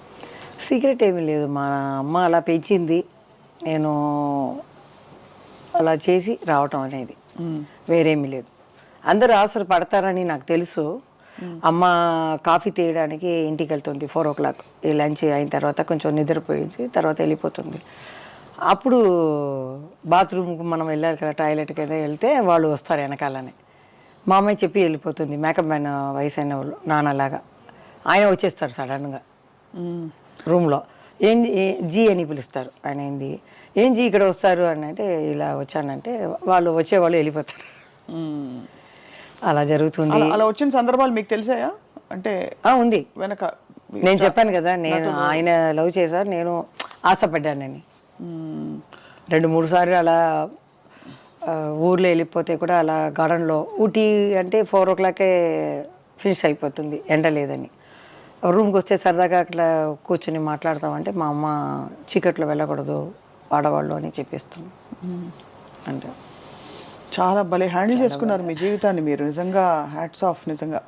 సీక్రెట్ ఏమీ లేదు, మా అమ్మ అలా పెంచింది, నేను అలా చేసి రావటం అనేది, వేరేమీ లేదు. అందరూ అవసరం పడతారని నాకు తెలుసు. అమ్మ కాఫీ తీయడానికి ఇంటికి వెళ్తుంది 4 o'clock, ఈ లంచ్ అయిన తర్వాత కొంచెం నిద్రపోయింది, తర్వాత వెళ్ళిపోతుంది. అప్పుడు బాత్రూమ్కి మనం వెళ్ళాలి కదా, టాయిలెట్కి ఏదో వెళ్తే వాళ్ళు వస్తారు వెనకాలనే. మా అమ్మాయి చెప్పి వెళ్ళిపోతుంది, మేకప్ మ్యాన్ వయసు అయిన వాళ్ళు నాన్నలాగా. ఆయన వచ్చేస్తారు సడన్గా రూమ్లో, జీ అని పిలుస్తారు. ఆయన ఏం జీ ఇక్కడ వస్తారు అని అంటే ఇలా వచ్చానంటే వాళ్ళు వచ్చేవాళ్ళు వెళ్ళిపోతారు. అలా జరుగుతుంది. అలా వచ్చిన సందర్భాలు మీకు తెలిసాయా? అంటే ఉంది వెనక నేను చెప్పాను కదా, నేను ఆయన లవ్ చేశారు, నేను ఆశపడ్డానని. 2-3 సార్లు అలా ఊర్లో వెళ్ళిపోతే కూడా అలా గార్డెన్లో, ఊటీ అంటే 4 o'clock ఫినిష్ అయిపోతుంది ఎండ లేదని. రూమ్కి వస్తే సరదాగా అట్లా కూర్చొని మాట్లాడతామంటే మా అమ్మ చీకట్లో వెళ్ళకూడదు ఆడవాళ్ళు అని చెప్పేస్తుంది. అంటే చాలా భలే హ్యాండిల్ చేసుకున్నారు మీ జీవితాన్ని మీరు, నిజంగా హ్యాట్స్ ఆఫ్. నిజంగా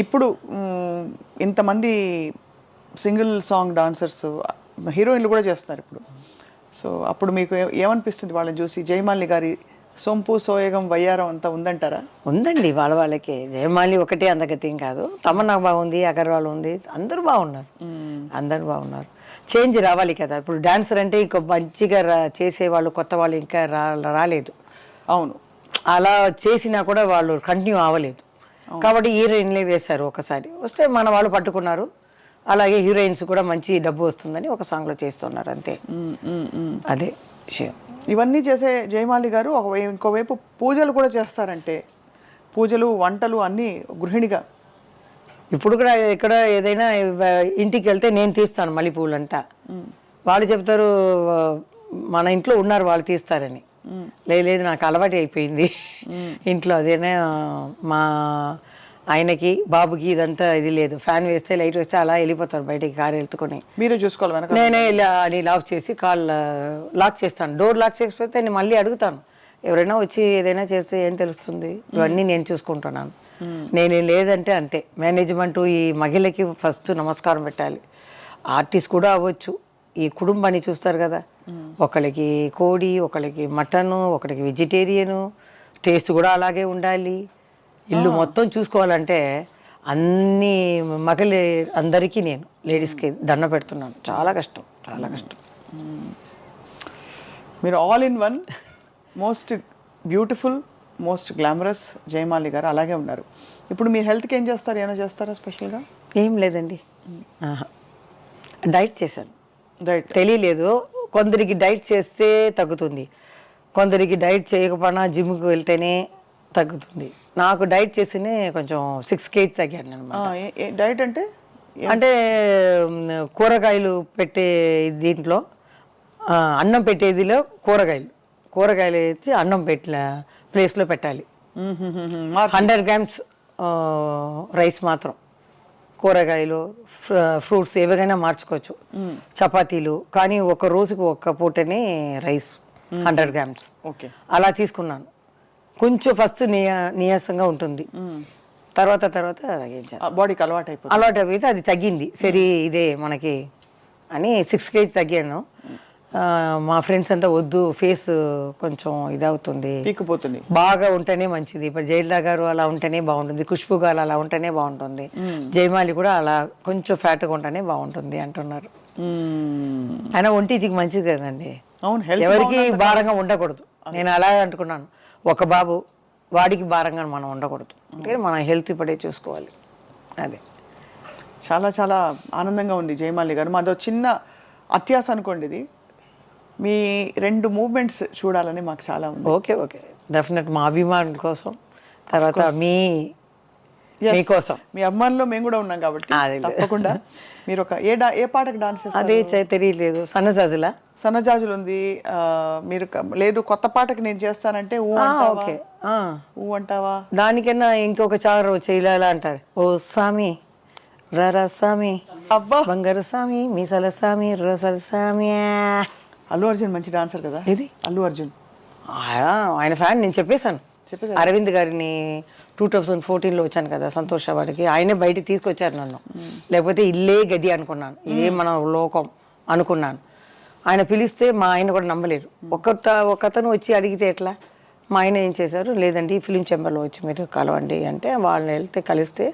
ఇప్పుడు ఇంతమంది సింగిల్ సాంగ్ డాన్సర్స్ హీరోయిన్లు కూడా చేస్తున్నారు ఇప్పుడు. సో అప్పుడు మీకు ఏమనిపిస్తుంది వాళ్ళని చూసి? జయమాలి గారి సొంపు సోయగం వయ్యారం అంతా ఉందంటారా? ఉందండి, వాళ్ళకే. జయమాలి ఒకటే అందగత్యం కాదు, తమన్నా బాగుంది, అగర్వాల్ ఉంది, అందరూ బాగున్నారు. చేంజ్ రావాలి కదా. ఇప్పుడు డాన్సర్ అంటే ఇంకో మంచిగా చేసేవాళ్ళు కొత్త వాళ్ళు ఇంకా రాలేదు. అవును, అలా చేసినా కూడా వాళ్ళు కంటిన్యూ అవ్వలేదు. కాబట్టి హీరోయిన్లే వేశారు, ఒకసారి వస్తే మన వాళ్ళు పట్టుకున్నారు. అలాగే హీరోయిన్స్ కూడా మంచి డబ్బు వస్తుందని ఒక సాంగ్లో చేస్తున్నారు అంతే. అదే విషయం. ఇవన్నీ చేసే జయమాలి గారు ఇంకోవైపు పూజలు కూడా చేస్తారంటే, పూజలు వంటలు అన్నీ గృహిణిగా. ఇప్పుడు కూడా ఎక్కడ ఏదైనా ఇంటికి వెళ్తే నేను తీస్తాను మల్లెపూలంతా. వాళ్ళు చెప్తారు మన ఇంట్లో ఉన్నారు వాళ్ళు తీస్తారని. లేదు నాకు అలవాటు అయిపోయింది ఇంట్లో. అదేనా మా ఆయనకి బాబుకి ఇదంతా ఇది లేదు, ఫ్యాన్ వేస్తే లైట్ వేస్తే అలా వెళ్ళిపోతారు బయటికి, కారు వెళ్తుకొని. మీరే చూసుకోవాలి. నేనే ఇలా అని లాక్ చేసి కాల్ లాక్ చేస్తాను. డోర్ లాక్ చేసిపోతే నేను మళ్ళీ అడుగుతాను ఎవరైనా వచ్చి ఏదైనా చేస్తే ఏం తెలుస్తుంది, ఇవన్నీ నేను చూసుకుంటున్నాను. నేను లేదంటే అంతే. మేనేజ్మెంట్ ఈ మహిళకి ఫస్ట్ నమస్కారం పెట్టాలి. ఆర్టిస్ట్ కూడా అవ్వచ్చు, ఈ కుటుంబాన్ని చూస్తారు కదా, ఒకరికి కోడి, ఒకరికి మటను, ఒకరికి వెజిటేరియను, టేస్ట్ కూడా అలాగే ఉండాలి. ఇల్లు మొత్తం చూసుకోవాలంటే అన్ని మహిళ అందరికీ నేను లేడీస్కి దండ పెడుతున్నాను. చాలా కష్టం, చాలా కష్టం. మీరు all in one, most beautiful, most glamorous Jayamali గారు అలాగే ఉన్నారు. ఇప్పుడు మీరు హెల్త్కి ఏం చేస్తారు, ఏమైనా చేస్తారా స్పెషల్గా? ఏం లేదండి, డైట్ చేశాను. డైట్ తెలియలేదు, కొందరికి డైట్ చేస్తే తగ్గుతుంది, కొందరికి డైట్ చేయకపోయినా జిమ్కి వెళ్తేనే తగ్గుతుంది. నాకు డైట్ చేస్తేనే కొంచెం 6 kg తగ్గాను అనమాట. డైట్ అంటే అంటే కూరగాయలు పెట్టే దీంట్లో అన్నం పెట్టేదిలో కూరగాయలు వేసి అన్నం పెట్టిన ప్లేస్లో పెట్టాలి. 100 grams రైస్ మాత్రం, కూరగాయలు, ఫ్రూట్స్ ఏవైనా మార్చుకోవచ్చు, చపాతీలు. కానీ ఒక రోజుకు ఒక్క పూటనే రైస్ 100 grams ఓకే అలా తీసుకున్నాను. కొంచెం ఫస్ట్ నీరసంగా ఉంటుంది, తర్వాత బాడీకి అలవాటు అయిపోతే అది తగ్గింది. సరే ఇదే మనకి అని 6 kg తగ్గాను. మా ఫ్రెండ్స్ అంతా వద్దు, ఫేస్ కొంచెం ఇదవుతుంది, పీక్కుపోతుంది, బాగా ఉంటేనే మంచిది. ఇప్పుడు జయలలిత గారు అలా ఉంటేనే బాగుంటుంది, ఖుష్బు గారు అలా ఉంటేనే బాగుంటుంది, జయమాలి కూడా అలా కొంచెం ఫ్యాట్గా ఉంటేనే బాగుంటుంది అంటున్నారు. అయినా ఒంటికి మంచిది కదండి, ఎవరికి భారంగా ఉండకూడదు. నేను అలా అనుకున్నాను, ఒక బాబు వాడికి భారంగా మనం ఉండకూడదు, అంటే మన హెల్త్ ఇప్పుడే చూసుకోవాలి. అదే చాలా చాలా ఆనందంగా ఉంది జయమాలి గారు. మాదో చిన్న అత్యాస అనుకోండి, ఇది మీ 2 మూవ్మెంట్స్ చూడాలని మాకు చాలా ఉంది. ఓకే డెఫినెట్, మా అభిమానుల కోసం, తర్వాత మీకోసం, మీ అభిమానుల్లో మేము కూడా ఉన్నాం కాబట్టి తప్పకుండా. మీరు ఒక ఏ పాటకు డాన్స్ చేస్తారు? అదే తెలియలేదు, సన్నజాజులు ఉంది. మీరు లేదు కొత్త పాటకి నేను చేస్తానంటే ఊ అంటావా? దానికన్నా ఇంకొక చారు చేయలేలా అంటారు. ఓ సామి రరా సామి, అబ్బా బంగారు సామి, మీసాల సామి, రోసల సామి. అల్లు అర్జున్ మంచి డాన్సర్ కదా. ఇది అల్లు అర్జున్ ఆయన ఫ్యాన్. నేను చెప్పేశాను అరవింద్ గారిని 2014లో వచ్చాను కదా సంతోష్ వాడికి, ఆయనే బయటికి తీసుకొచ్చారు నన్ను. లేకపోతే ఇల్లే గది అనుకున్నాను, ఇదే మన లోకం అనుకున్నాను. ఆయన పిలిస్తే మా ఆయన కూడా నమ్మలేరు. ఒకతను వచ్చి అడిగితే ఎట్లా? మా ఆయన ఏం చేశారు, లేదండి ఫిలిం ఛాంబర్లో వచ్చి మీరు కలవండి అంటే, వాళ్ళని వెళ్తే కలిస్తే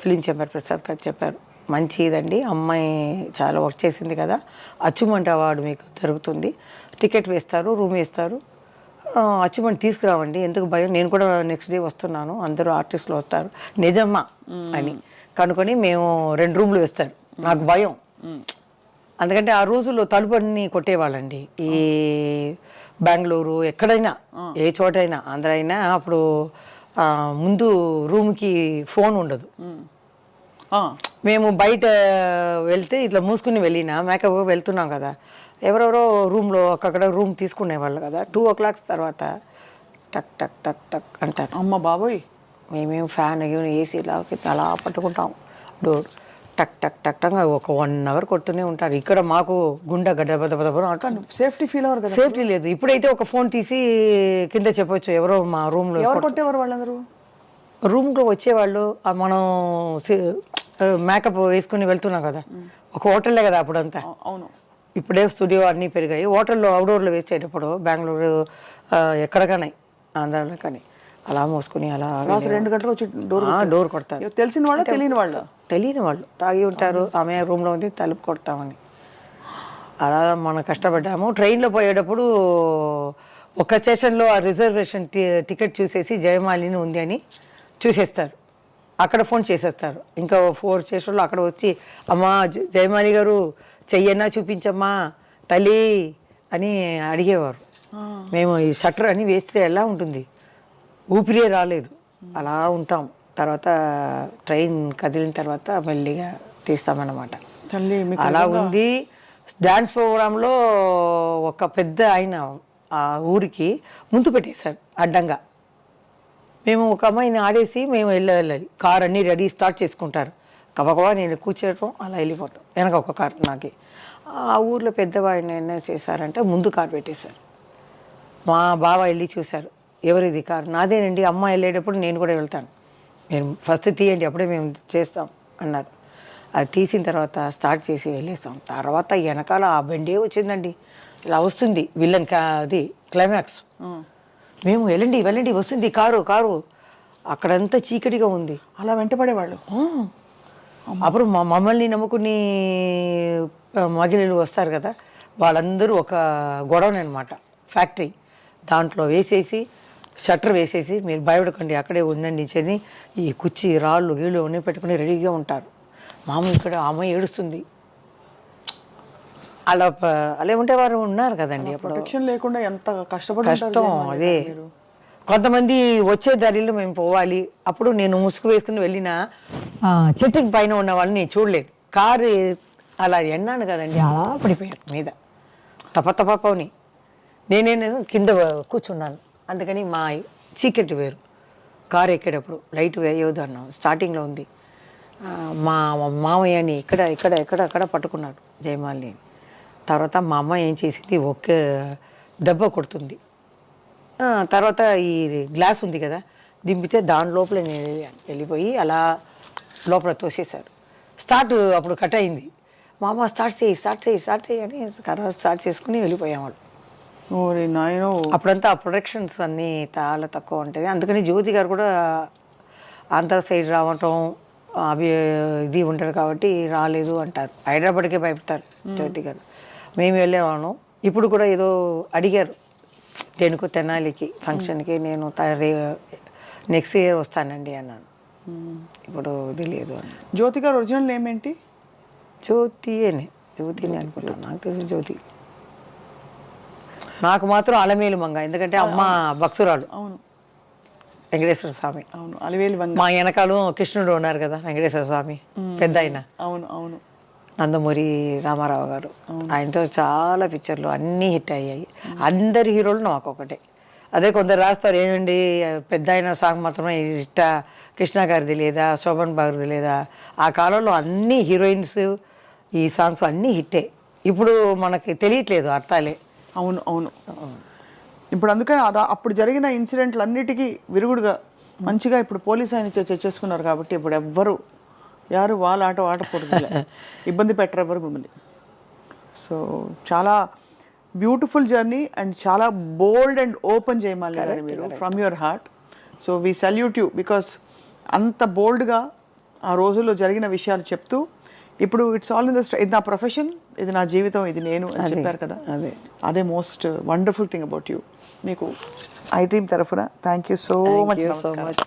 ఫిలిం ఛాంబర్ ప్రసాద్ గారు చెప్పారు, మంచిదండి అమ్మాయి చాలా వర్క్ చేసింది కదా, అచీవ్మెంట్ అవార్డు మీకు జరుగుతుంది, టికెట్ వేస్తారు, రూమ్ వేస్తారు, అచీవ్మెంట్ తీసుకురావండి, ఎందుకు భయం, నేను కూడా నెక్స్ట్ డే వస్తున్నాను, అందరూ ఆర్టిస్టులు వస్తారు. నిజమ్మా అని కనుకొని మేము 2 రూమ్లు వేస్తారు. నాకు భయం, ఎందుకంటే ఆ రోజుల్లో తలుపుని కొట్టేవాళ్ళండి. ఈ బెంగళూరు ఎక్కడైనా, ఏ చోటైనా, ఆంధ్ర అయినా, అప్పుడు ముందు రూమ్కి ఫోన్ ఉండదు. మేము బయట వెళ్తే ఇట్లా మూసుకుని వెళ్ళినా, మేకప్ వెళ్తున్నాం కదా, ఎవరెవరో రూమ్లో అక్కడ రూమ్ తీసుకునేవాళ్ళు కదా. 2 o'clock తర్వాత టక్ టక్ టక్ టక్ అంటారు. అమ్మ బాబోయ్, మేమేం ఫ్యాన్ ఏసీలాకి అలా పట్టుకుంటాం. డోర్ టక్ టక్ టక్ టక్ ఒక 1 hour కొడుతూనే ఉంటారు. ఇక్కడ మాకు గుండె గడ్డ అంటాను. సేఫ్టీ ఫీల్ అవ్వరు కదా. సేఫ్టీ లేదు. ఇప్పుడైతే ఒక ఫోన్ తీసి కింద చెప్పొచ్చు, ఎవరో మా రూమ్లో. ఎవరు కొట్టేవారు వాళ్ళందరూ? రూమ్లో వచ్చేవాళ్ళు. మనం మేకప్ వేసుకుని వెళ్తున్నాం కదా, ఒక హోటల్లే కదా అప్పుడంతా. అవును, ఇప్పుడే స్టూడియో అన్నీ పెరిగాయి. హోటల్లో అవుట్డోర్లో వేసేటప్పుడు బెంగళూరు ఎక్కడికనే, ఆంధ్రాలో కానీ అలా మోసుకుని అలా 2 గంటలకు వచ్చి డోర్ కొడతారు. తెలిసిన వాళ్ళు తెలియని వాళ్ళు తాగి ఉంటారు, ఆమె రూమ్లో ఉంది, తలుపు కొడతామని. అలా మనం కష్టపడ్డాము. ట్రైన్లో పోయేటప్పుడు ఒక స్టేషన్లో ఆ రిజర్వేషన్ టికెట్ చూసేసి జయమాలిని ఉంది అని చూసేస్తారు, అక్కడ ఫోన్ చేసేస్తారు. ఇంకా 4 స్టేషన్లో అక్కడ వచ్చి, అమ్మా జయమాలి గారు చెయ్యన్నా చూపించమ్మా తల్లి అని అడిగేవారు. మేము ఈ షట్టర్ అని వేస్తే ఎలా ఉంటుంది, ఊపిరే రాలేదు, అలా ఉంటాం. తర్వాత ట్రైన్ కదిలిన తర్వాత మెల్లిగా తీస్తామన్నమాట. అలా ఉంది. డ్యాన్స్ ప్రోగ్రాంలో ఒక పెద్ద ఆయన ఆ ఊరికి ముందు పెట్టేశారు అడ్డంగా. మేము ఒక అమ్మాయిని ఆడేసి మేము వెళ్ళాలి, కార్ అన్నీ రెడీ స్టార్ట్ చేసుకుంటారు. కబకబా నేను కూర్చోవటం, అలా వెళ్ళిపోతాం. వెనక ఒక కార్. నాకు ఆ ఊర్లో పెద్దవాడిని ఏం చేశారంటే ముందు కార్ పెట్టేశారు. మా బావ వెళ్ళి చూశారు, ఎవరిది కారు? నాదేనండి, అమ్మ వెళ్ళేటప్పుడు నేను కూడా వెళ్తాను, నేను ఫస్ట్ తీయండి అప్పుడే మేము చేస్తాం అన్నారు. అది తీసిన తర్వాత స్టార్ట్ చేసి వెళ్ళేస్తాం. తర్వాత వెనకాల ఆ బండే వచ్చిందండి, ఇలా వస్తుంది విలన్ అది క్లైమాక్స్. మేము వెళ్ళండి వెళ్ళండి వస్తుంది కారు కారు, అక్కడంతా చీకటిగా ఉంది. అలా వెంటపడేవాళ్ళు. అప్పుడు మమ్మల్ని నమ్ముకుని మహిళలు వస్తారు కదా, వాళ్ళందరూ ఒక గొడవని అనమాట, ఫ్యాక్టరీ దాంట్లో వేసేసి షట్టర్ వేసేసి మీరు భయపడకండి అక్కడే ఉండండి అని ఈ కుర్చీ రాళ్ళు గీళ్ళు అన్నీ పెట్టుకుని రెడీగా ఉంటారు. మామూలు ఇక్కడ అమ్మాయి ఏడుస్తుంది. అలా అలా ఉంటే వారు ఉన్నారు కదండి అప్పుడు. ప్రొటెక్షన్ లేకుండా ఎంత కష్టపడి కష్టం అదే. కొంతమంది వచ్చే దారిలో మేము పోవాలి, అప్పుడు నేను ముసుగు వేసుకుని వెళ్ళిన చెట్టుకి పైన ఉన్న వాళ్ళని చూడలేదు. కారు అలా ఎన్నాను కదండి, అలా పడిపోయారు మీద తపని. నేను కింద కూర్చున్నాను. అందుకని మా చీకటి వేరు, కారు ఎక్కేటప్పుడు లైట్ వేయవద్దు అన్నాం. స్టార్టింగ్లో ఉంది. మా మామయ్యని ఇక్కడ పట్టుకున్నాడు జయమాలిని. తర్వాత మా అమ్మ ఏం చేసింది, ఒక్క దెబ్బ కొడుతుంది. తర్వాత ఈ గ్లాస్ ఉంది కదా, దింపితే దాని లోపల నేను వెళ్ళిపోయి అలా లోపల తోసేశారు. అప్పుడు కట్ అయింది. మా అమ్మ స్టార్ట్ చేయి అని తర్వాత స్టార్ట్ చేసుకుని వెళ్ళిపోయాం. అప్పుడంతా ప్రొడక్షన్స్ అన్నీ చాలా తక్కువ ఉంటుంది. అందుకని జ్యోతి గారు కూడా ఆంధ్ర సైడ్ రావటం అవి ఇది ఉంటారు కాబట్టి రాలేదు అంటారు. హైదరాబాద్కే భయపడతారు జ్యోతి గారు. మేము వెళ్ళేవాళ్ళం. ఇప్పుడు కూడా ఏదో అడిగారు దేనికో తెనాలికి ఫంక్షన్కి, నేను నెక్స్ట్ ఇయర్ వస్తానండి అన్నాను. ఇప్పుడు తెలియదు అన్న. జ్యోతి గారు ఒరిజినల్ నేమ్ ఏంటి? జ్యోతిని అనుకుంటాను, నాకు తెలిసి జ్యోతి. నాకు మాత్రం అలమేలు మంగ, ఎందుకంటే అమ్మ భక్తురాలు. అవును, వెంకటేశ్వర స్వామి. అవును, అలవేలు మంగ. మా వెనకాల కృష్ణుడు ఉన్నారు కదా, వెంకటేశ్వర స్వామి పెద్ద ఆయన. అవును అవును. నందమూరి రామారావు గారు, ఆయనతో చాలా పిక్చర్లు అన్నీ హిట్ అయ్యాయి. అందరి హీరోలు నాకు ఒకటే. అదే కొందరు రాస్తారు ఏమండి పెద్ద ఆయన సాంగ్ మాత్రమే హిట్, కృష్ణ గారిది లేదా, శోభన్ బాబుది లేదా. ఆ కాలంలో అన్ని హీరోయిన్స్ ఈ సాంగ్స్ అన్నీ హిట్టే. ఇప్పుడు మనకి తెలియట్లేదు అర్థాలే. అవును అవును. ఇప్పుడు అందుకని అప్పుడు జరిగిన ఇన్సిడెంట్లు అన్నిటికీ విరుగుడుగా మంచిగా ఇప్పుడు పోలీస్ ఆయన చేసుకున్నారు కాబట్టి ఇప్పుడు ఎవ్వరు యారు వాళ్ళ ఆట ఆడకూడదు, ఇబ్బంది పెట్టరు ఎవరు మిమ్మల్ని. సో చాలా బ్యూటిఫుల్ జర్నీ అండ్ చాలా బోల్డ్ అండ్ ఓపెన్ జయమాలి గారు మీరు from your heart. So we salute you because అంత బోల్డ్గా ఆ రోజుల్లో జరిగిన విషయాలు చెప్తూ ఇప్పుడు ఇట్స్ ఆల్ ఇన్ ద ఇది నా ప్రొఫెషన్, ఇది నా జీవితం, ఇది నేను అని చెప్పారు కదా. అదే most wonderful thing about you. మీకు ఐ డ్రీమ్ తరఫున thank you so much.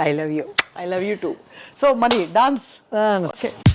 I love you. I love you too. So, Mani, dance. Dance. Okay.